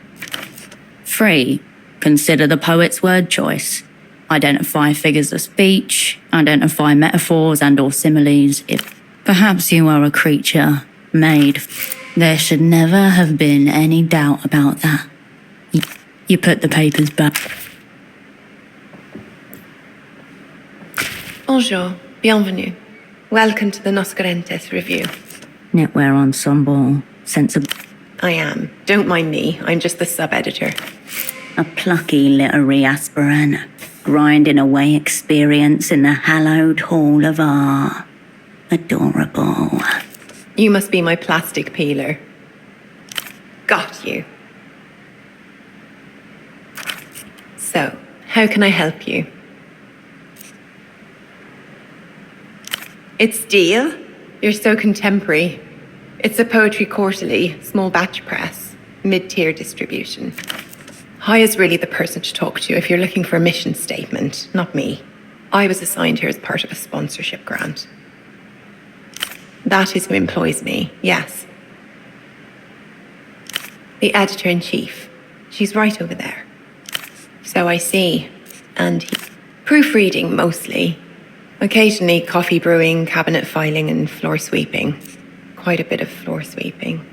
3. Consider the poet's word choice. Identify figures of speech, identify metaphors and/or similes. If perhaps you are a creature made, there should never have been any doubt about that. You put the papers back. Bonjour, bienvenue. Welcome to the Noscarentes review. Knitwear ensemble, sensible. I am. Don't mind me, I'm just the sub-editor. A plucky literary aspirant, grinding away experience in the hallowed hall of art. Adorable. You must be my plastic peeler. Got you. So, how can I help you? It's Deal. You're so contemporary. It's a poetry quarterly, small batch press, mid-tier distribution. Hai is really the person to talk to if you're looking for a mission statement, not me. I was assigned here as part of a sponsorship grant. That is who employs me, yes. The editor-in-chief. She's right over there. So I see. And proofreading, mostly. Occasionally coffee brewing, cabinet filing, and floor sweeping. Quite a bit of floor sweeping.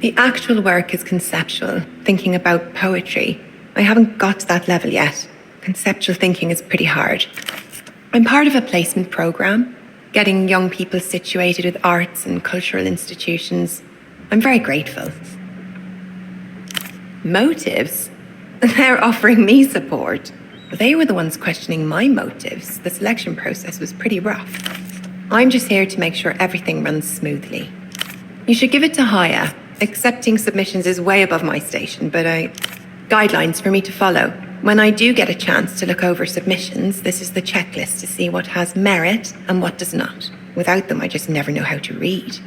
The actual work is conceptual, thinking about poetry. I haven't got to that level yet. Conceptual thinking is pretty hard. I'm part of a placement program, getting young people situated with arts and cultural institutions. I'm very grateful. Motives? They're offering me support. They were the ones questioning my motives. The selection process was pretty rough. I'm just here to make sure everything runs smoothly. You should give it to Haya. Accepting submissions is way above my station, but guidelines for me to follow. When I do get a chance to look over submissions, this is the checklist to see what has merit and what does not. Without them, I just never know how to read.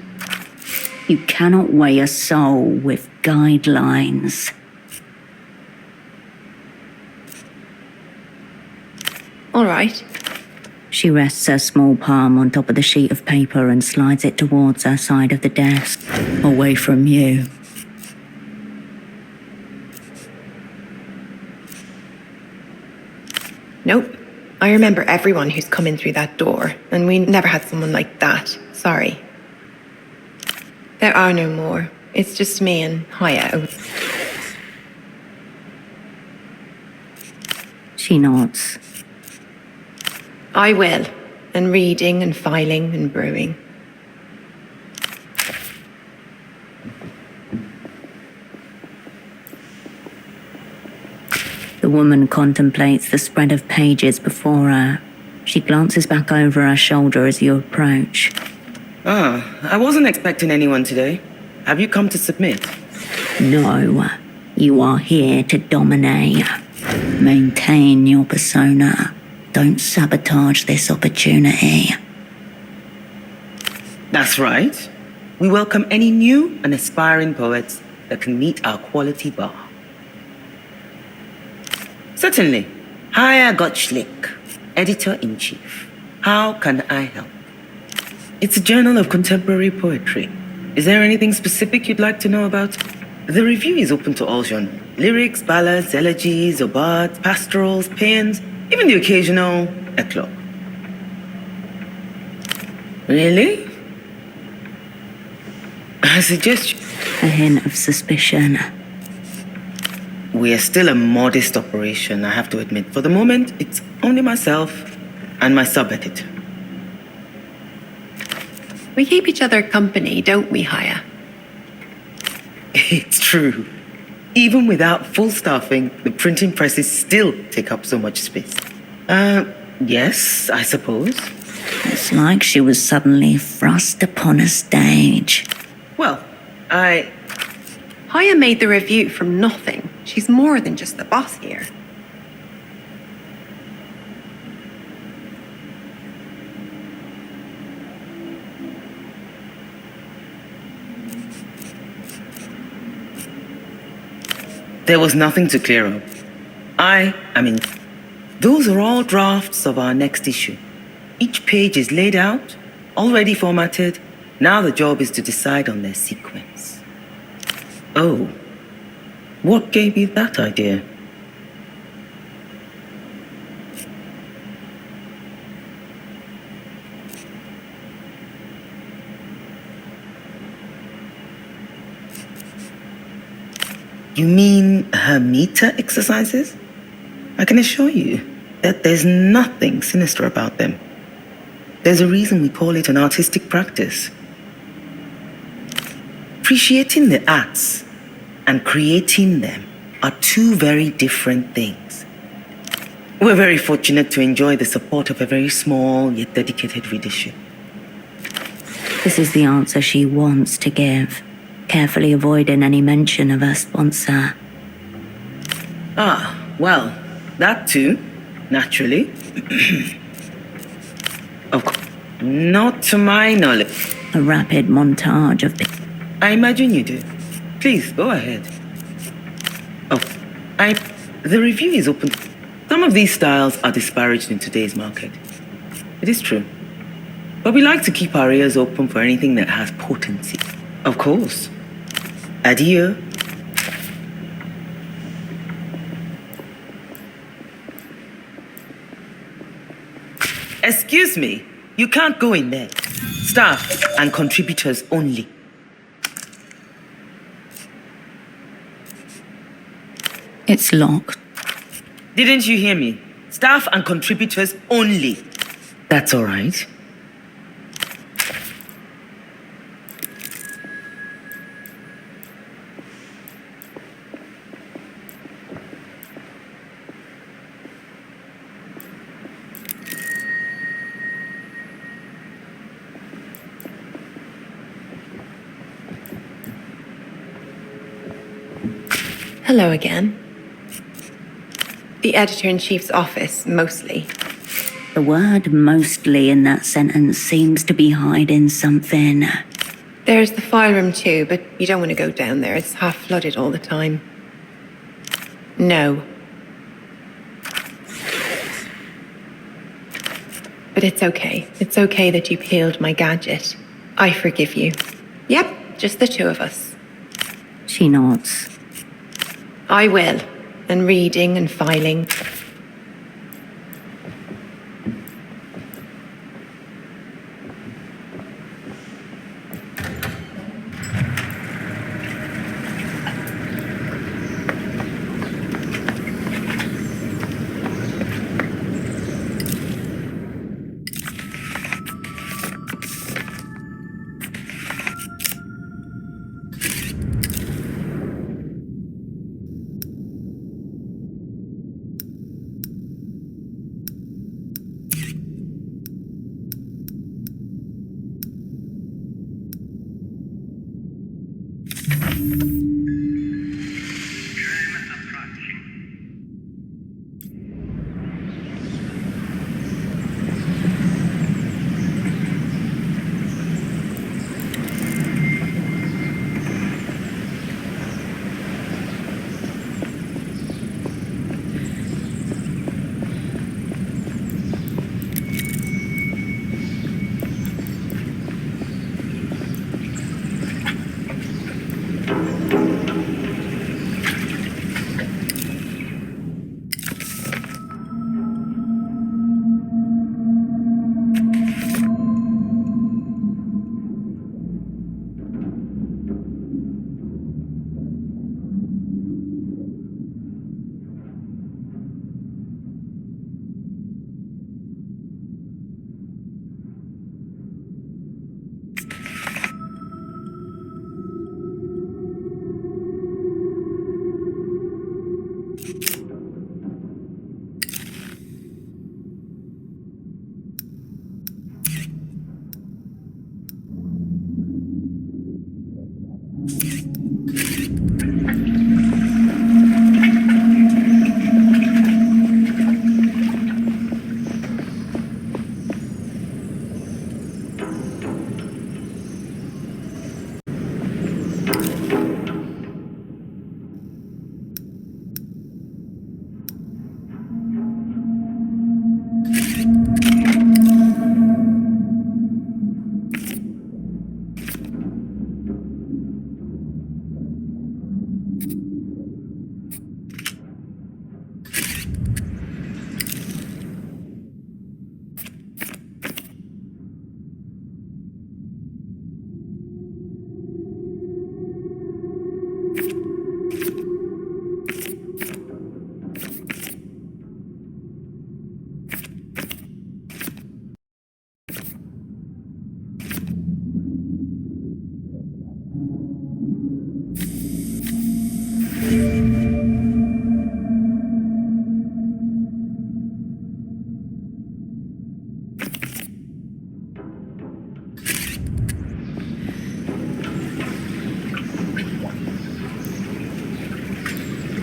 You cannot weigh a soul with guidelines. All right. She rests her small palm on top of the sheet of paper and slides it towards her side of the desk, away from you. Nope. I remember everyone who's come in through that door, and we never had someone like that. Sorry. There are no more. It's just me and Haya. She nods. I will. And reading and filing and brewing. The woman contemplates the spread of pages before her. She glances back over her shoulder as you approach. I wasn't expecting anyone today. Have you come to submit? No, you are here to dominate. Maintain your persona. Don't sabotage this opportunity. That's right. We welcome any new and aspiring poets that can meet our quality bar. Certainly. Haya Gottschlick, Editor-in-Chief. How can I help? It's a journal of contemporary poetry. Is there anything specific you'd like to know about? The review is open to all genres. Lyrics, ballads, elegies, obards, pastorals, paeans, even the occasional eclogue. Really? I suggest a hint of suspicion. We are still a modest operation, I have to admit. For the moment, it's only myself and my sub-editor. We keep each other company, don't we, Haya? It's true. Even without full staffing, the printing presses still take up so much space. Yes, I suppose. It's like she was suddenly thrust upon a stage. Well, Haya made the review from nothing. She's more than just the boss here. There was nothing to clear up. Those are all drafts of our next issue. Each page is laid out, already formatted. Now the job is to decide on their sequence. Oh, what gave you that idea? You mean her meter exercises? I can assure you that there's nothing sinister about them. There's a reason we call it an artistic practice. Appreciating the arts and creating them are two very different things. We're very fortunate to enjoy the support of a very small yet dedicated readership. This is the answer she wants to give, carefully avoiding any mention of her sponsor. Well, that too, naturally. Of course, not to my knowledge. A rapid montage of the... I imagine you do. Please, go ahead. The review is open. Some of these styles are disparaged in today's market. It is true. But we like to keep our ears open for anything that has potency. Of course. Adieu. Excuse me, you can't go in there. Staff and contributors only. It's locked. Didn't you hear me? Staff and contributors only. That's all right. Hello again. The editor-in-chief's office, mostly. The word mostly in that sentence seems to be hiding something. There's the file room too, but you don't want to go down there. It's half flooded all the time. No. But it's okay. It's okay that you peeled my gadget. I forgive you. Yep, just the two of us. She nods. I will. And reading and filing.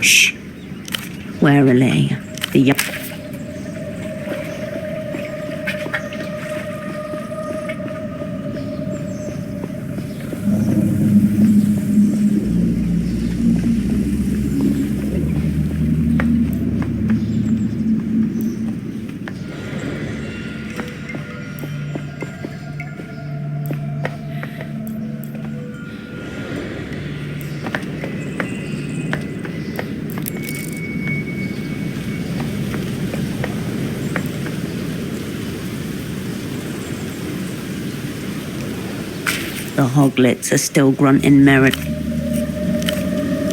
Shh. Warily, the young... The hoglets are still grunting merit.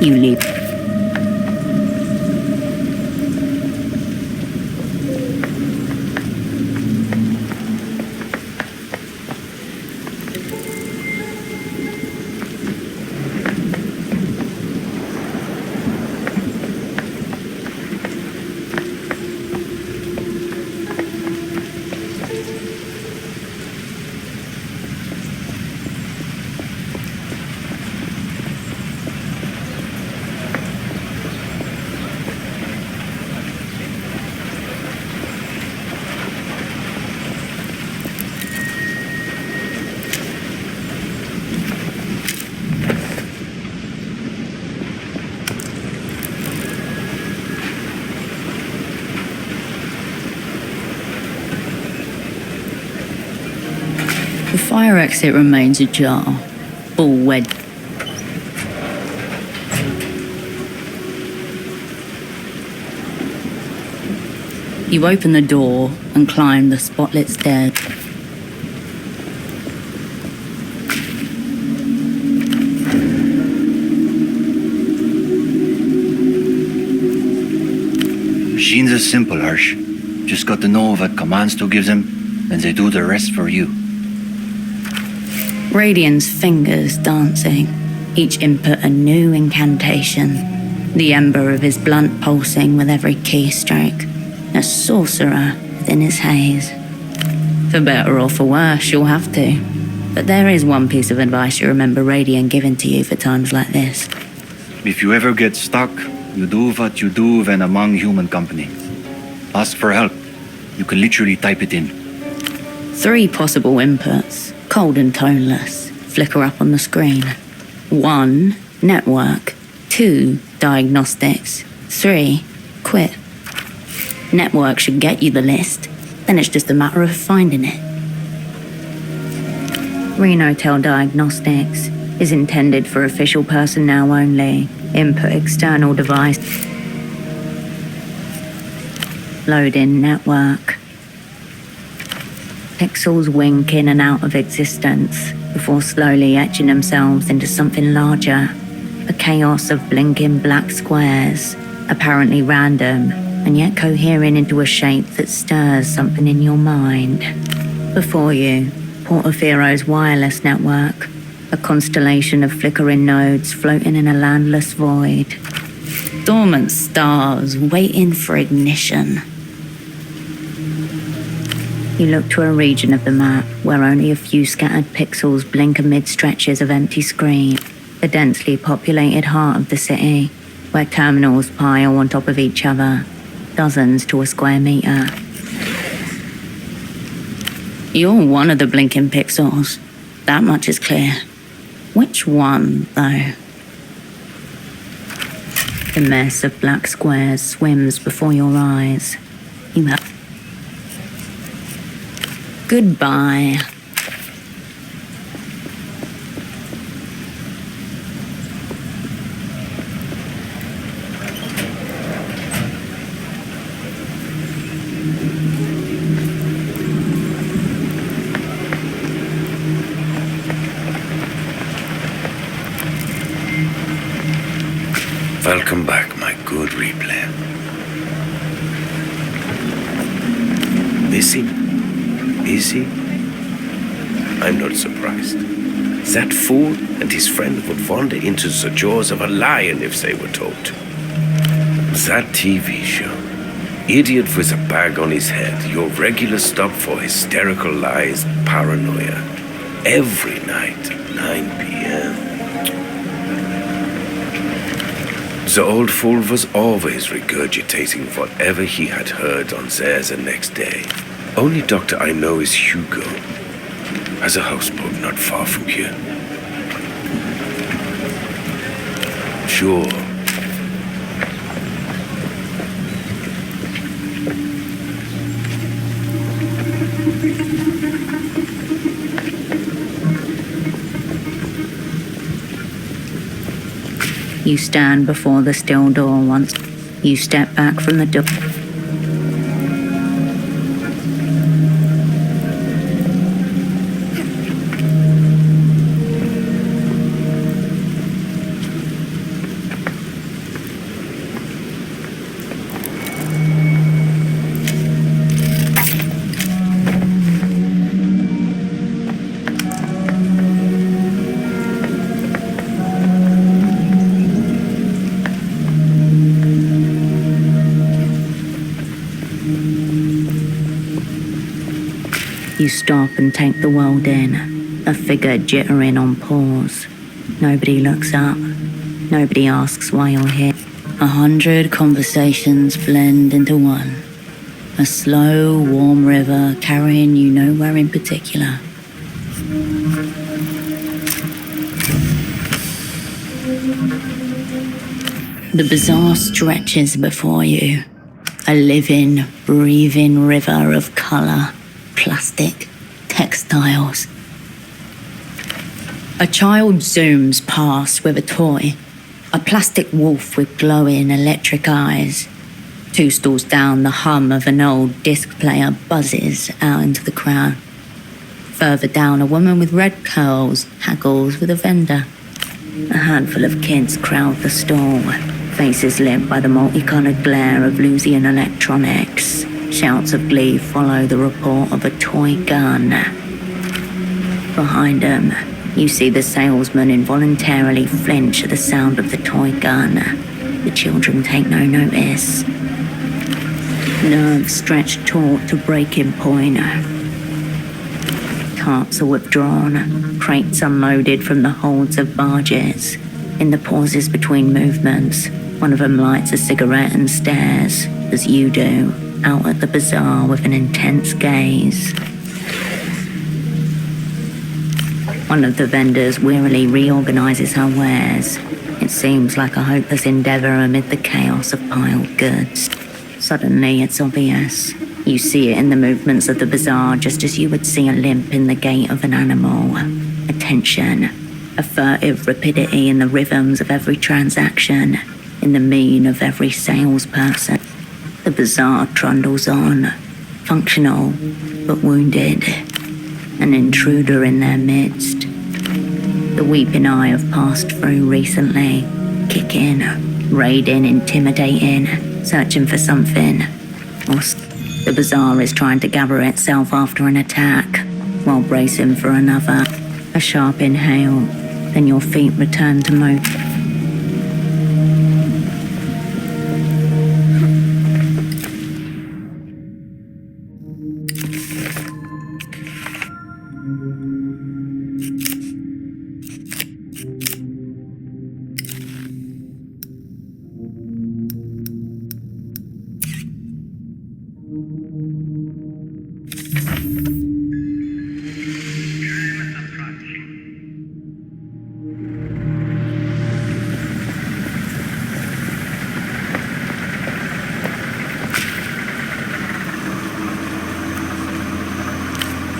You leave. The fire exit remains ajar, all wed. You open the door and climb the spotlit stairs. Machines are simple, Hirsch. Just got to know what commands to give them, and they do the rest for you. Radian's fingers dancing, each input a new incantation. The ember of his blunt pulsing with every keystroke. A sorcerer within his haze. For better or for worse, you'll have to. But there is one piece of advice you remember Radian giving to you for times like this. If you ever get stuck, you do what you do when among human company. Ask for help. You can literally type it in. 3 possible inputs, cold and toneless, flicker up on the screen. 1, network. 2, diagnostics. 3, quit. Network should get you the list, then it's just a matter of finding it. Renotel Diagnostics is intended for official personnel only. Input external device. Load in network. Pixels wink in and out of existence before slowly etching themselves into something larger. A chaos of blinking black squares, apparently random, and yet cohering into a shape that stirs something in your mind. Before you, Portofiro's wireless network, a constellation of flickering nodes floating in a landless void. Dormant stars waiting for ignition. You look to a region of the map where only a few scattered pixels blink amid stretches of empty screen. The densely populated heart of the city, where terminals pile on top of each other, dozens to a square meter. You're one of the blinking pixels. That much is clear. Which one, though? The mess of black squares swims before your eyes. You have... Goodbye. Welcome back, my good replay. Is he? I'm not surprised. That fool and his friend would wander into the jaws of a lion if they were told to. That TV show. Idiot with a bag on his head, your regular stop for hysterical lies and paranoia. Every night at 9 p.m. The old fool was always regurgitating whatever he had heard on there the next day. Only doctor I know is Hugo. Has a houseboat not far from here. Sure. You stand before the still door once. You step back from the door. You stop and take the world in, a figure jittering on paws. Nobody looks up. Nobody asks why you're here. 100 conversations blend into one. A slow, warm river carrying you nowhere in particular. The bazaar stretches before you. A living, breathing river of colour. Plastic, textiles. A child zooms past with a toy, a plastic wolf with glowing electric eyes. 2 stalls down, the hum of an old disc player buzzes out into the crowd. Further down, a woman with red curls haggles with a vendor. A handful of kids crowd the stall, faces lit by the multicoloured glare of Lusian electronics. Shouts of glee follow the report of a toy gun. Behind them, you see the salesman involuntarily flinch at the sound of the toy gun. The children take no notice. Nerves stretched taut to breaking point. Tarps are withdrawn, crates unloaded from the holds of barges. In the pauses between movements, one of them lights a cigarette and stares, as you do, out at the bazaar with an intense gaze. One of the vendors wearily reorganizes her wares. It seems like a hopeless endeavor amid the chaos of piled goods. Suddenly, it's obvious. You see it in the movements of the bazaar, just as you would see a limp in the gait of an animal. A tension, a furtive rapidity in the rhythms of every transaction, in the mien of every salesperson. The bazaar trundles on, functional, but wounded. An intruder in their midst. The weeping eye have passed through recently, kicking, raiding, intimidating, searching for something. The bazaar is trying to gather itself after an attack, while bracing for another. A sharp inhale, then your feet return to motion.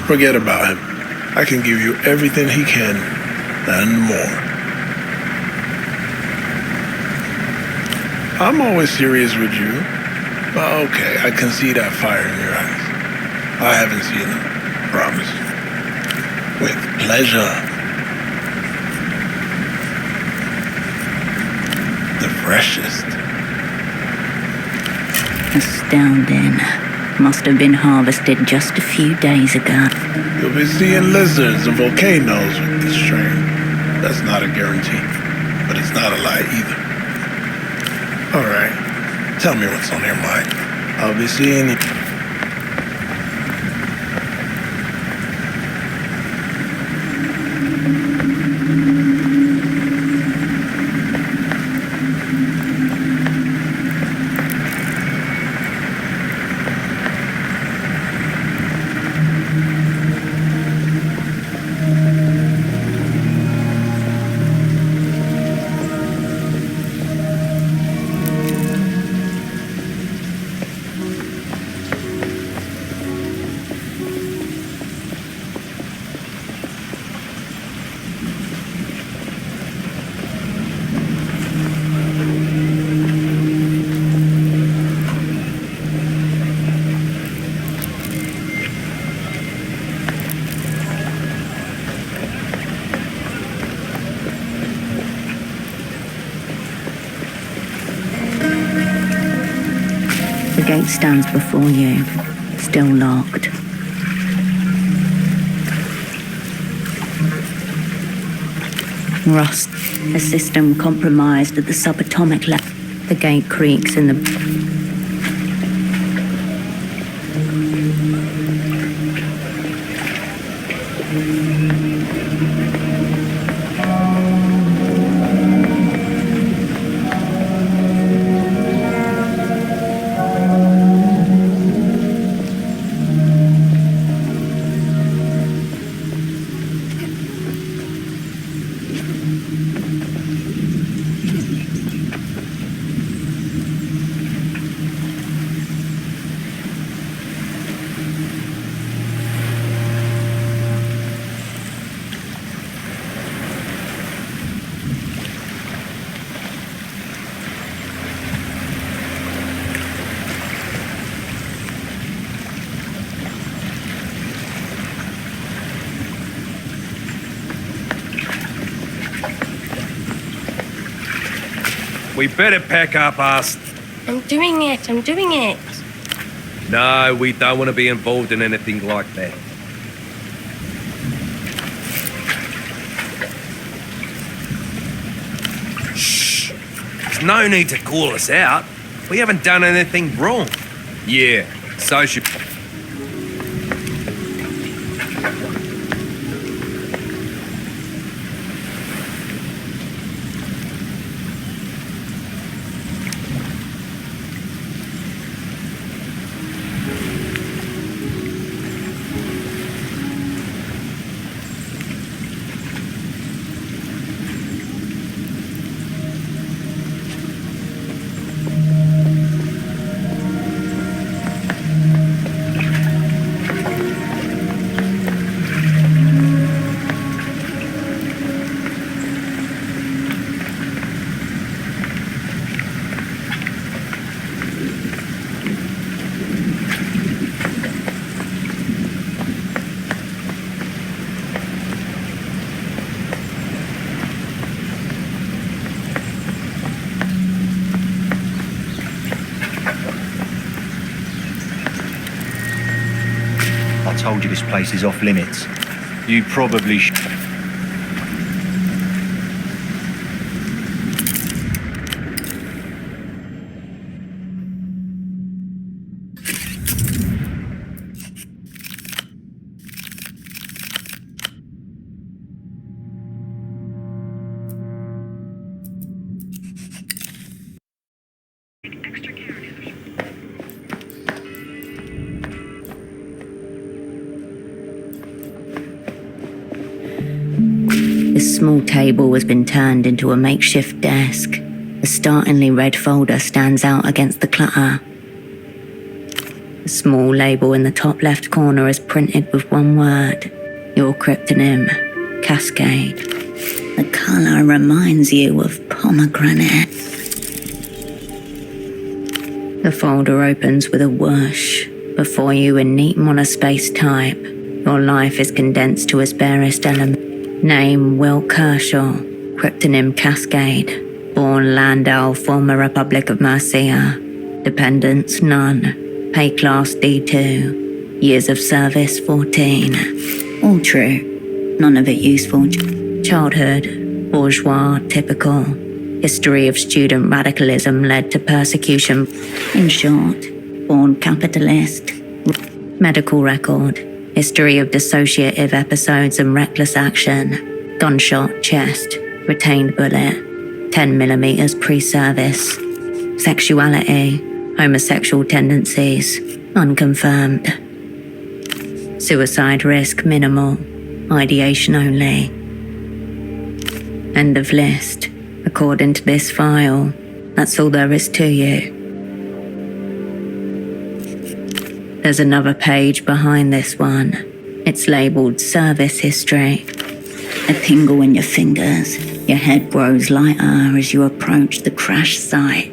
Forget about him. I can give you everything he can, and more. I'm always serious with you. But okay, I can see that fire in your eyes. I haven't seen it, promise. With pleasure. The freshest. Astounding. Must have been harvested just a few days ago. You'll be seeing lizards and volcanoes with this strain. That's not a guarantee, but it's not a lie either. All right, tell me what's on your mind. I'll be seeing you. gate stands before you, still locked. Rust, a system compromised at the subatomic level. The gate creaks in the... We better pack up, us. I'm doing it. No, we don't want to be involved in anything like that. Shh. There's no need to call us out. We haven't done anything wrong. Yeah, so should... I told you this place is off limits. You probably should. This small table has been turned into a makeshift desk. A startlingly red folder stands out against the clutter. The small label in the top left corner is printed with one word. Your cryptonym, Cascade. The colour reminds you of pomegranate. The folder opens with a whoosh. Before you in neat monospace type, your life is condensed to its barest element. Name Wilk Hershel, cryptonym Cascade. Born Landau, former Republic of Mercia. Dependents none. Pay class D2. Years of service 14. All true. None of it useful. Childhood, bourgeois, typical. History of student radicalism led to persecution. In short, born capitalist. Medical record. History of dissociative episodes and reckless action. Gunshot, chest, retained bullet, 10mm pre-service. Sexuality, homosexual tendencies, unconfirmed. Suicide risk minimal, ideation only. End of list. According to this file, that's all there is to you. There's another page behind this one. It's labelled Service History. A tingle in your fingers. Your head grows lighter as you approach the crash site.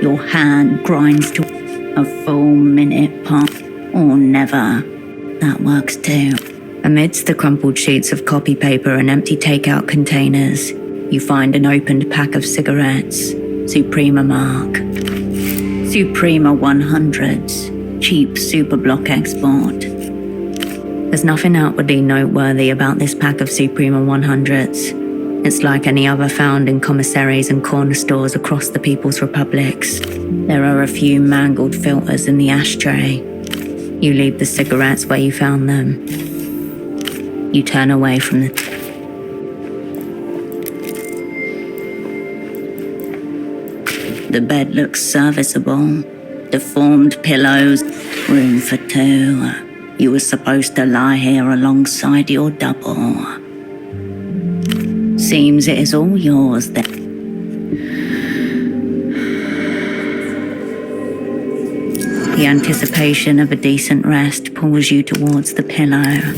Your hand grinds to a full minute pump. Or never. That works too. Amidst the crumpled sheets of copy paper and empty takeout containers, you find an opened pack of cigarettes, Suprema mark. Suprema 100s, cheap Superbloc export. There's nothing outwardly noteworthy about this pack of Suprema 100s. It's like any other found in commissaries and corner stores across the People's Republics. There are a few mangled filters in the ashtray. You leave the cigarettes where you found them. You turn away from the... The bed looks serviceable. Deformed pillows, room for two. You were supposed to lie here alongside your double. Seems it is all yours then. The anticipation of a decent rest pulls you towards the pillow.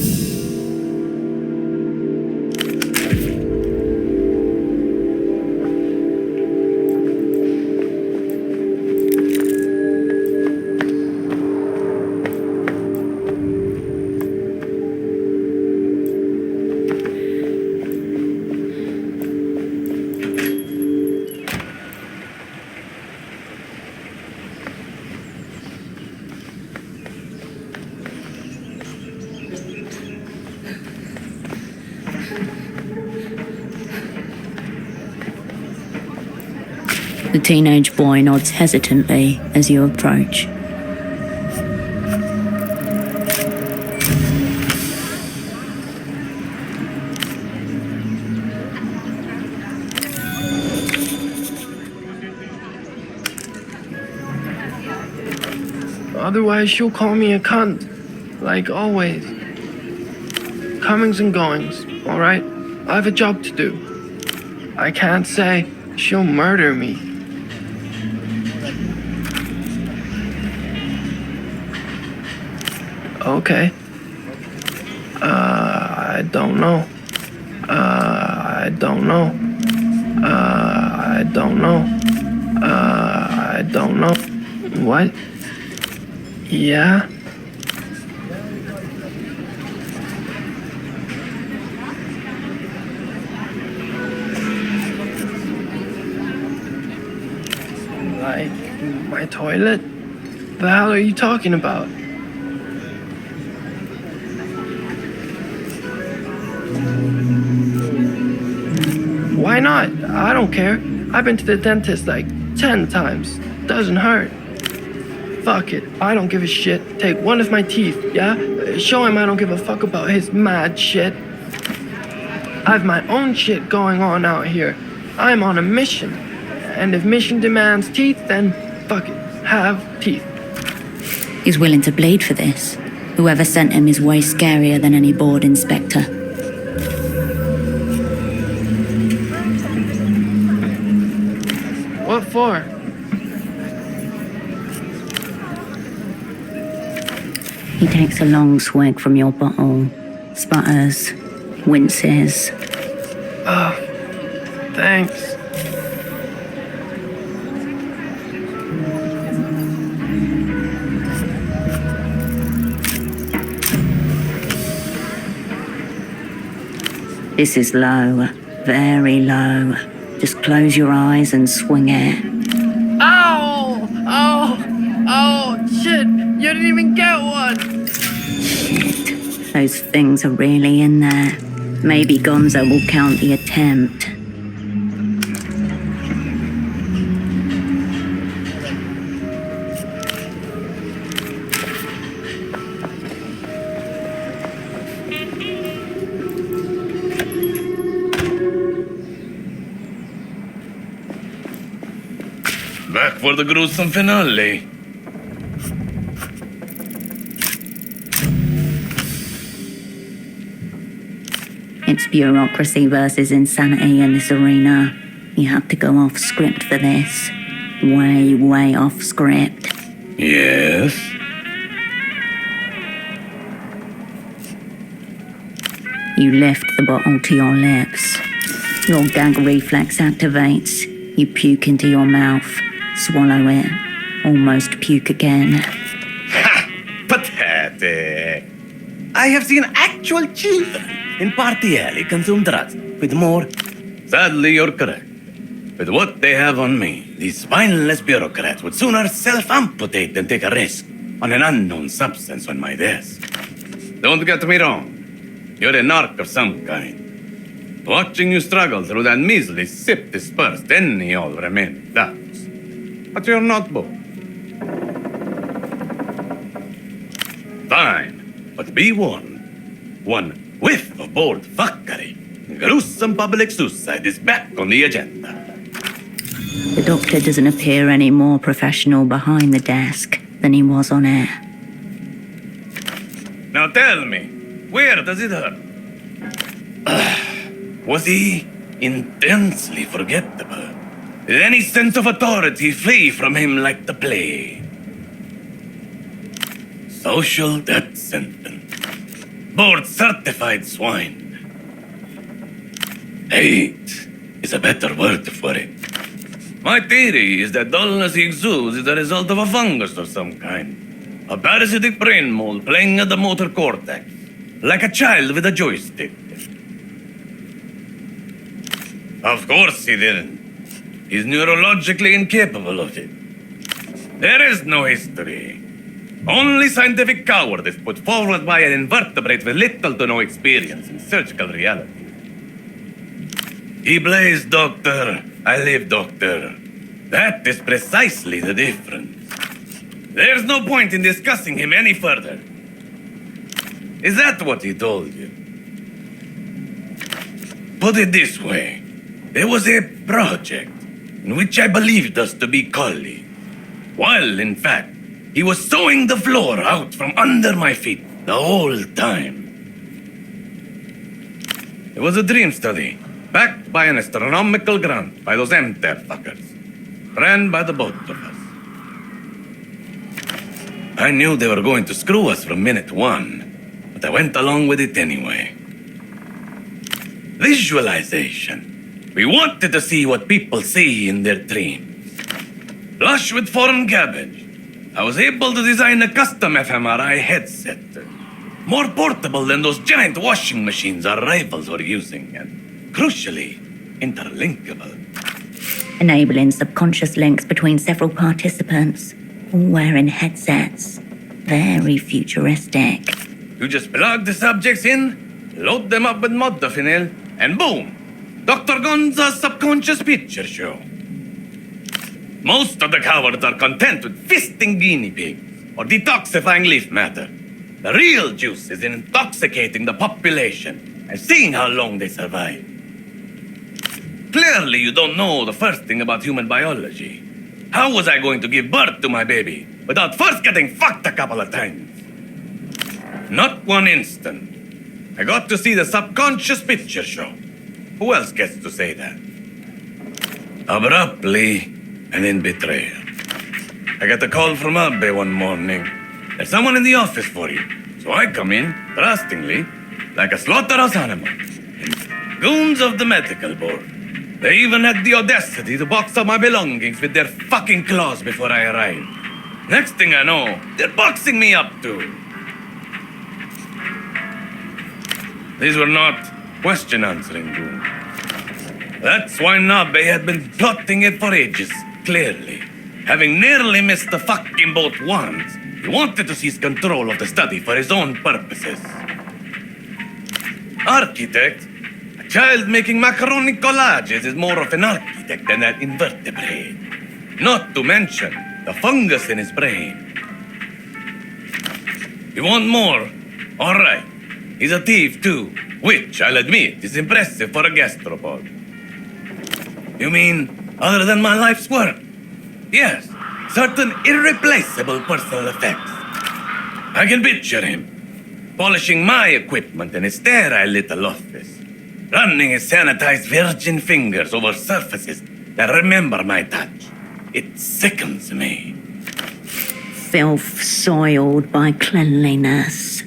The teenage boy nods hesitantly as you approach. Otherwise, she'll call me a cunt. Like always. Comings and goings, alright? I have a job to do. I can't say she'll murder me. Okay. I don't know. I don't know. I don't know. I don't know. What? Yeah? Like my toilet? The hell are you talking about? Why not? I don't care. I've been to the dentist like 10 times. Doesn't hurt. Fuck it. I don't give a shit. Take one of my teeth, yeah? Show him I don't give a fuck about his mad shit. I have my own shit going on out here. I'm on a mission. And if mission demands teeth, then fuck it. Have teeth. He's willing to bleed for this. Whoever sent him is way scarier than any board inspector. What for? He takes a long swig from your bottle, sputters, winces. Oh, thanks. This is low, very low. Just close your eyes and swing it. Ow! Oh! Oh! Shit! You didn't even get one! Shit. Those things are really in there. Maybe Gonzo will count the attempt. Back for the gruesome finale. It's bureaucracy versus insanity in this arena. You have to go off script for this. Way, way off script. Yes? You lift the bottle to your lips. Your gag reflex activates. You puke into your mouth, swallow it, almost puke again. Ha! Pathetic. I have seen actors actual children in Party Alley consume drugs with more. Sadly, you're correct. With what they have on me, these spineless bureaucrats would sooner self-amputate than take a risk on an unknown substance on my desk. Don't get me wrong. You're a narc of some kind. Watching you struggle through that measly sip dispersed any all remaining doubts. But you're not both. Fine, but be warned. One whiff of bold fuckery, gruesome public suicide is back on the agenda. The doctor doesn't appear any more professional behind the desk than he was on air. Now tell me, where does it hurt? Was he intensely forgettable? Did any sense of authority flee from him like the plague? Social death sentence. Board-certified swine. Hate is a better word for it. My theory is that dullness he exudes is the result of a fungus of some kind. A parasitic brain mold playing at the motor cortex, like a child with a joystick. Of course he didn't. He's neurologically incapable of it. There is no history. Only scientific cowardice put forward by an invertebrate with little to no experience in surgical reality. He plays doctor, I live doctor. That is precisely the difference. There's no point in discussing him any further. Is that what he told you? Put it this way. There was a project in which I believed us to be colleagues, while in fact, he was sawing the floor out from under my feet the whole time. It was a dream study, backed by an astronomical grant by those MTER fuckers, ran by the both of us. I knew they were going to screw us from minute one, but I went along with it anyway. Visualization. We wanted to see what people see in their dreams. Lush with foreign cabbage, I was able to design a custom fMRI headset. More portable than those giant washing machines our rivals were using, and crucially, interlinkable. Enabling subconscious links between several participants, all wearing headsets. Very futuristic. You just plug the subjects in, load them up with modafinil, and boom! Dr. Gonza's subconscious picture show. Most of the cowards are content with fisting guinea pigs or detoxifying leaf matter. The real juice is in intoxicating the population and seeing how long they survive. Clearly, you don't know the first thing about human biology. How was I going to give birth to my baby without first getting fucked a couple of times? Not one instant. I got to see the subconscious picture show. Who else gets to say that? Abruptly and in betrayal. I got a call from Abbe one morning. There's someone in the office for you. So I come in, trustingly, like a slaughterhouse animal. Goons of the medical board. They even had the audacity to box up my belongings with their fucking claws before I arrived. Next thing I know, they're boxing me up too. These were not question-answering goons. That's why Nabe had been plotting it for ages, clearly. Having nearly missed the fucking boat once, he wanted to seize control of the study for his own purposes. Architect? A child making macaroni collages is more of an architect than an invertebrate. Not to mention the fungus in his brain. You want more? All right. He's a thief too, which, I'll admit, is impressive for a gastropod. You mean, other than my life's work? Yes, certain irreplaceable personal effects. I can picture him, polishing my equipment in his sterile little office, running his sanitized virgin fingers over surfaces that remember my touch. It sickens me. Filth soiled by cleanliness.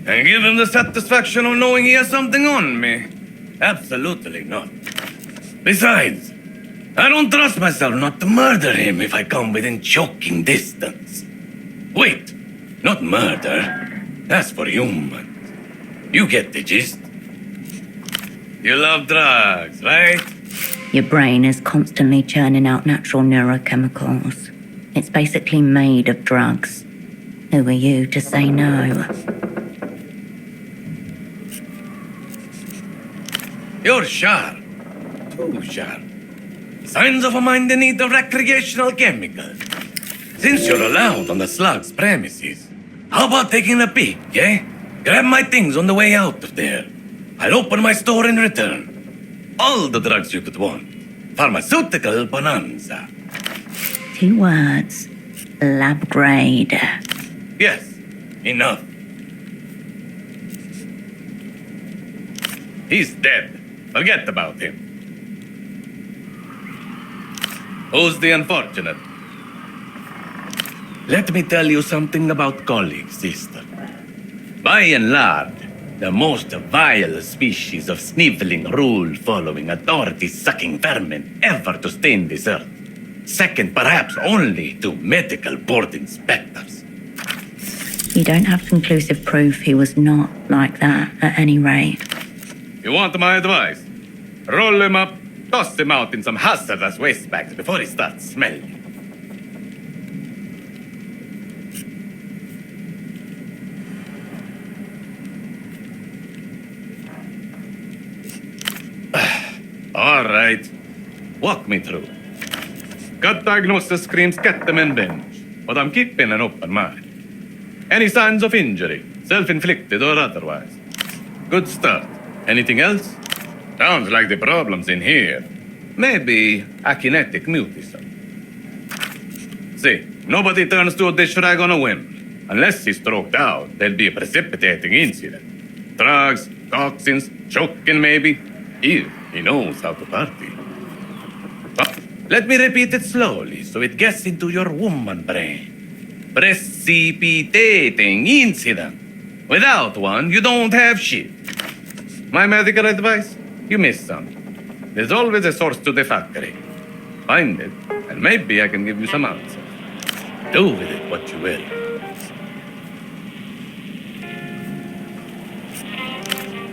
And give him the satisfaction of knowing he has something on me? Absolutely not. Besides, I don't trust myself not to murder him if I come within choking distance. Wait, not murder. That's for humans. You get the gist. You love drugs, right? Your brain is constantly churning out natural neurochemicals. It's basically made of drugs. Who are you to say no? You're sharp. Too sharp. Signs of a mind in need of recreational chemicals. Since you're allowed on the slug's premises, how about taking a peek, eh? Grab my things on the way out of there. I'll open my store in return. All the drugs you could want. Pharmaceutical bonanza. 2 words. Lab grade. Yes, enough. He's dead. Forget about him. Who's the unfortunate? Let me tell you something about colleagues, sister. By and large, the most vile species of sniveling, rule-following, authority-sucking vermin ever to stain this earth. Second, perhaps only to medical board inspectors. You don't have conclusive proof he was not like that, at any rate. You want my advice? Roll him up, toss him out in some hazardous waste bags before he starts smelling. All right. Walk me through. Gut diagnosis screams ketamine and binge, but I'm keeping an open mind. Any signs of injury, self-inflicted or otherwise? Good start. Anything else? Sounds like the problem's in here. Maybe akinetic mutism. See, nobody turns to a dish rag on a whim. Unless he's stroked out, there'll be a precipitating incident. Drugs, toxins, choking maybe. If he knows how to party. But let me repeat it slowly so it gets into your woman brain. Precipitating incident. Without one, you don't have shit. My medical advice? You missed some. There's always a source to the factory. Find it, and maybe I can give you some answers. Do with it what you will.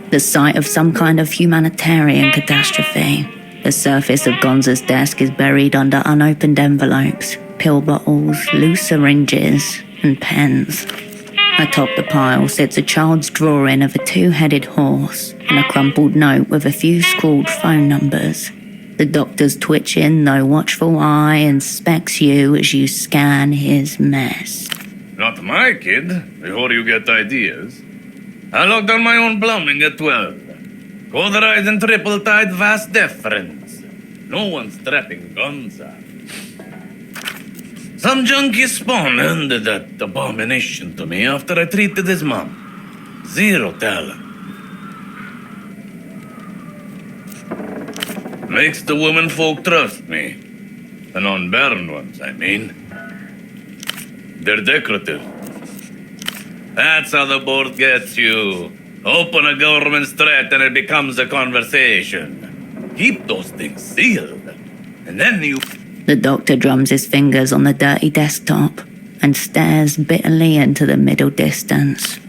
The site of some kind of humanitarian catastrophe. The surface of Gonza's desk is buried under unopened envelopes, pill bottles, loose syringes, and pens. Atop the pile sits a child's drawing of a 2-headed horse and a crumpled note with a few scrawled phone numbers. The doctor's twitching, though watchful eye inspects you as you scan his mess. Not my kid, before you get ideas. I locked down my own plumbing at 12. Cauterized and triple-tied vast deference. No one's trapping Gonza. Some junkie spawn handed that abomination to me after I treated his mom. Zero talent. Makes the women folk trust me. The non-burned ones, I mean. They're decorative. That's how the board gets you. Open a government threat and it becomes a conversation. Keep those things sealed. And then you... The doctor drums his fingers on the dirty desktop and stares bitterly into the middle distance.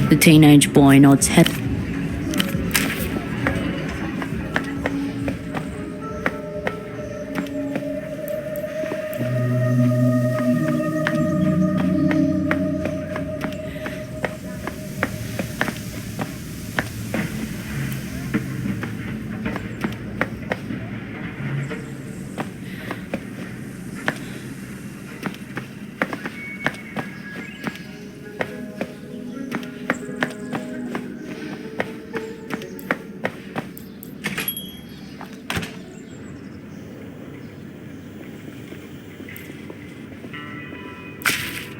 The teenage boy nods head.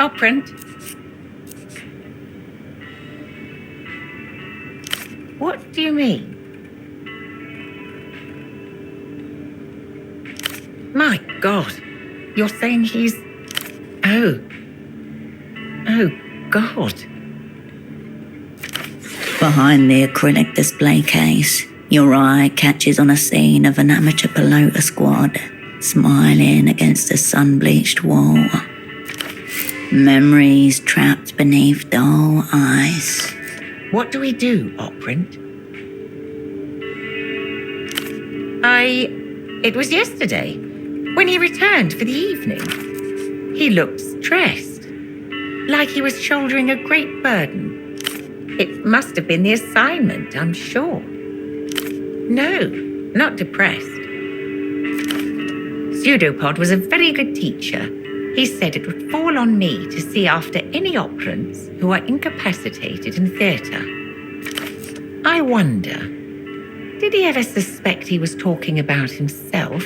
Operant. What do you mean? My God, you're saying he's... Oh, God. Behind the acrylic display case, your eye catches on a scene of an amateur pelota squad smiling against a sun-bleached wall. Memories trapped beneath dull ice. What do we do, Operant? It was yesterday, when he returned for the evening. He looked stressed, like he was shouldering a great burden. It must have been the assignment, I'm sure. No, not depressed. Pseudopod was a very good teacher. He said it would fall on me to see after any operants who are incapacitated in theatre. I wonder, did he ever suspect he was talking about himself?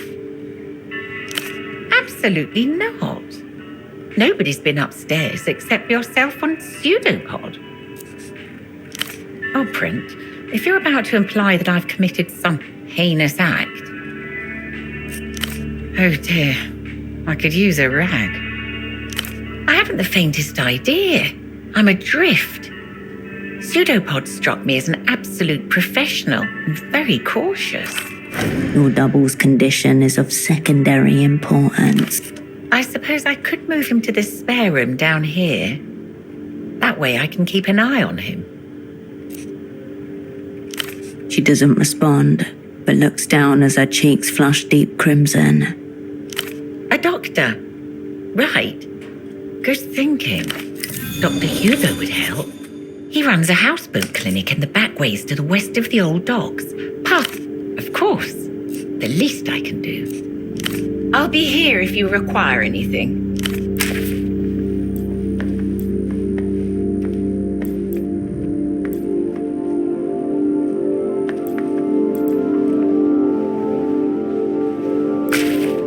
Absolutely not. Nobody's been upstairs except yourself on Pseudopod. Operant, if you're about to imply that I've committed some heinous act... Oh dear, I could use a rag. I haven't the faintest idea. I'm adrift. Pseudopod struck me as an absolute professional and very cautious. Your double's condition is of secondary importance. I suppose I could move him to the spare room down here. That way I can keep an eye on him. She doesn't respond, but looks down as her cheeks flush deep crimson. A doctor. Right. Good thinking. Dr. Hugo would help. He runs a houseboat clinic in the back ways to the west of the old docks. Of course. The least I can do. I'll be here if you require anything.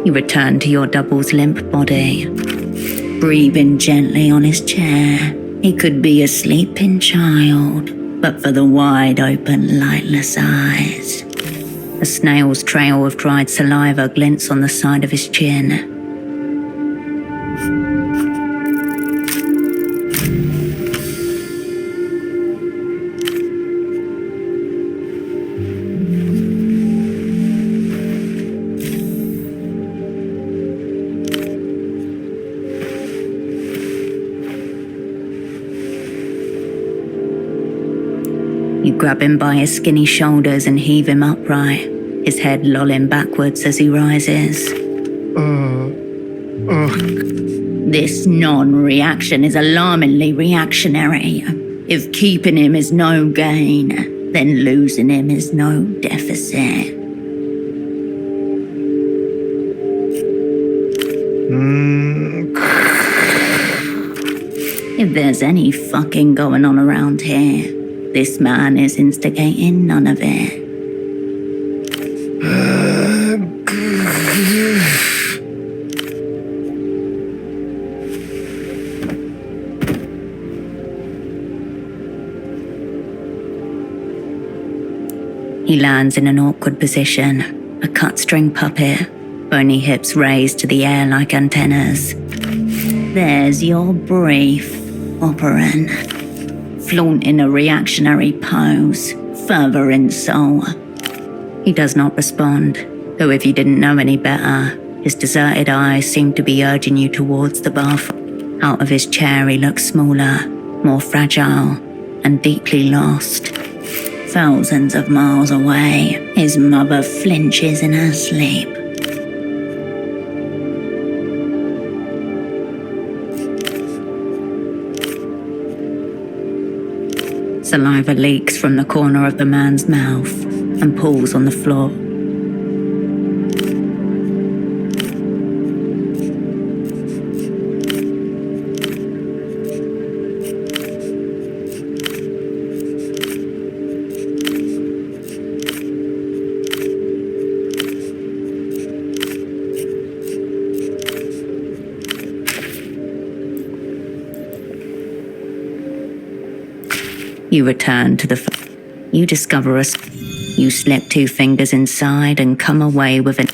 You return to your double's limp body, breathing gently on his chair. He could be a sleeping child, but for the wide-open, lightless eyes. A snail's trail of dried saliva glints on the side of his chin. You grab him by his skinny shoulders and heave him upright, his head lolling backwards as he rises. This non-reaction is alarmingly reactionary. If keeping him is no gain, then losing him is no deficit. If there's any fucking going on around here, this man is instigating none of it. He lands in an awkward position, a cut-string puppet, bony hips raised to the air like antennas. There's your brief, Operant. Flaunting a reactionary pose, further insult. He does not respond, though if you didn't know any better, his deserted eyes seem to be urging you towards the bath. Out of his chair he looks smaller, more fragile, and deeply lost. Thousands of miles away, his mother flinches in her sleep. Saliva leaks from the corner of the man's mouth and pools on the floor. You return to the... You discover You slip 2 fingers inside and come away with it.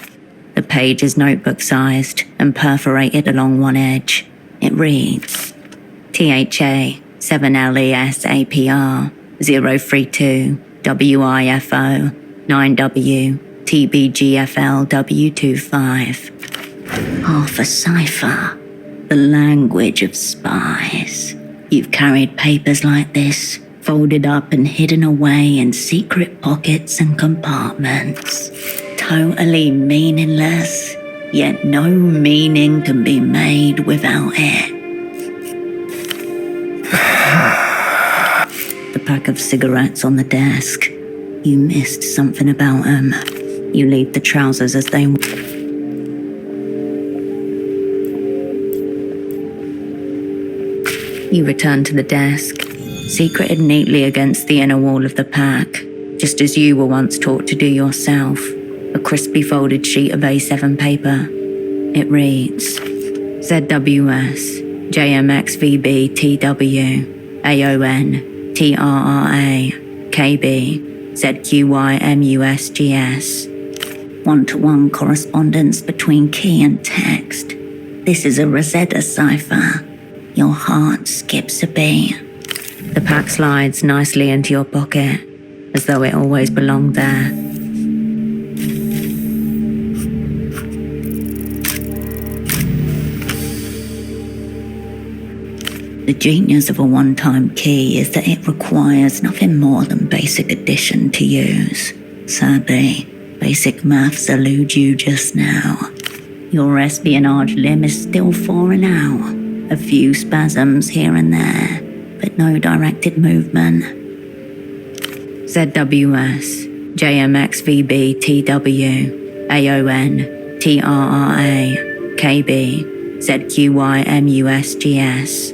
The page is notebook-sized and perforated along one edge. It reads, THA 7LES APR 032 WIFO 9W TBGFL W25. Half a cipher. The language of spies. You've carried papers like this, folded up and hidden away in secret pockets and compartments. Totally meaningless, yet no meaning can be made without it. The pack of cigarettes on the desk. You missed something about them. You leave the trousers as they were. You return to the desk, secreted neatly against the inner wall of the pack, just as you were once taught to do yourself. A crisply folded sheet of A7 paper. It reads, ZWS, JMXVB TW, AON, TRRA, KB, ZQYMUSGS. One-to-one correspondence between key and text. This is a Rosetta cipher. Your heart skips a beat. The pack slides nicely into your pocket, as though it always belonged there. The genius of a one-time key is that it requires nothing more than basic addition to use. Sadly, basic maths elude you just now. Your espionage limb is still falling out. A few spasms here and there, but no directed movement. ZWS, JMXVB TW, AON, TRRA, KB, ZQYMUSGS.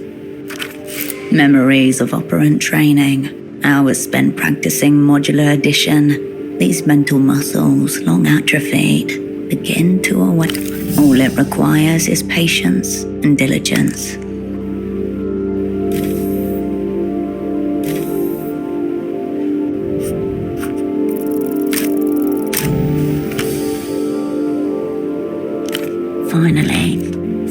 Memories of operant training, hours spent practicing modular addition. These mental muscles, long atrophied, begin to awaken. All it requires is patience and diligence. Finally,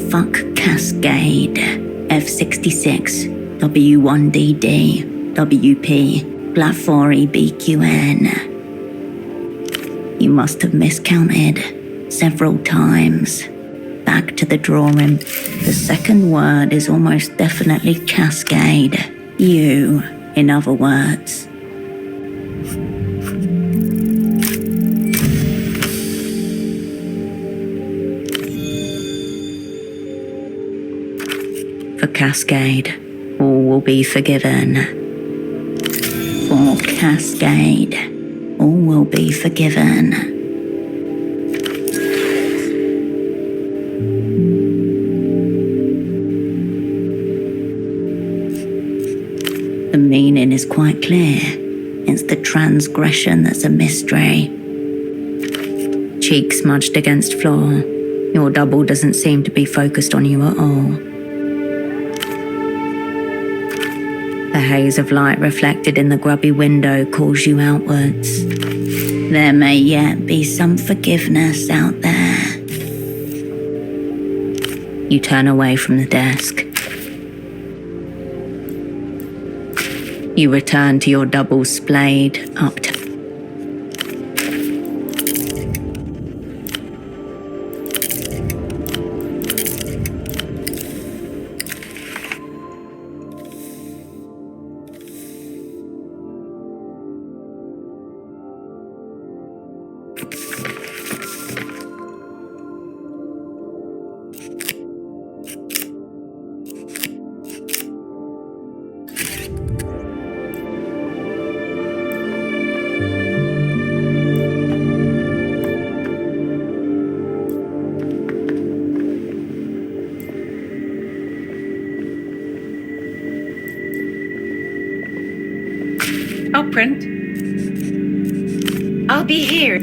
fuck Cascade, F66, W1DD, WP, Black4 BQN. You must have miscounted several times. Back to the drawing. The second word is almost definitely Cascade. You, in other words. For Cascade, all will be forgiven. For Cascade, all will be forgiven. The meaning is quite clear. It's the transgression that's a mystery. Cheek smudged against floor. Your double doesn't seem to be focused on you at all. The haze of light reflected in the grubby window calls you outwards. There may yet be some forgiveness out there. You turn away from the desk. You return to your double splayed up to... Operant. I'll be here.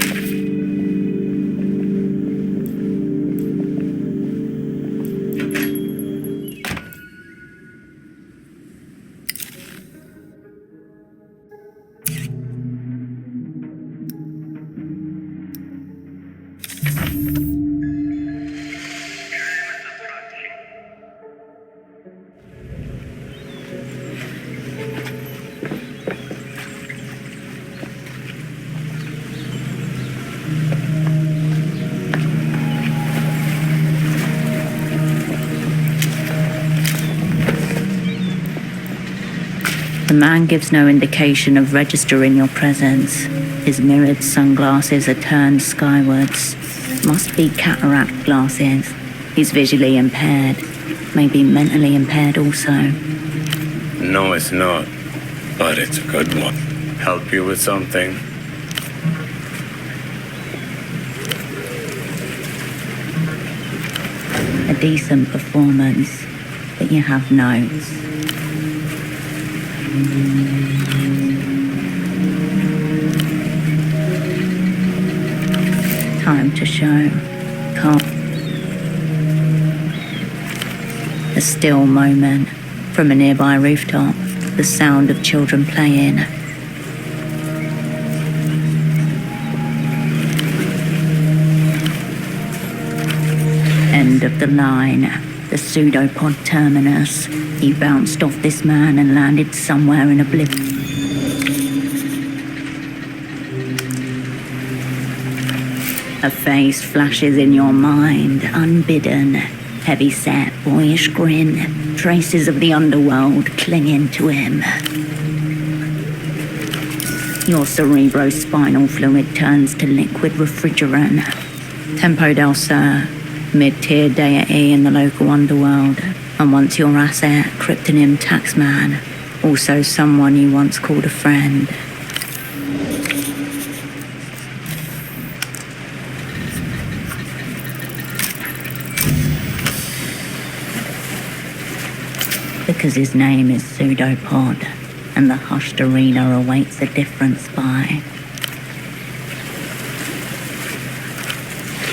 The man gives no indication of registering your presence. His mirrored sunglasses are turned skywards. Must be cataract glasses. He's visually impaired. Maybe mentally impaired also. No, it's not. But it's a good one. Help you with something? A decent performance, but you have notes. Time to show. A still moment from a nearby rooftop, the sound of children playing. End of the line, the pseudopod terminus. He bounced off this man and landed somewhere in oblivion. A face flashes in your mind, unbidden. Heavy-set, boyish grin. Traces of the underworld clinging to him. Your cerebrospinal fluid turns to liquid refrigerant. Tempo del Sur, mid-tier deity in the local underworld. And once your asset, cryptonym taxman. Also someone you once called a friend. Because his name is Pseudopod, and the hushed arena awaits a different spy.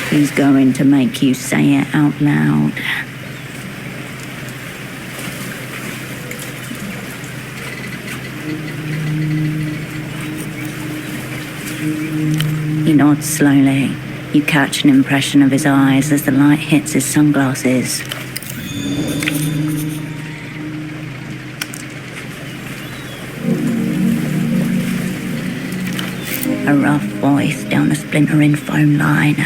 He's going to make you say it out loud. He nods slowly. You catch an impression of his eyes as the light hits his sunglasses. A rough voice down a splintering phone line.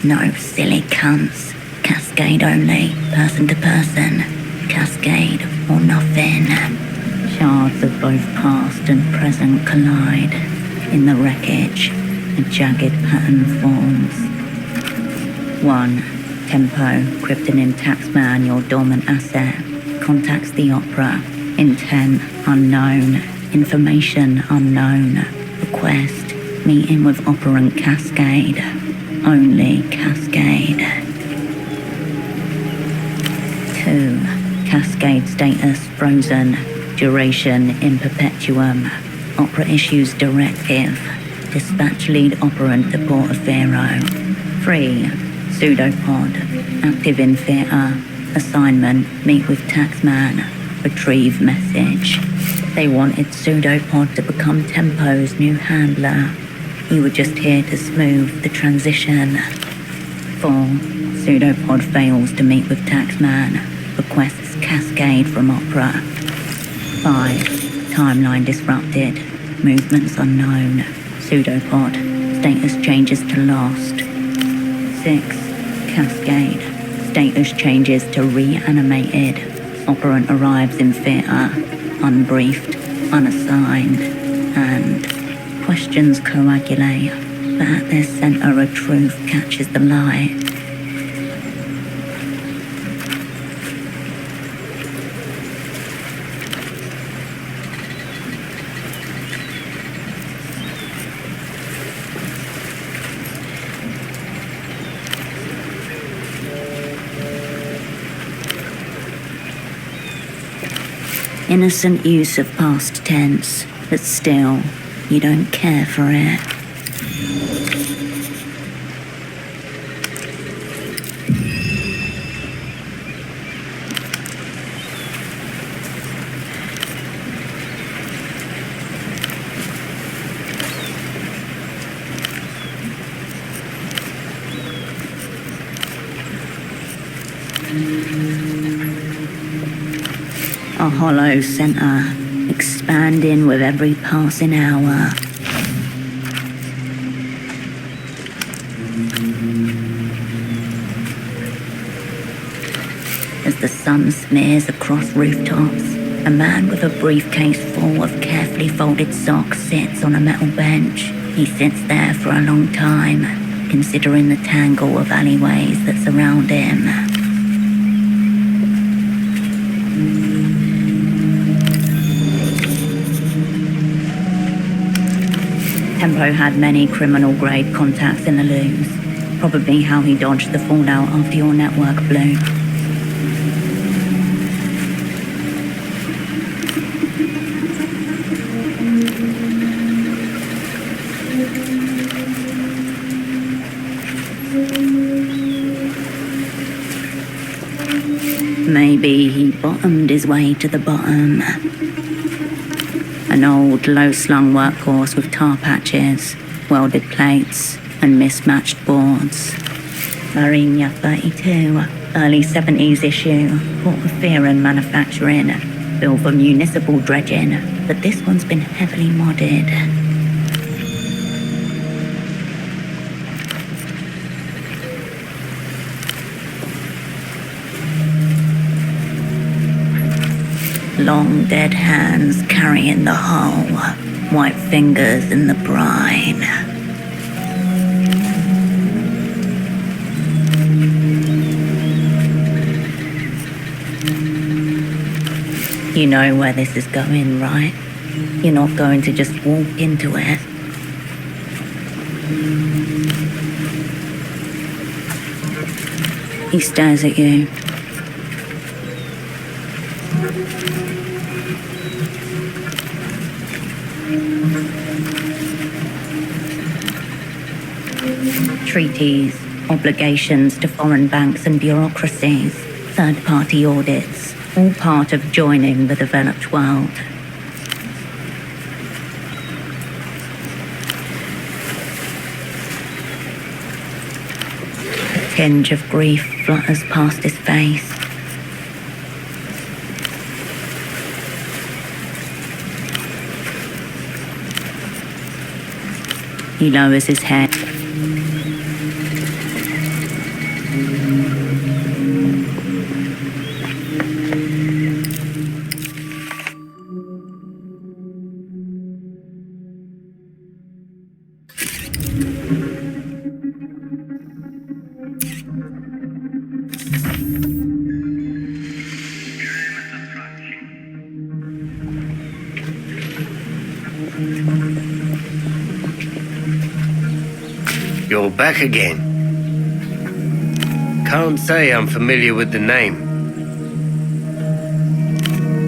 No silly cunts. Cascade only, person to person. Cascade or nothing. Shards of both past and present collide. In the wreckage, a jagged pattern forms. 1. Tempo, cryptonym taxman, your dormant asset. Contacts the opera. Intent unknown. Information unknown. Request. Meeting with Operant Cascade. Only Cascade. 2. Cascade status frozen. Duration in perpetuum. Opera issues directive. Dispatch lead operant to Portofiro. 3. Pseudopod. Active in theatre. Assignment. Meet with taxman. Retrieve message. They wanted Pseudopod to become Tempo's new handler. You were just here to smooth the transition. 4. Pseudopod fails to meet with taxman. Requests Cascade from Opera. 5. Timeline disrupted. Movements unknown. Pseudopod. Status changes to lost. 6. Cascade. Status changes to reanimated. Operant arrives in theatre. Unbriefed. Unassigned. And questions coagulate, but at their center a truth catches the light. Innocent use of past tense, but still, you don't care for it. A hollow center, expanding with every passing hour. As the sun smears across rooftops, A man with a briefcase full of carefully folded socks sits on a metal bench. He sits there for a long time, considering the tangle of alleyways that surround him. Tempo had many criminal-grade contacts in the loose. Probably how he dodged the fallout after your network blew. Maybe he bottomed his way to the bottom. An old, low-slung workhorse with tar patches, welded plates, and mismatched boards. Marina 32, early 70s issue, Portofiro manufacturing, built for municipal dredging, but this one's been heavily modded. Long dead hands carrying the hull, white fingers in the brine. You know where this is going, right? You're not going to just walk into it. He stares at you. Treaties, obligations to foreign banks and bureaucracies, third-party audits, all part of joining the developed world. A tinge of grief flutters past his face. He lowers his head. You're back again. Can't say I'm familiar with the name.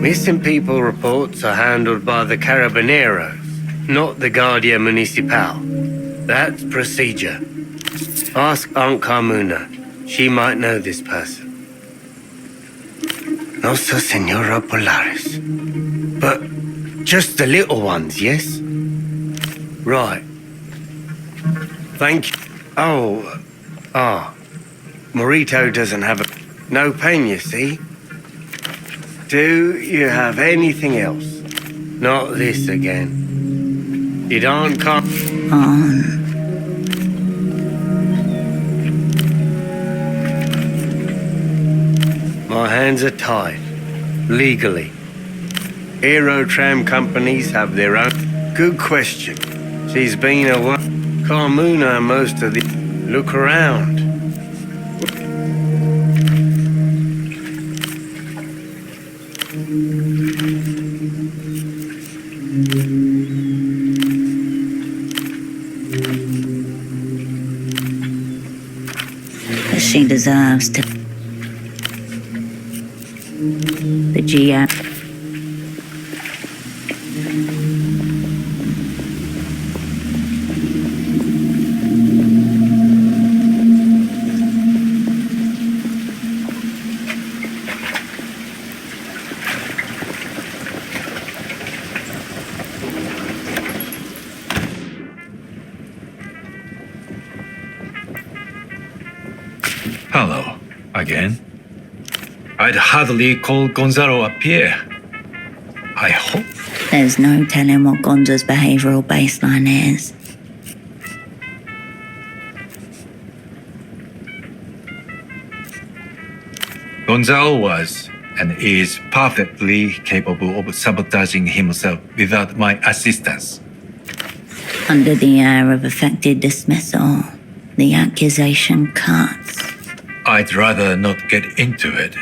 Missing people reports are handled by the Carabineros, not the Guardia Municipal. That's procedure. Ask Aunt Carmuna. She might know this person. Nossa Senora Polaris. But just the little ones, yes? Right. Thank you. Morito doesn't have no pen, you see. Do you have anything else? Not this again. Did Aunt come? My hands are tied. Legally. Aerotram companies have their own. Good question. She's been away. Carmuna most of the... Look around. She deserves to... The GM... Hello, again. I'd hardly call Gonzalo a peer. I hope. There's no telling what Gonza's behavioral baseline is. Gonzalo was and is perfectly capable of sabotaging himself without my assistance. Under the air of affected dismissal, the accusation cuts. I'd rather not get into it,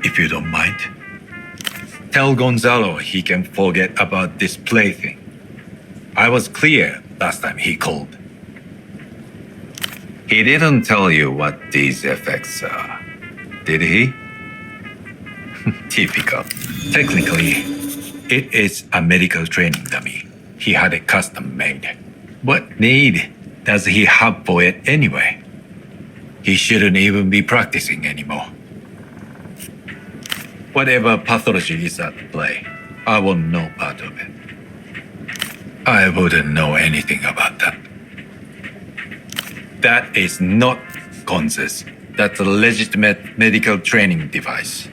if you don't mind. Tell Gonzalo he can forget about this plaything. I was clear last time he called. He didn't tell you what these effects are, did he? Typical. Technically, it is a medical training dummy. He had it custom made. What need does he have for it anyway? He shouldn't even be practicing anymore. Whatever pathology is at play, I want no part of it. I wouldn't know anything about that. That is not Gonz's. That's a legitimate medical training device.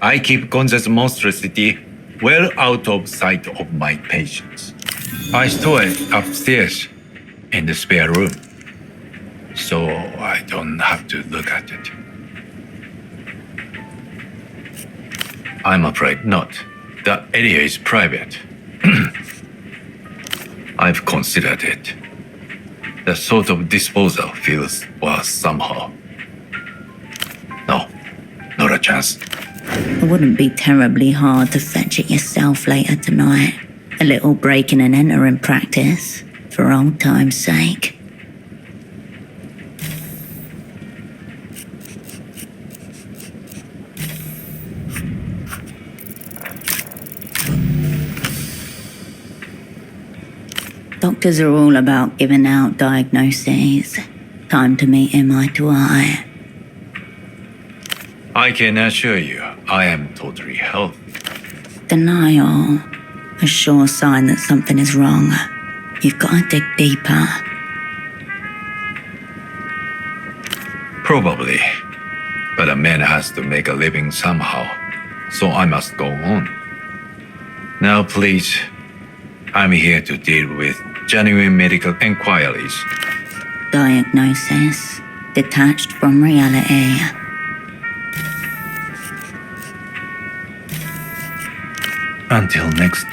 I keep Gonz's monstrosity well out of sight of my patients. I store it upstairs in the spare room, so I don't have to look at it. I'm afraid not. That area is private. I've considered it. The sort of disposal feels worse somehow. No, not a chance. It wouldn't be terribly hard to fetch it yourself later tonight. A little breaking and entering practice, for old time's sake. Doctors are all about giving out diagnoses. Time to meet him eye to eye. I can assure you, I am totally healthy. Denial. A sure sign that something is wrong. You've got to dig deeper. Probably. But a man has to make a living somehow, so I must go on. Now please, I'm here to deal with genuine medical inquiries. Diagnosis. Detached from reality. Until next.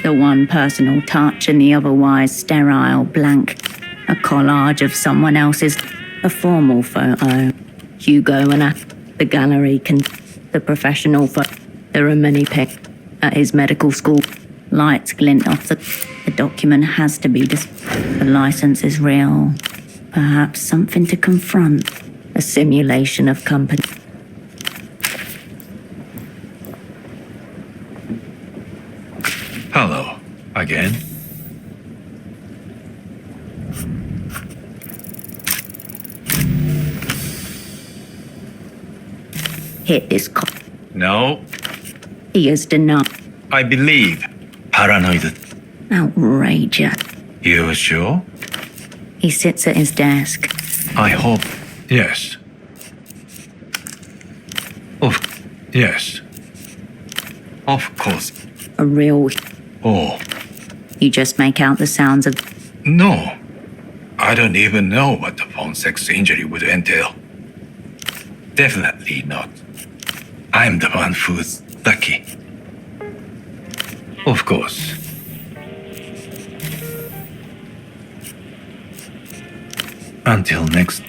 The one personal touch and the otherwise sterile blank. A collage of someone else's. A formal photo. Hugo and the gallery can. The professional photo. There are many pics at his medical school. Lights glint off the document has to be the license is real. Perhaps something to confront. A simulation of company. Hello, again. Hit this No, He is denied. I believe. Paranoid. Outrageous. You sure? He sits at his desk. I hope. Yes. Yes. Of course. A real. Oh. You just make out the sounds of. No. I don't even know what the phone sex injury would entail. Definitely not. I'm the one who's lucky. Of course. Until next.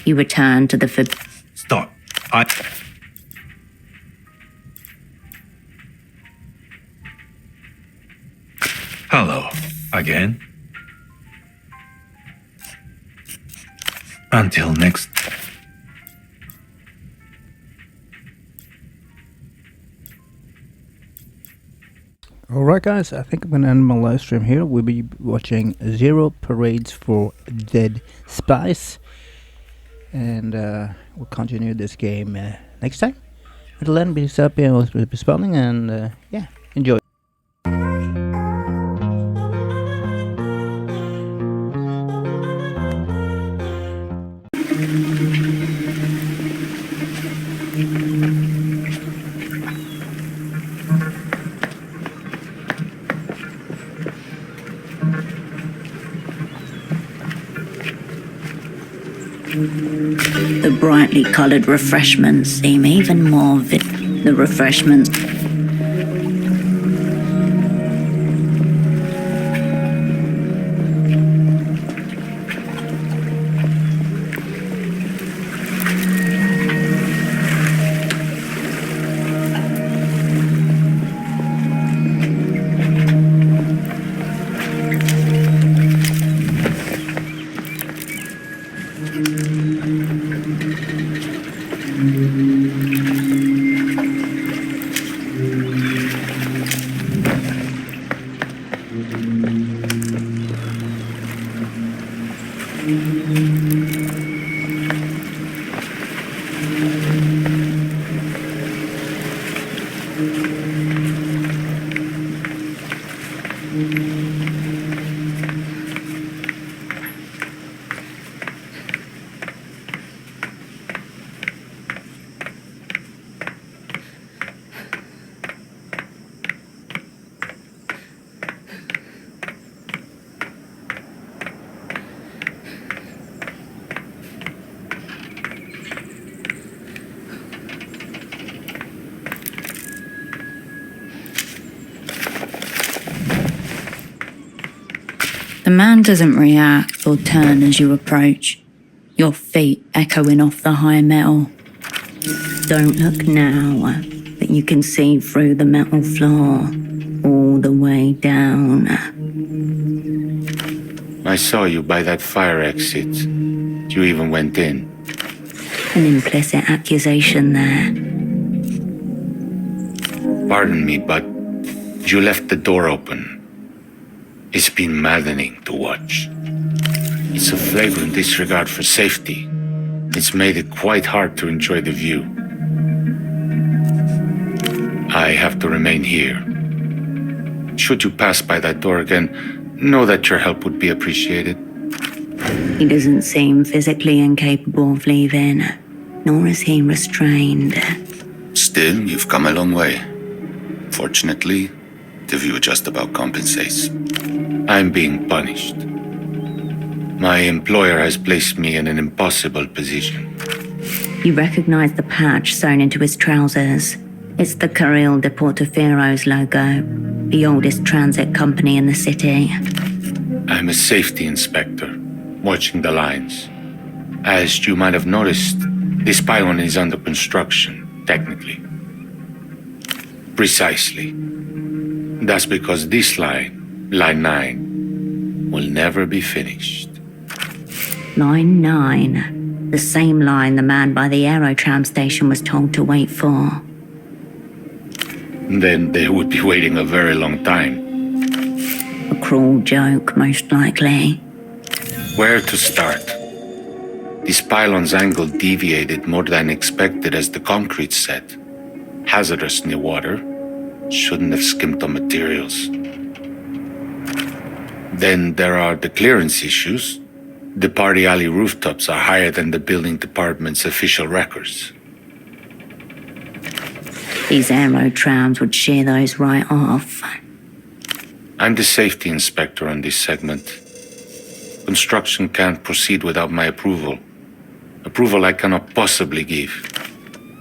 You return to the Stop. Hello. Again. Until next. Alright guys, I think I'm gonna end my live stream here. We'll be watching Zero Parades for Dead Spies. And we'll continue this game next time. Until then, be happy and be responding, and yeah, enjoy. The brightly coloured refreshments seem even more the refreshments. The man doesn't react or turn as you approach, your feet echoing off the high metal. Don't look now, but you can see through the metal floor, all the way down. I saw you by that fire exit. You even went in. An implicit accusation there. Pardon me, but you left the door open. It's been maddening to watch. It's a flagrant disregard for safety. It's made it quite hard to enjoy the view. I have to remain here. Should you pass by that door again, know that your help would be appreciated. He doesn't seem physically incapable of leaving, nor is he restrained. Still, you've come a long way. Fortunately, the view just about compensates. I'm being punished. My employer has placed me in an impossible position. You recognize the patch sewn into his trousers. It's the Carril de Portofiro's logo, the oldest transit company in the city. I'm a safety inspector, watching the lines. As you might have noticed, this pylon is under construction, technically. Precisely. That's because this line, Line 9, will never be finished. Line 9, the same line the man by the aerotram station was told to wait for. Then they would be waiting a very long time. A cruel joke, most likely. Where to start? This pylon's angle deviated more than expected as the concrete set. Hazardous near water. Shouldn't have skimped on materials. Then there are the clearance issues. The party alley rooftops are higher than the building department's official records. These aerotrams would shear those right off. I'm the safety inspector on this segment. Construction can't proceed without my approval. Approval I cannot possibly give.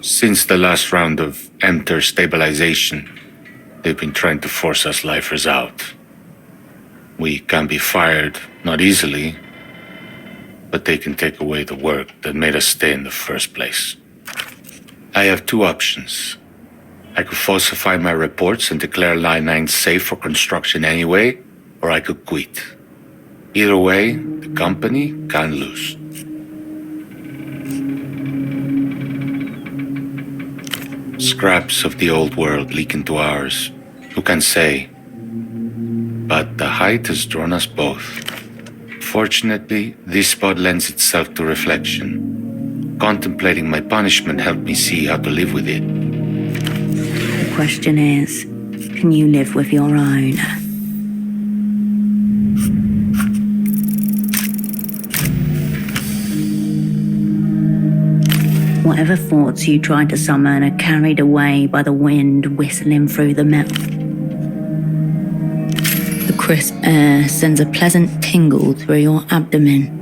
Since the last round of MTER stabilization, they've been trying to force us lifers out. We can be fired, not easily, but they can take away the work that made us stay in the first place. I have two options. I could falsify my reports and declare Line 9 safe for construction anyway, or I could quit. Either way, the company can't lose. Scraps of the old world leak into ours. Who can say? But the height has drawn us both. Fortunately, this spot lends itself to reflection. Contemplating my punishment helped me see how to live with it. The question is, can you live with your own? Whatever thoughts you tried to summon are carried away by the wind whistling through the metal. The crisp air sends a pleasant tingle through your abdomen.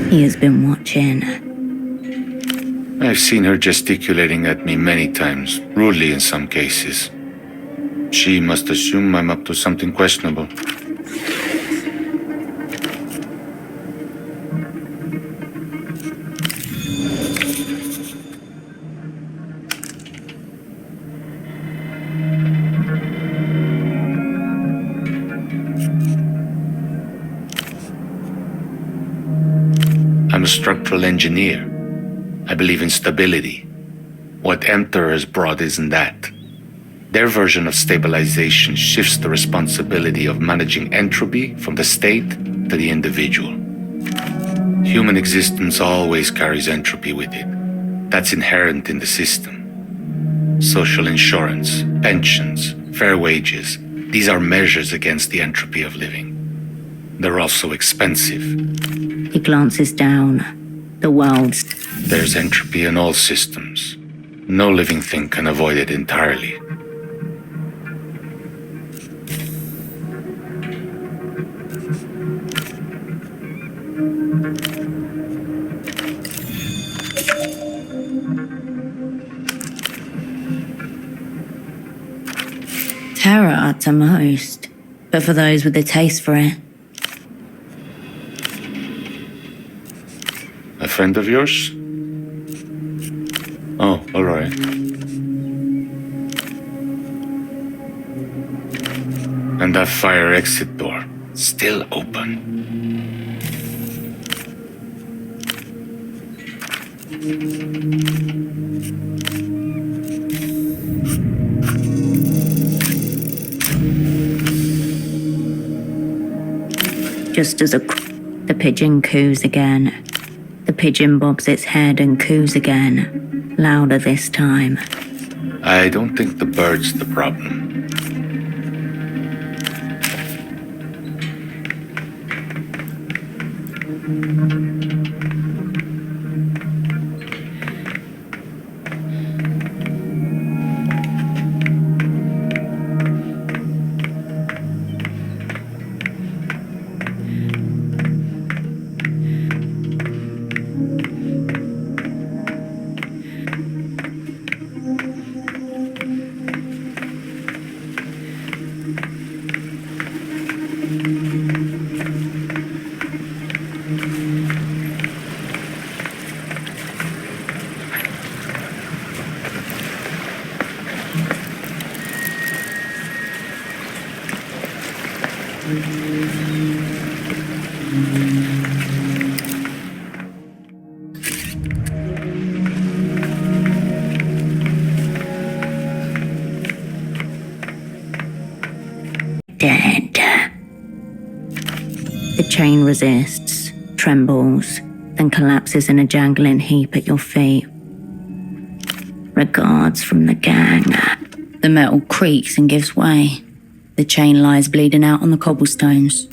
He has been watching. I've seen her gesticulating at me many times, rudely in some cases. She must assume I'm up to something questionable. I'm a structural engineer. I believe in stability. What Emter has brought isn't that. Their version of stabilization shifts the responsibility of managing entropy from the state to the individual. Human existence always carries entropy with it. That's inherent in the system. Social insurance, pensions, fair wages, these are measures against the entropy of living. They're also expensive. He glances down. The world's... There's entropy in all systems. No living thing can avoid it entirely. Terror to most, but for those with a taste for it. A friend of yours? Oh, all right. And that fire exit door, still open. Just as the pigeon coos again. The pigeon bobs its head and coos again, louder this time. I don't think the bird's the problem. Dead. The chain resists, trembles, then collapses in a jangling heap at your feet. Regards from the gang. The metal creaks and gives way. The chain lies bleeding out on the cobblestones.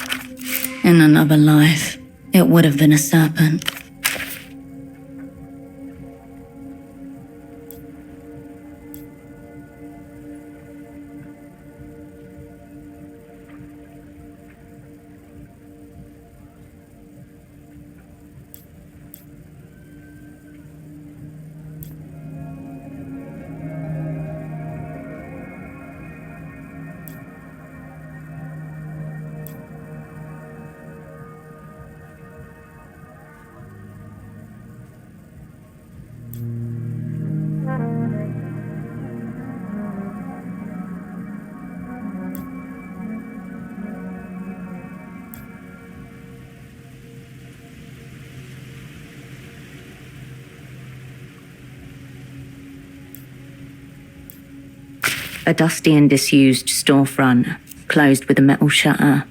In another life, it would have been a serpent. A dusty and disused storefront, closed with a metal shutter.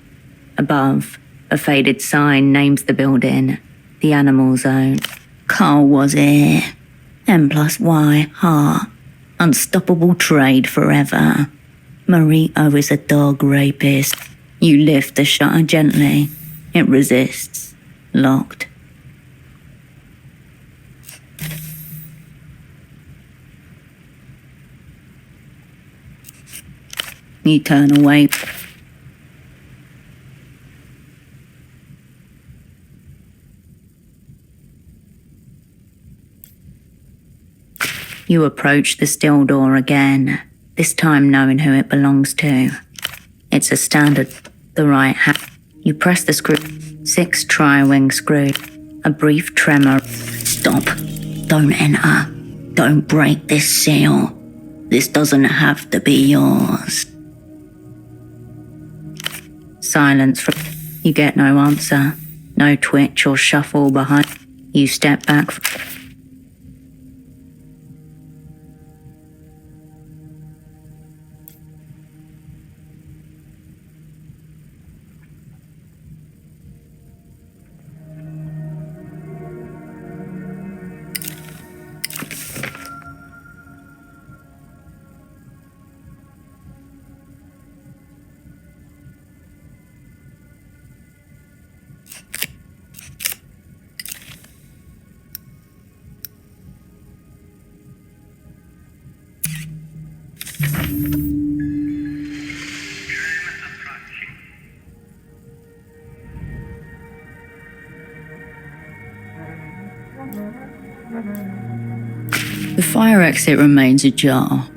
Above, a faded sign names the building, the Animal Zone. Carl was here. M+Y, heart. Unstoppable trade forever. Marito is a dog rapist. You lift the shutter gently. It resists. Locked. You turn away. You approach the steel door again, this time knowing who it belongs to. It's a standard, the right hand. You press the screw. 6 tri-wing screw. A brief tremor. Stop. Don't enter. Don't break this seal. This doesn't have to be yours. Silence. You get no answer. No twitch or shuffle behind. You step back. The fire exit remains ajar,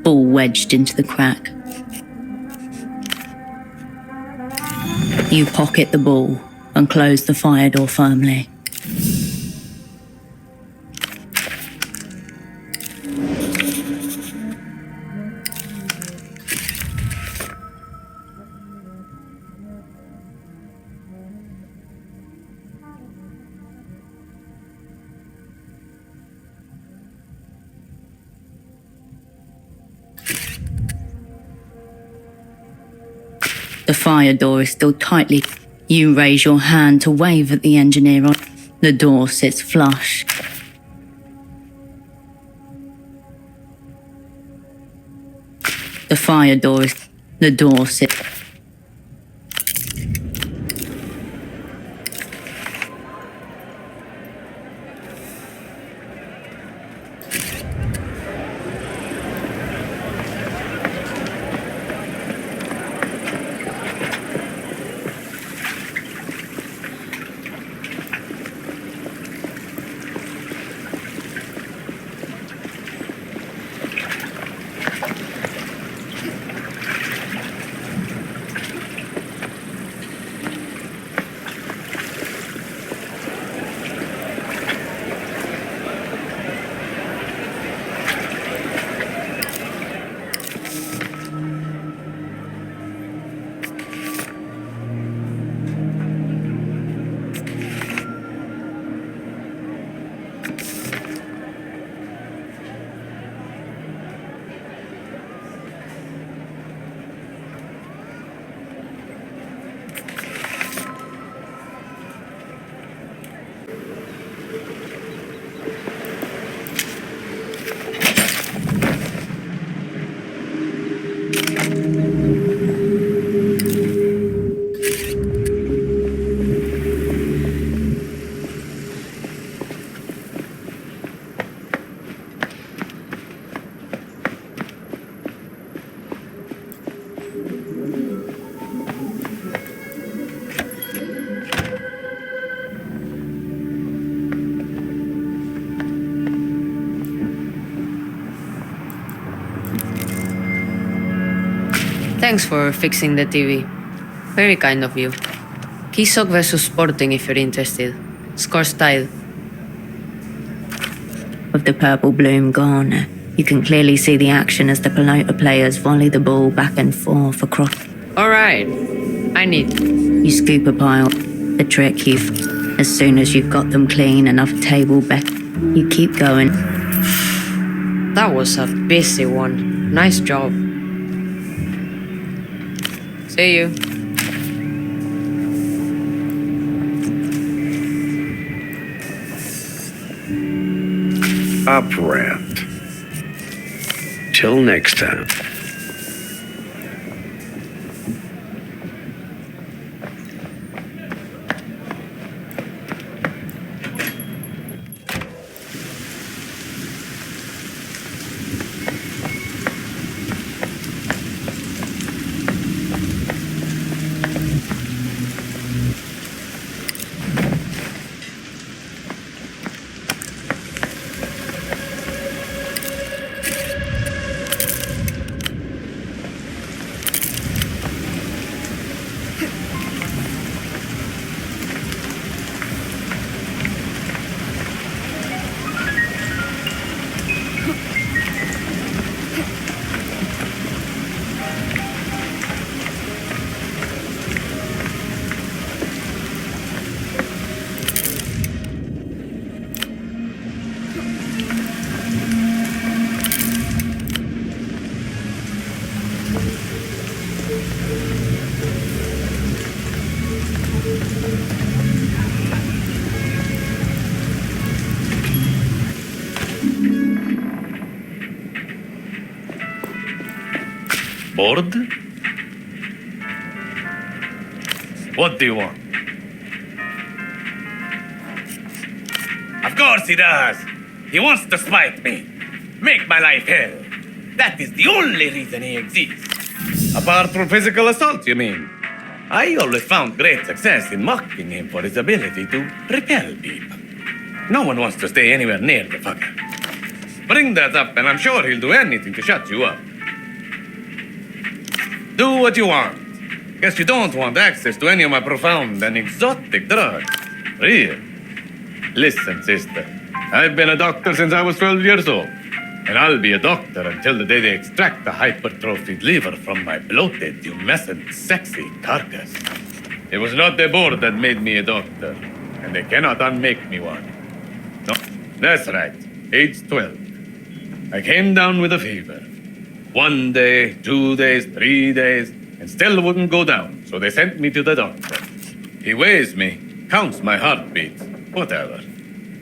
ball wedged into the crack. You pocket the ball and close the fire door firmly. The fire door is still tightly. You raise your hand to wave at the engineer. The door sits flush. The fire door is... The door sits... Thanks for fixing the TV. Very kind of you. Quisach versus Sporting if you're interested. Scores tied. With the purple bloom gone, you can clearly see the action as the pelota players volley the ball back and forth across. Alright, I need. You scoop a pile. The trick as soon as you've got them clean, enough table back, you keep going. That was a busy one. Nice job. See you. Operant. Till next time. Bored? What do you want? Of course he does. He wants to spite me. Make my life hell. That is the only reason he exists. Apart from physical assault, you mean? I always found great success in mocking him for his ability to repel people. No one wants to stay anywhere near the fucker. Bring that up and I'm sure he'll do anything to shut you up. Do what you want. Guess you don't want access to any of my profound and exotic drugs. Real. Listen, sister. I've been a doctor since I was 12 years old. And I'll be a doctor until the day they extract the hypertrophied liver from my bloated, tumescent, sexy carcass. It was not the board that made me a doctor. And they cannot unmake me one. No, that's right. Age 12. I came down with a fever. 1 day, 2 days, 3 days, and still wouldn't go down, so they sent me to the doctor. He weighs me, counts my heartbeats, whatever.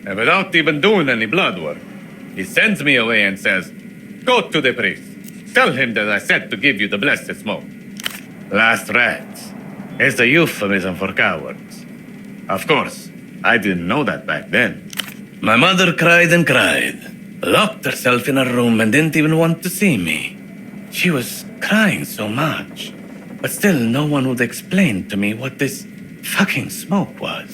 And without even doing any blood work, he sends me away and says, "Go to the priest. Tell him that I said to give you the blessed smoke." Last rites is a euphemism for cowards. Of course, I didn't know that back then. My mother cried and cried, locked herself in her room and didn't even want to see me. She was crying so much, but still no one would explain to me what this fucking smoke was.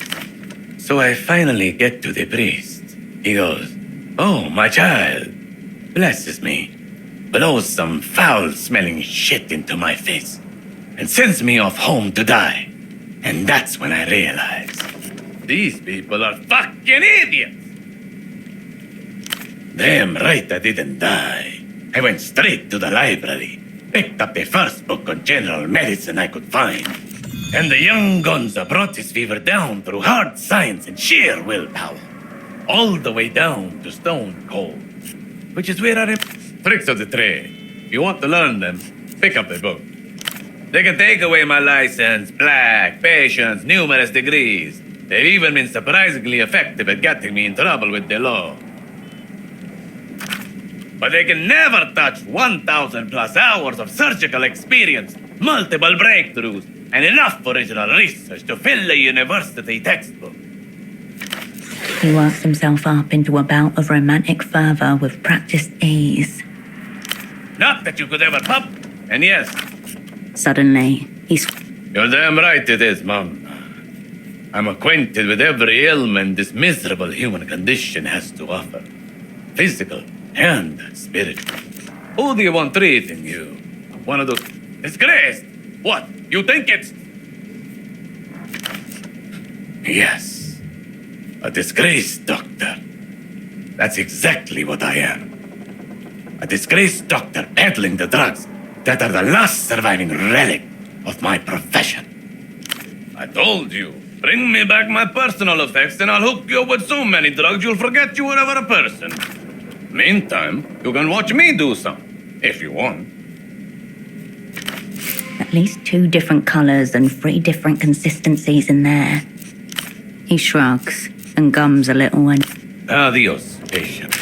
So I finally get to the priest. He goes, "Oh, my child," blesses me, blows some foul-smelling shit into my face, and sends me off home to die. And that's when I realized, these people are fucking idiots. Damn right I didn't die. I went straight to the library, picked up the first book on general medicine I could find. And the young Gonza brought his fever down through hard science and sheer willpower. All the way down to stone cold. Which is where I am. Tricks of the trade. If you want to learn them, pick up the book. They can take away my license, plaque, patience, numerous degrees. They've even been surprisingly effective at getting me in trouble with the law. But they can never touch 1,000 plus hours of surgical experience, multiple breakthroughs, and enough original research to fill a university textbook. He works himself up into a bout of romantic fervor with practiced ease. Not that you could ever pop. And yes. Suddenly, he's... You're damn right it is, Mom. I'm acquainted with every ailment this miserable human condition has to offer. Physical and spiritual. Who do you want treating you? One of those... Disgraced! What? You think it's... Yes. A disgraced doctor. That's exactly what I am. A disgraced doctor peddling the drugs that are the last surviving relic of my profession. I told you, bring me back my personal effects and I'll hook you up with so many drugs you'll forget you were ever a person. Meantime, you can watch me do some, if you want. The At least 2 different colours and 3 different consistencies in there. He shrugs and gums a little and... Adios, patient.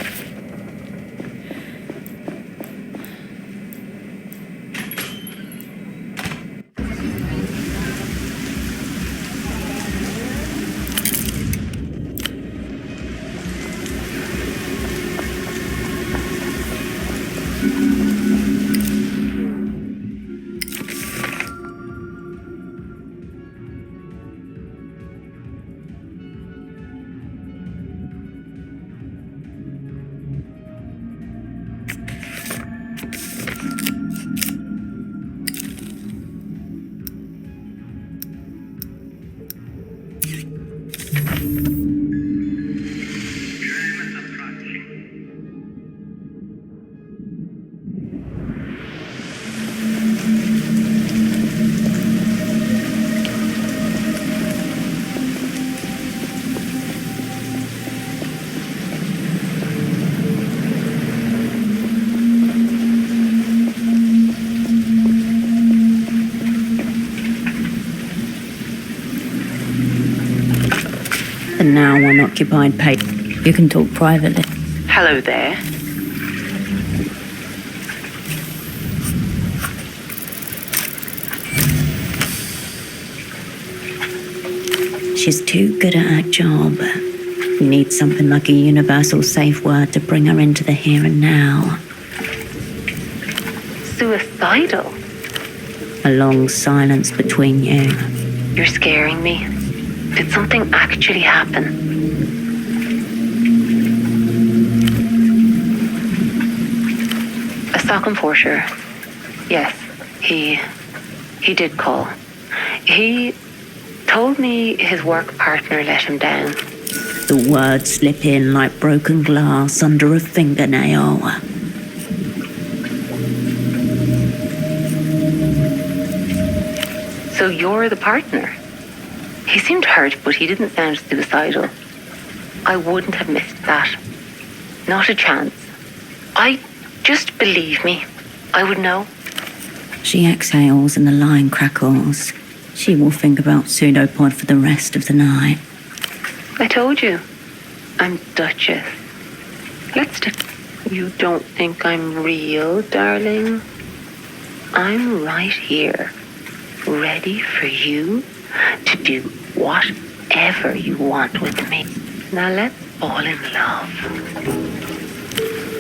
And now unoccupied page. You can talk privately. Hello there. She's too good at her job. You need something like a universal safe word to bring her into the here and now. Suicidal? A long silence between you. You're scaring me. Did something actually happen? A stock enforcer. Yes, he did call. He told me his work partner let him down. The words slip in like broken glass under a fingernail. So you're the partner? He seemed hurt, but he didn't sound suicidal. I wouldn't have missed that. Not a chance. Just believe me. I would know. She exhales and the line crackles. She will think about Pseudopod for the rest of the night. I told you. I'm Duchess. You don't think I'm real, darling? I'm right here, ready for you to do whatever you want with me. Now let's fall in love.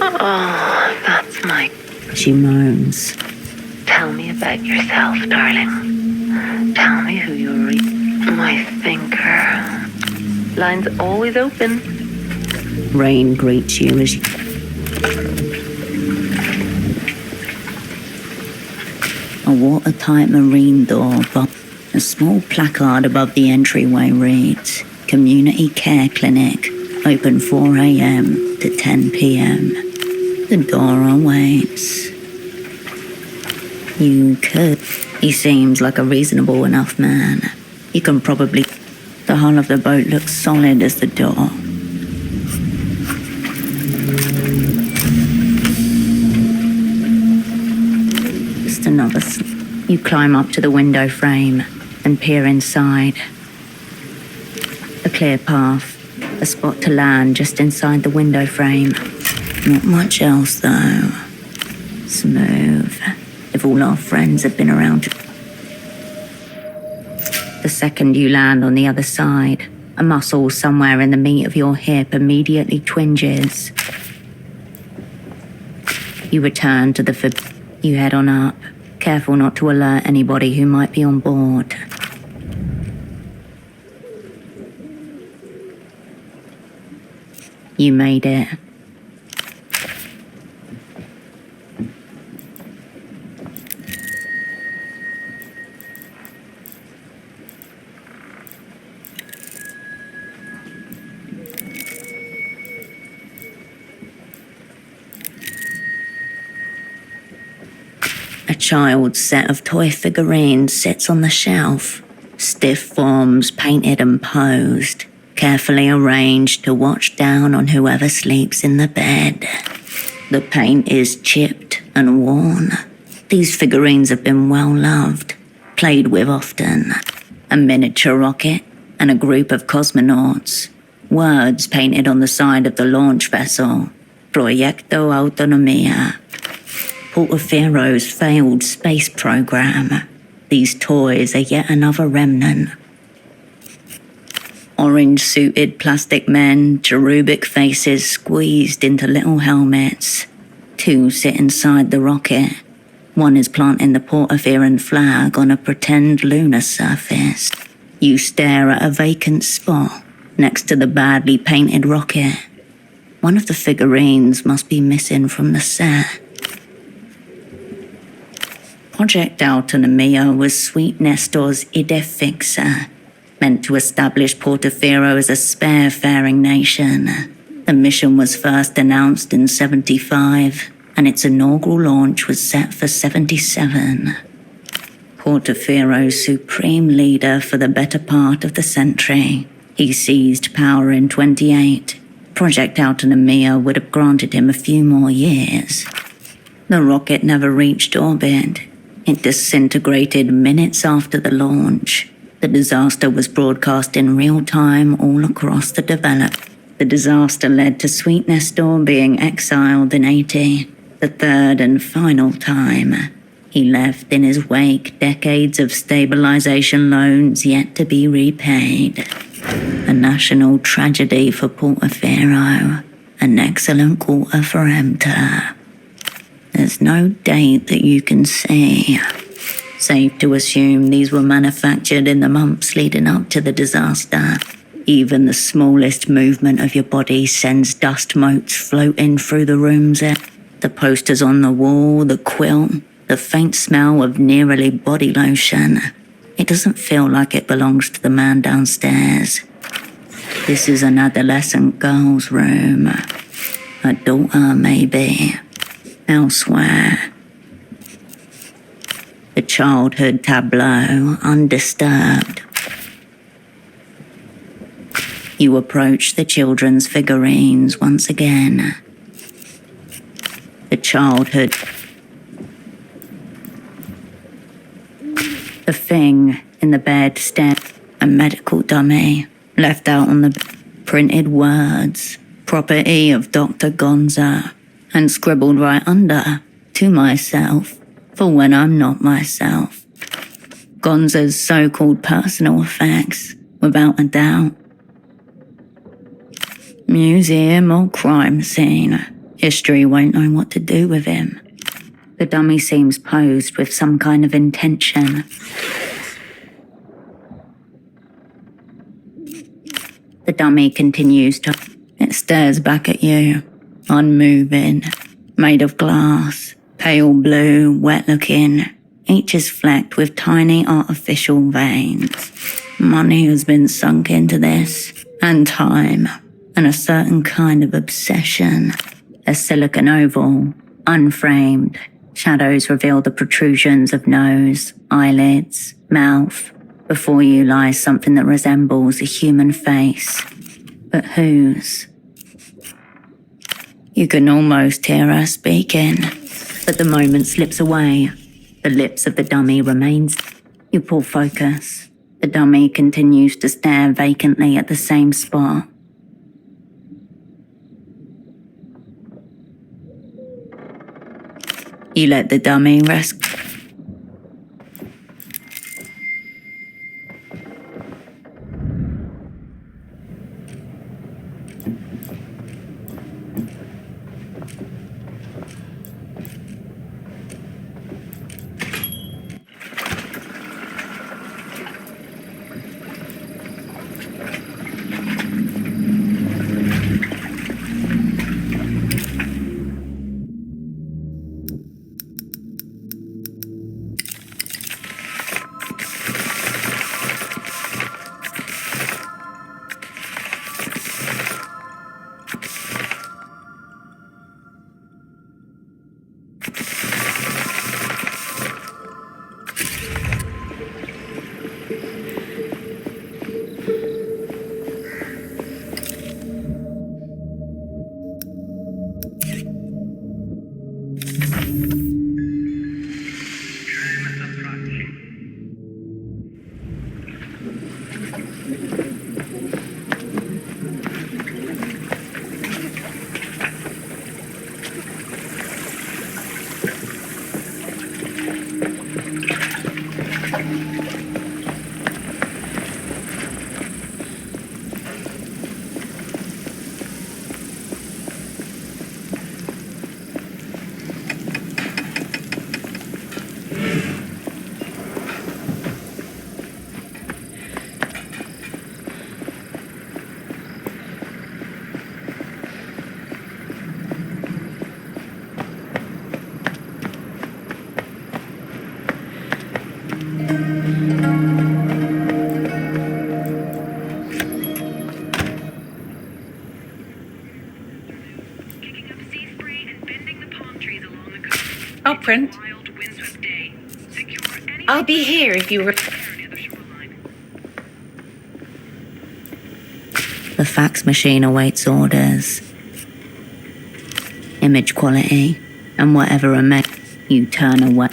Oh, that's my... She moans. Tell me about yourself, darling. Tell me who you are. My thinker. Line's always open. Rain greets you as you... A watertight marine door, but a small placard above the entryway reads, Community Care Clinic, open 4 a.m. to 10 p.m. The door awaits. You could. He seems like a reasonable enough man. You can probably... The hull of the boat looks solid as the door. Just another... You climb up to the window frame and peer inside. A clear path, a spot to land just inside the window frame. Not much else, though. Smooth. If all our friends had been around. The second you land on the other side, a muscle somewhere in the meat of your hip immediately twinges. You return to the You head on up, careful not to alert anybody who might be on board. You made it. A child's set of toy figurines sits on the shelf, stiff forms painted and posed, carefully arranged to watch down on whoever sleeps in the bed. The paint is chipped and worn. These figurines have been well loved, played with often. A miniature rocket and a group of cosmonauts. Words painted on the side of the launch vessel. Proyecto Autonomia. Portofiro's failed space program. These toys are yet another remnant. Orange-suited plastic men, cherubic faces squeezed into little helmets. Two sit inside the rocket. One is planting the Portofiran flag on a pretend lunar surface. You stare at a vacant spot next to the badly painted rocket. One of the figurines must be missing from the set. Project Autonomia was Sweet Nestor's idea fixa, meant to establish Portofiro as a sparefaring nation. The mission was first announced in 75, and its inaugural launch was set for 77. Portofiro's supreme leader for the better part of the century. He seized power in 28. Project Autonomia would have granted him a few more years. The rocket never reached orbit. It disintegrated minutes after the launch. The disaster was broadcast in real time all across the development. The disaster led to Sweet Nestor being exiled in 80, the third and final time. He left in his wake decades of stabilization loans yet to be repaid. A national tragedy for Portofiro, an excellent quarter for Emter. There's no date that you can see. Safe to assume these were manufactured in the months leading up to the disaster. Even the smallest movement of your body sends dust motes floating through the rooms. The posters on the wall, the quilt, the faint smell of nearly body lotion. It doesn't feel like it belongs to the man downstairs. This is an adolescent girl's room. A daughter, maybe. Elsewhere. The childhood tableau, undisturbed. You approach the children's figurines once again. The childhood. The thing in the bed stared. A medical dummy left out on the printed words. Property of Dr. Gonza. And scribbled right under, to myself, for when I'm not myself. Gonza's so-called personal effects, without a doubt. Museum or crime scene, history won't know what to do with him. The dummy seems posed with some kind of intention. The dummy continues to... It stares back at you. Unmoving, made of glass, pale blue, wet-looking. Each is flecked with tiny artificial veins. Money has been sunk into this, and time, and a certain kind of obsession. A silicon oval, unframed. Shadows reveal the protrusions of nose, eyelids, mouth. Before you lies something that resembles a human face. But whose? You can almost hear her speaking, but the moment slips away. The lips of the dummy remains. You pull focus. The dummy continues to stare vacantly at the same spot. You let the dummy rest. Operant. I'll be here if you... The fax machine awaits orders. Image quality, and whatever you turn away.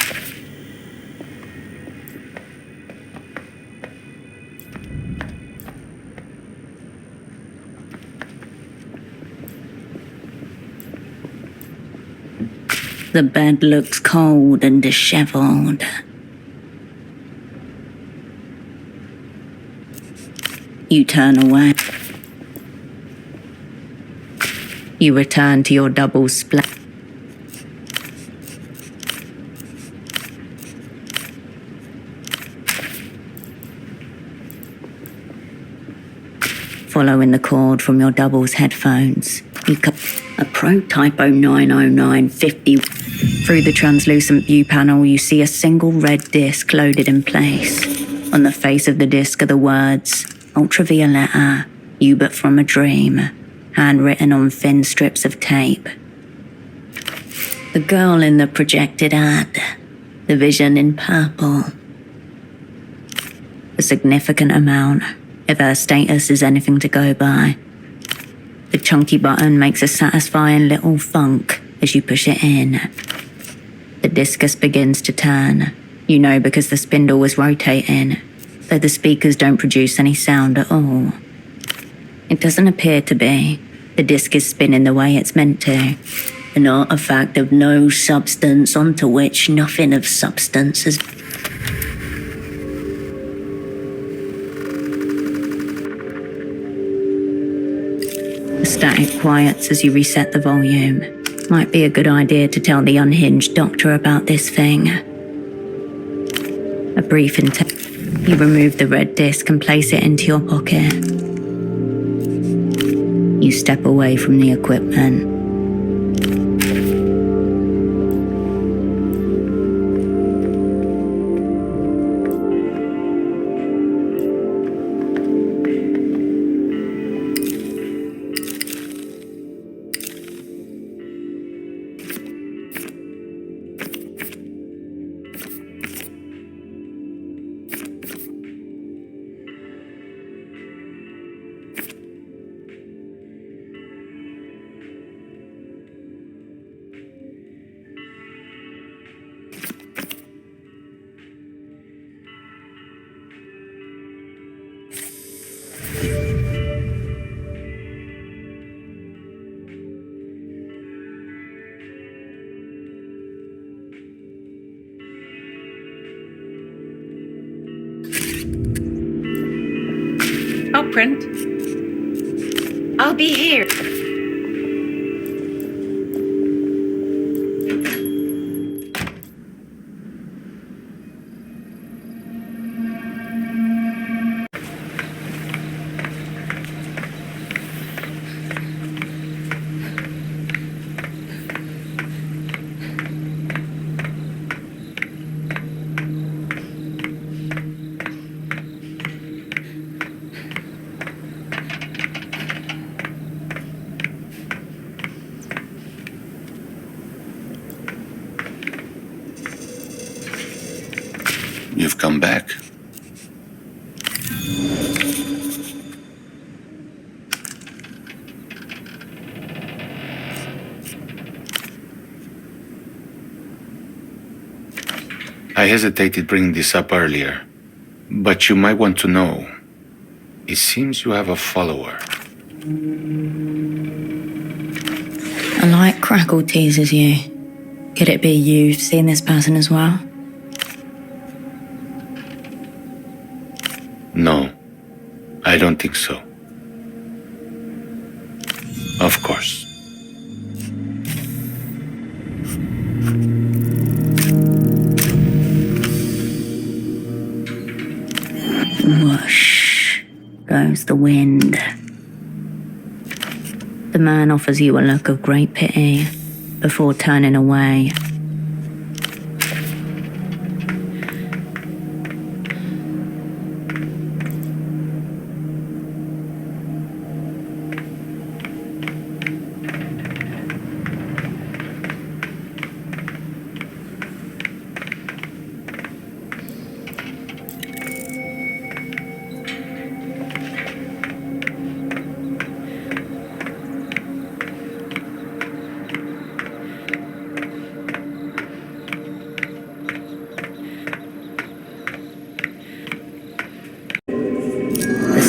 The bed looks cold and disheveled. You turn away. You return to your double split. Following the cord from your double's headphones, you cut a Protypo 90950. Through the translucent view panel, you see a single red disc loaded in place. On the face of the disc are the words, Ultravioletta, you but from a dream, handwritten on thin strips of tape. The girl in the projected ad, the vision in purple. A significant amount, if her status is anything to go by. The chunky button makes a satisfying little thunk as you push it in. The discus begins to turn. You know because the spindle was rotating, though the speakers don't produce any sound at all. It doesn't appear to be. The disc is spinning the way it's meant to. An artifact of no substance onto which nothing of substance has... The static quiets as you reset the volume. Might be a good idea to tell the unhinged doctor about this thing. A brief you remove the red disc and place it into your pocket. You step away from the equipment. Operant. I'll be here. You've come back. I hesitated bringing this up earlier, but you might want to know. It seems you have a follower. A light crackle teases you. Could it be you've seen this person as well? No, I don't think so. Of course. Whoosh goes the wind. The man offers you a look of great pity before turning away.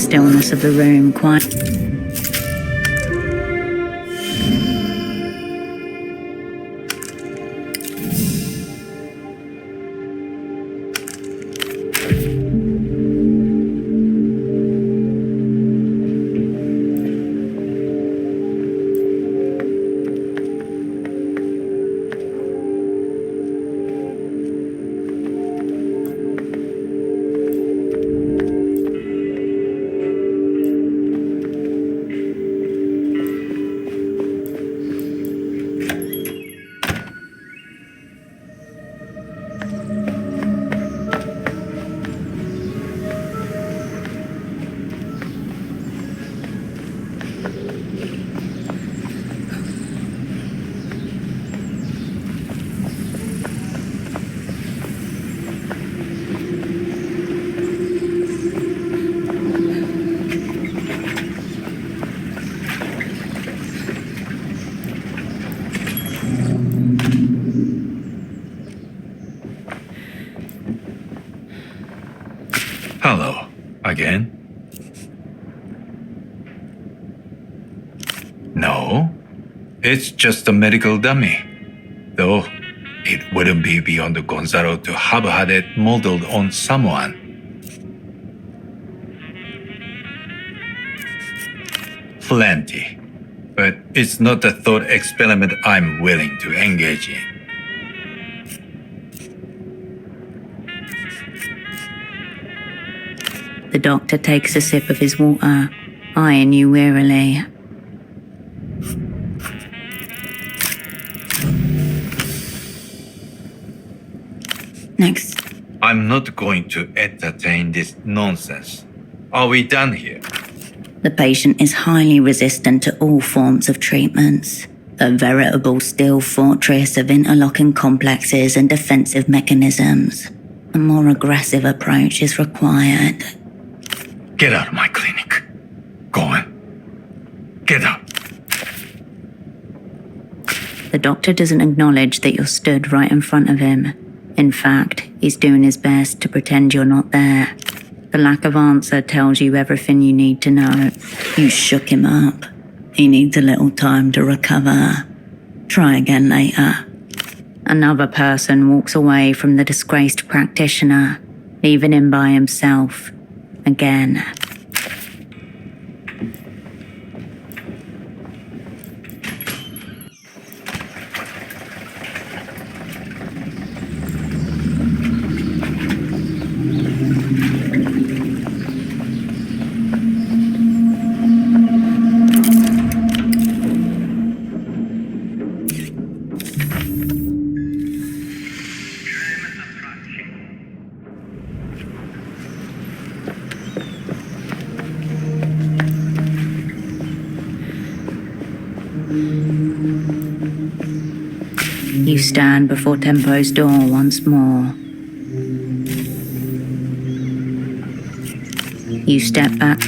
stillness of the room quite. Hello, again? No, it's just a medical dummy. Though, it wouldn't be beyond Gonzalo to have had it modeled on someone. Plenty. But it's not a thought experiment I'm willing to engage in. The doctor takes a sip of his water, eyeing you wearily. Next. I'm not going to entertain this nonsense. Are we done here? The patient is highly resistant to all forms of treatments. A veritable steel fortress of interlocking complexes and defensive mechanisms. A more aggressive approach is required. Get out of my clinic. Go on. Get out. The doctor doesn't acknowledge that you're stood right in front of him. In fact, he's doing his best to pretend you're not there. The lack of answer tells you everything you need to know. You shook him up. He needs a little time to recover. Try again later. Another person walks away from the disgraced practitioner, leaving him by himself. Again. You stand before Tempo's door once more. You step back.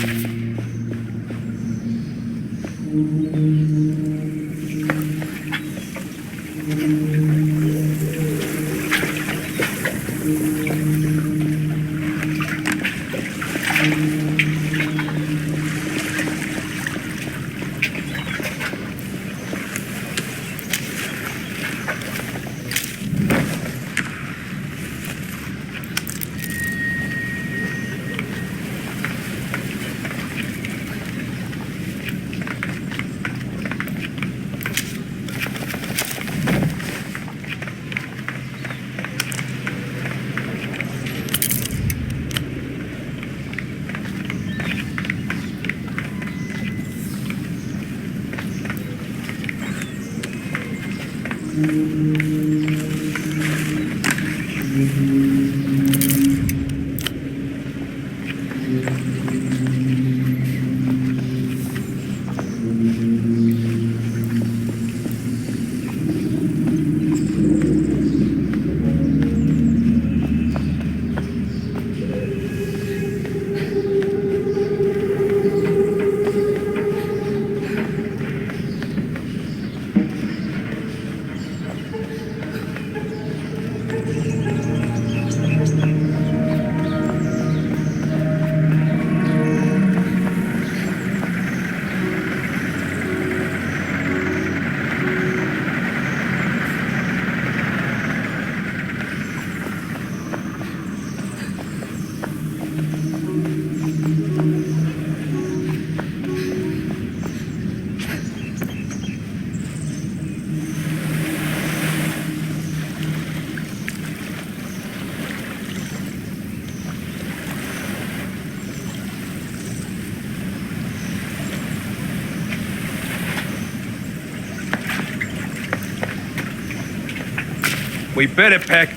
We better pack.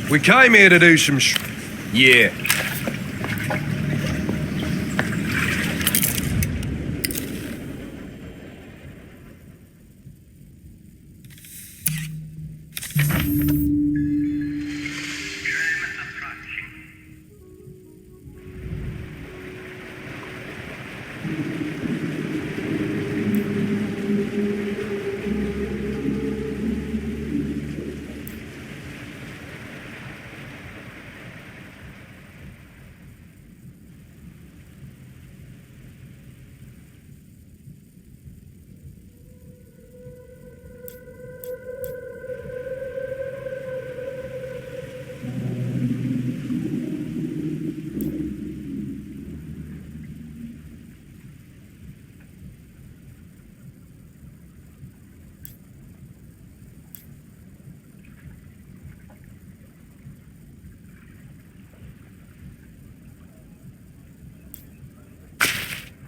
We came here to do some Yeah.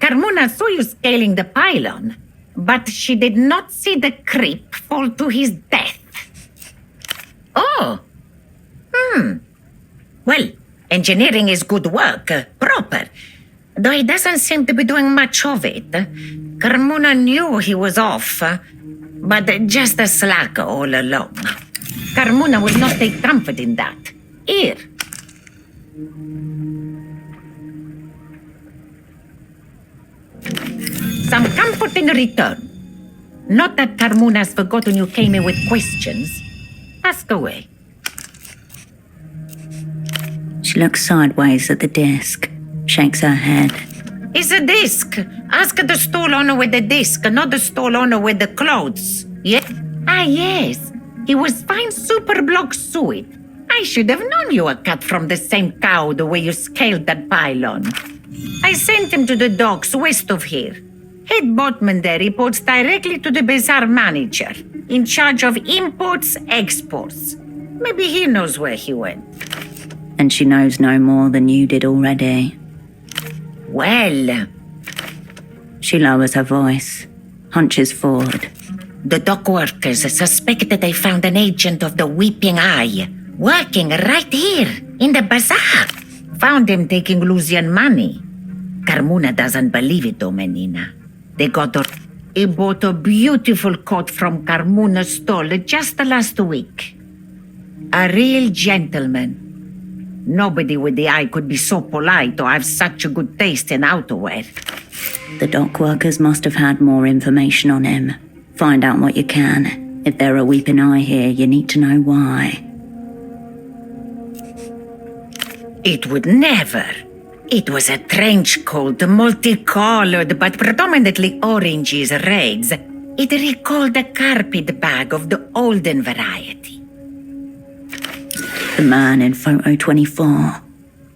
Carmona saw you scaling the pylon, but she did not see the creep fall to his death. Oh. Well, engineering is good work, proper. Though he doesn't seem to be doing much of it. Carmona knew he was off, but just a slacker all along. Carmona will not take comfort in that. Here. Some comfort in return. Not that Carmona's forgotten you came here with questions. Ask away. She looks sideways at the disc, shakes her head. It's a disc. Ask the stall owner with the disc, not the stall owner with the clothes. Yeah? Ah, yes. He was fine Superbloc suit. I should have known you were cut from the same cow the way you scaled that pylon. I sent him to the docks west of here. Head boatman there reports directly to the bazaar manager, in charge of imports, exports. Maybe he knows where he went. And she knows no more than you did already. Well... She lowers her voice, hunches forward. The dock workers suspect that they found an agent of the Weeping Eye, working right here, in the bazaar. Found him taking Lucian money. Carmona doesn't believe it, Domenina. They got her. He bought a beautiful coat from Carmona's stall just last week. A real gentleman. Nobody with the eye could be so polite or have such a good taste in outerwear. The dock workers must have had more information on him. Find out what you can. If there are Weeping Eye here, you need to know why. It would never. It was a trench coat, multicolored but predominantly oranges raids. It recalled a carpet bag of the olden variety. The man in photo 24.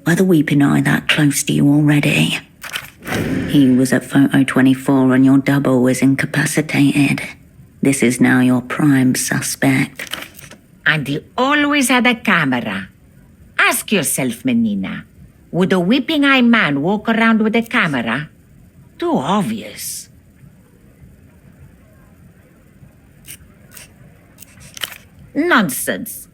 Were the Weeping Eye that close to you already? He was at photo 24 and your double was incapacitated. This is now your prime suspect. And he always had a camera. Ask yourself, Menina. Would a Weeping Eye man walk around with a camera? Too obvious. Nonsense.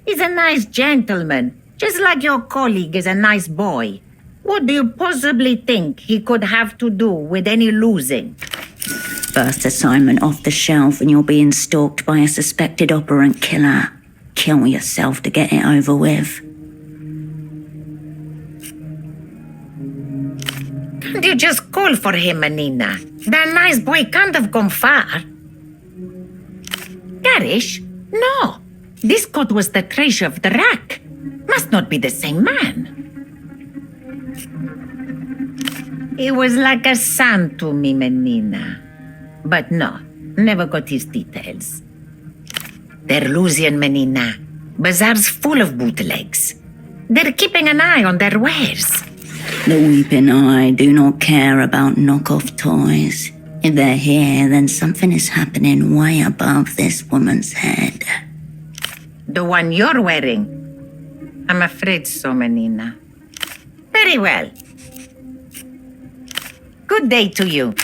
He's a nice gentleman, just like your colleague is a nice boy. What do you possibly think he could have to do with any losing? First assignment off the shelf and you're being stalked by a suspected operant killer. Kill yourself to get it over with. Can't you just call for him, Menina? That nice boy can't have gone far. Garish? No. This coat was the treasure of the rack. Must not be the same man. He was like a son to me, Menina. But no, never got his details. They're Lucian, Menina. Bazaar's full of bootlegs. They're keeping an eye on their wares. The Weeping Eye do not care about knockoff toys. If they're here, then something is happening way above this woman's head. The one you're wearing? I'm afraid so, Menina. Very well. Good day to you.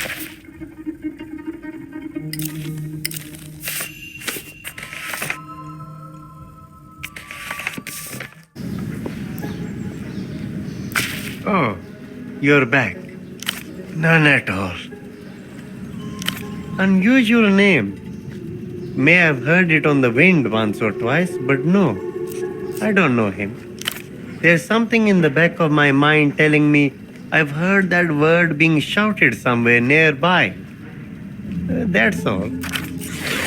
You're back. None at all. Unusual name. May have heard it on the wind once or twice, but no, I don't know him. There's something in the back of my mind telling me I've heard that word being shouted somewhere nearby. That's all.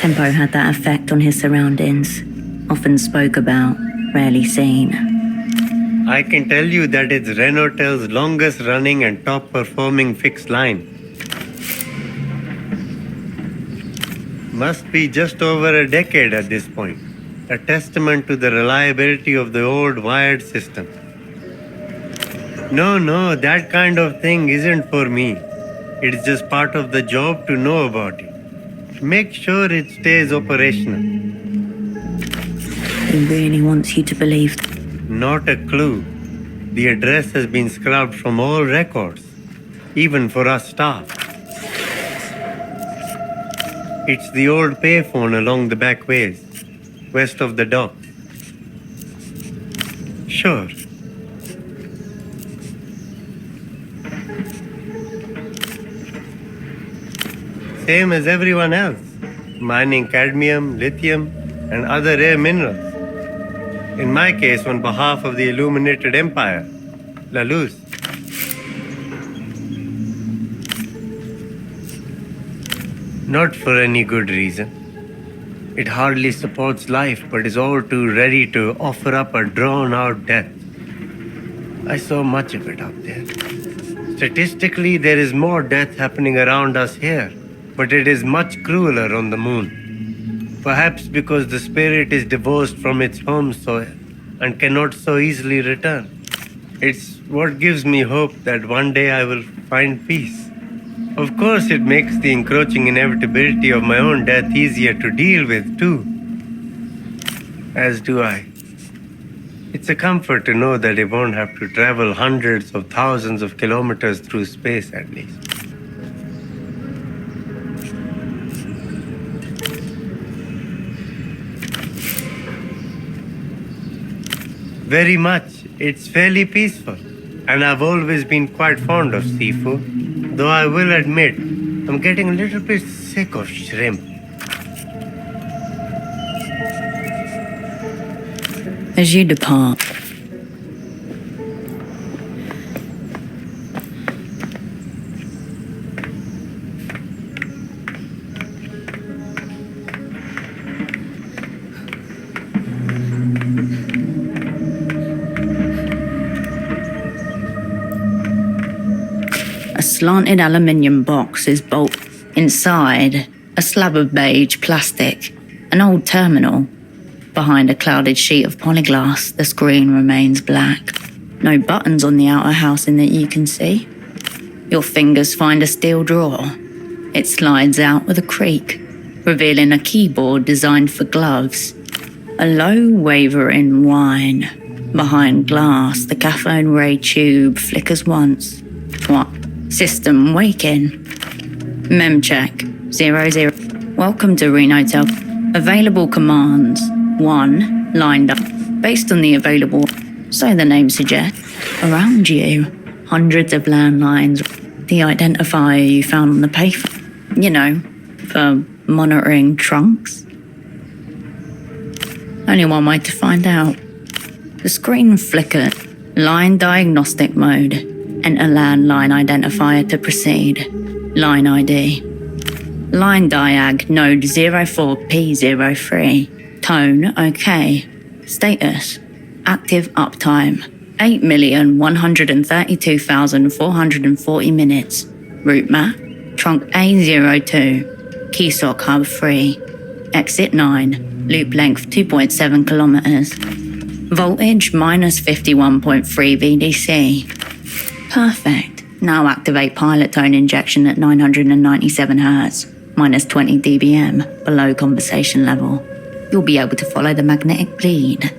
Tempo had that effect on his surroundings. Often spoke about, rarely seen. I can tell you that it's Renotel's longest running and top performing fixed line. Must be just over a decade at this point. A testament to the reliability of the old wired system. No, that kind of thing isn't for me. It's just part of the job to know about it. Make sure it stays operational. He really wants you to believe. Not a clue. The address has been scrubbed from all records, even for us staff. It's the old payphone along the back ways, west of the dock. Sure. Same as everyone else, mining cadmium, lithium, and other rare minerals. In my case, on behalf of the Illuminated Empire, La Luz. Not for any good reason. It hardly supports life, but is all too ready to offer up a drawn-out death. I saw much of it up there. Statistically, there is more death happening around us here, but it is much crueler on the moon. Perhaps because the spirit is divorced from its home soil and cannot so easily return. It's what gives me hope that one day I will find peace. Of course, it makes the encroaching inevitability of my own death easier to deal with, too. As do I. It's a comfort to know that I won't have to travel hundreds of thousands of kilometers through space, at least. Very much. It's fairly peaceful. And I've always been quite fond of seafood, though I will admit, I'm getting a little bit sick of shrimp. As you depart, a slanted aluminium box is bolted inside, a slab of beige plastic, an old terminal. Behind a clouded sheet of polyglass, the screen remains black. No buttons on the outer housing that you can see. Your fingers find a steel drawer. It slides out with a creak, revealing a keyboard designed for gloves. A low wavering whine. Behind glass, the cathode ray tube flickers once. What? System waking. Mem check. 00. Welcome to Renotel. Available commands. 1. Lined up. Based on the available, so the name suggests, around you, hundreds of landlines. The identifier you found on the payphone. You know, for monitoring trunks. Only one way to find out. The screen flickered. Line diagnostic mode. Enter landline identifier to proceed. Line ID. Line diag node 04P03. Tone OK. Status. Active uptime. 8,132,440 minutes. Route map. Trunk A02. Quisach hub 3. Exit 9. Loop length 2.7 kilometers. Voltage minus 51.3 VDC. Perfect. Now activate pilot tone injection at 997 Hz. Minus 20 dBm. Below conversation level. You'll be able to follow the magnetic lead.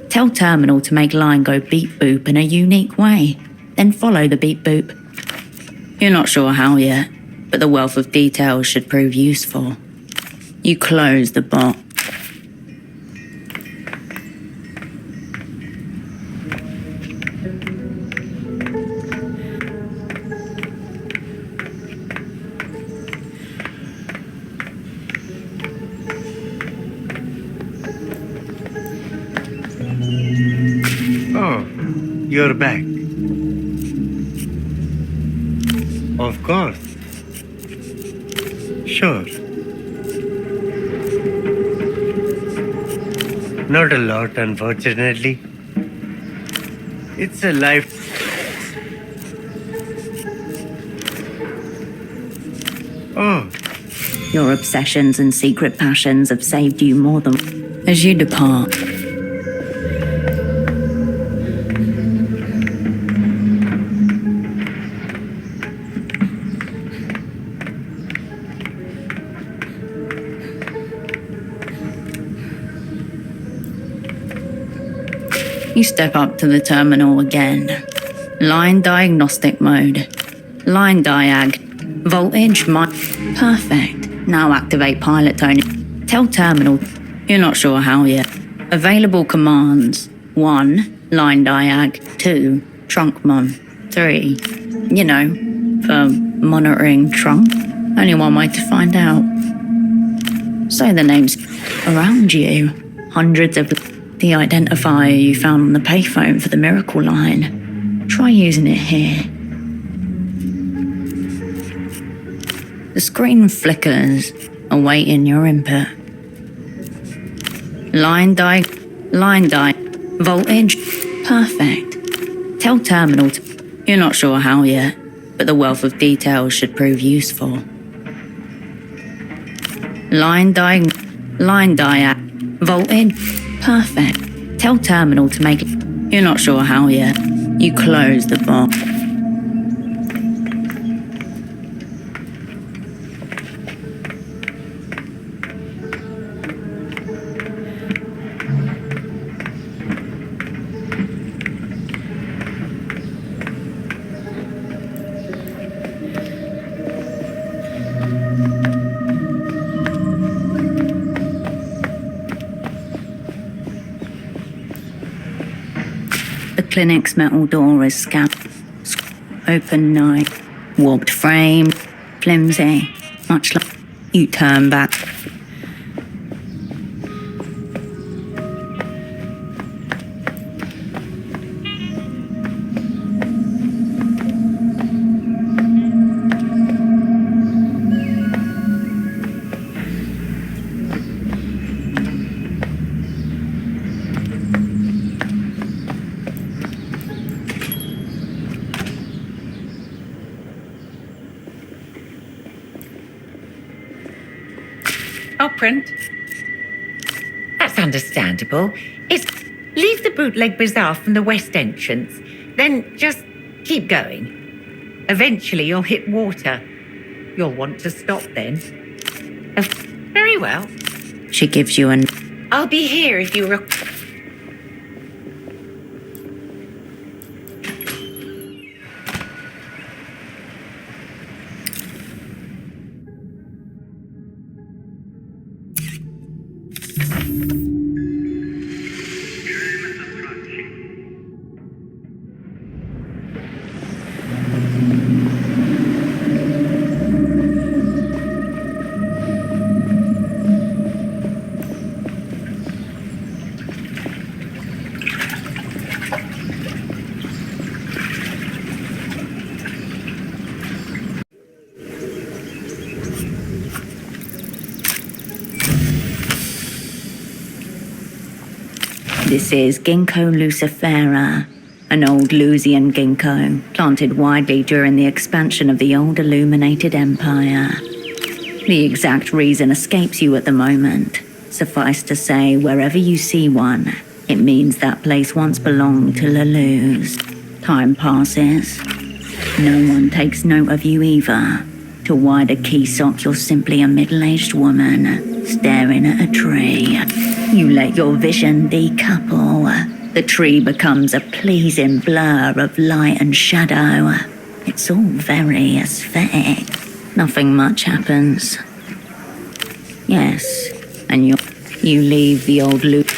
Tell terminal to make line go beep boop in a unique way, then follow the beep boop. You're not sure how yet, but the wealth of details should prove useful. You close the bot. You're back. Of course. Sure. Not a lot, unfortunately. It's a life. Oh. Your obsessions and secret passions have saved you more than as you depart. You step up to the terminal again. Line diagnostic mode. Line diag. Voltage perfect. Now activate pilot tone. Tell terminal. You're not sure how yet. Available commands. 1. Line diag. 2. Trunk mon. 3. You know, for monitoring trunk. Only one way to find out. So the names around you. Hundreds of the identifier you found on the payphone for the miracle line. Try using it here. The screen flickers, awaiting your input. Line die, voltage, perfect. Tell terminal you're not sure how yet, but the wealth of details should prove useful. Line die, voltage, perfect. Tell terminal to make it. You're not sure how yet. You close the box. The clinic's metal door is scabbed. Open night. Warped frame. Flimsy. Much like you turn back. Operant. That's understandable. It's leave the bootleg bazaar from the west entrance, then just keep going. Eventually you'll hit water. You'll want to stop then. Very well. She gives you an... I'll be here if you This is Ginkgo lucifera, an old Lusian ginkgo planted widely during the expansion of the old illuminated empire. The exact reason escapes you at the moment. Suffice to say, wherever you see one, it means that place once belonged to Leluz. Time passes. No one takes note of you either. To wider Quisach, you're simply a middle-aged woman staring at a tree. You let your vision decouple. The tree becomes a pleasing blur of light and shadow. It's all very aesthetic. Nothing much happens. Yes, and you leave the old loop.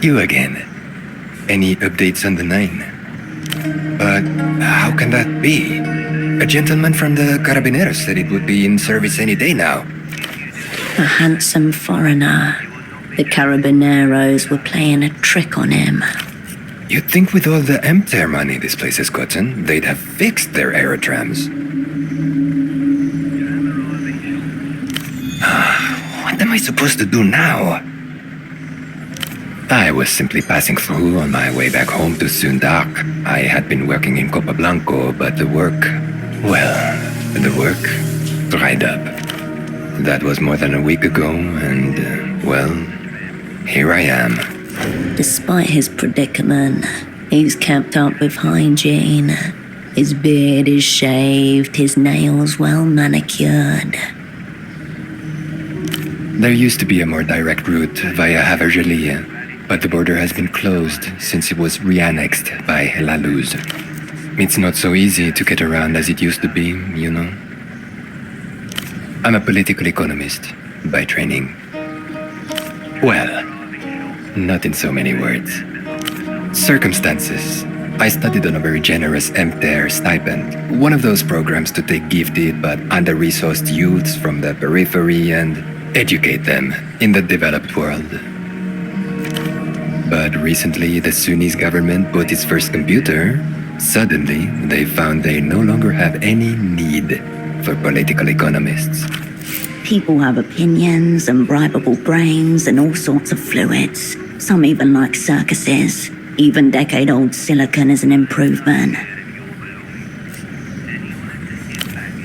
You again. Any updates on the 9? But how can that be? A gentleman from the Carabineros said it would be in service any day now. A handsome foreigner. The Carabineros were playing a trick on him. You'd think with all the MTER money this place has gotten, they'd have fixed their aerotrams. What am I supposed to do now? I was simply passing through on my way back home to Sundak. I had been working in Copablanco, but the work dried up. That was more than a week ago, and, here I am. Despite his predicament, he's kept up with hygiene. His beard is shaved, his nails well manicured. There used to be a more direct route via Havergelie, but the border has been closed since it was re-annexed by La Luz. It's not so easy to get around as it used to be, you know. I'm a political economist by training. Well, not in so many words. Circumstances. I studied on a very generous MTER stipend, one of those programs to take gifted but under-resourced youths from the periphery and educate them in the developed world. But recently, the Sunnis government bought its first computer. Suddenly, they found they no longer have any need for political economists. People have opinions and bribable brains and all sorts of fluids. Some even like circuses. Even decade-old silicon is an improvement.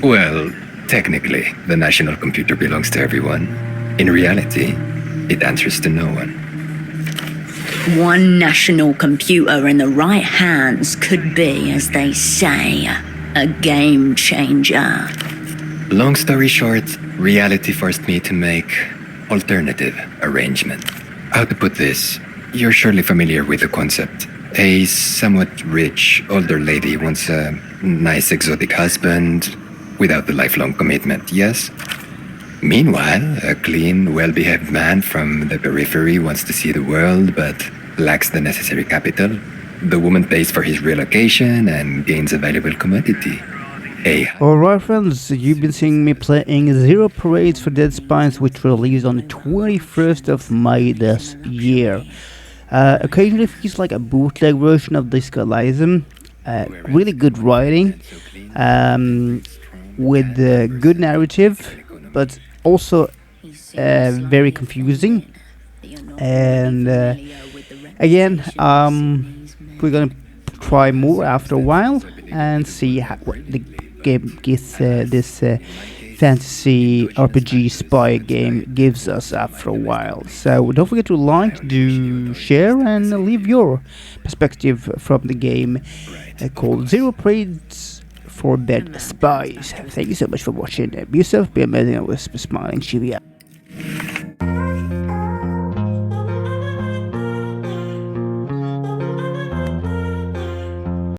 Well, technically, the national computer belongs to everyone. In reality, it answers to no one. One national computer in the right hands could be, as they say, a game changer. Long story short, reality forced me to make alternative arrangement. How to put this? You're surely familiar with the concept. A somewhat rich older lady wants a nice exotic husband without the lifelong commitment, yes? Meanwhile, a clean, well-behaved man from the periphery wants to see the world but lacks the necessary capital. The woman pays for his relocation and gains a valuable commodity. Alright friends, you've been seeing me playing Zero Parades for Dead Spines, which released on the 21st of May this year. Occasionally feels like a bootleg version of Disco Elysium. Really good writing, with good narrative, but also very confusing. And again, we're gonna try more after a while and see what the game gives, this fantasy RPG spy game gives us after a while. So don't forget to like, do share, and leave your perspective from the game called Zero Parades for Dead Spies. Thank you so much for watching. Be yourself, be amazing, and we'll be smiling. Cheerio.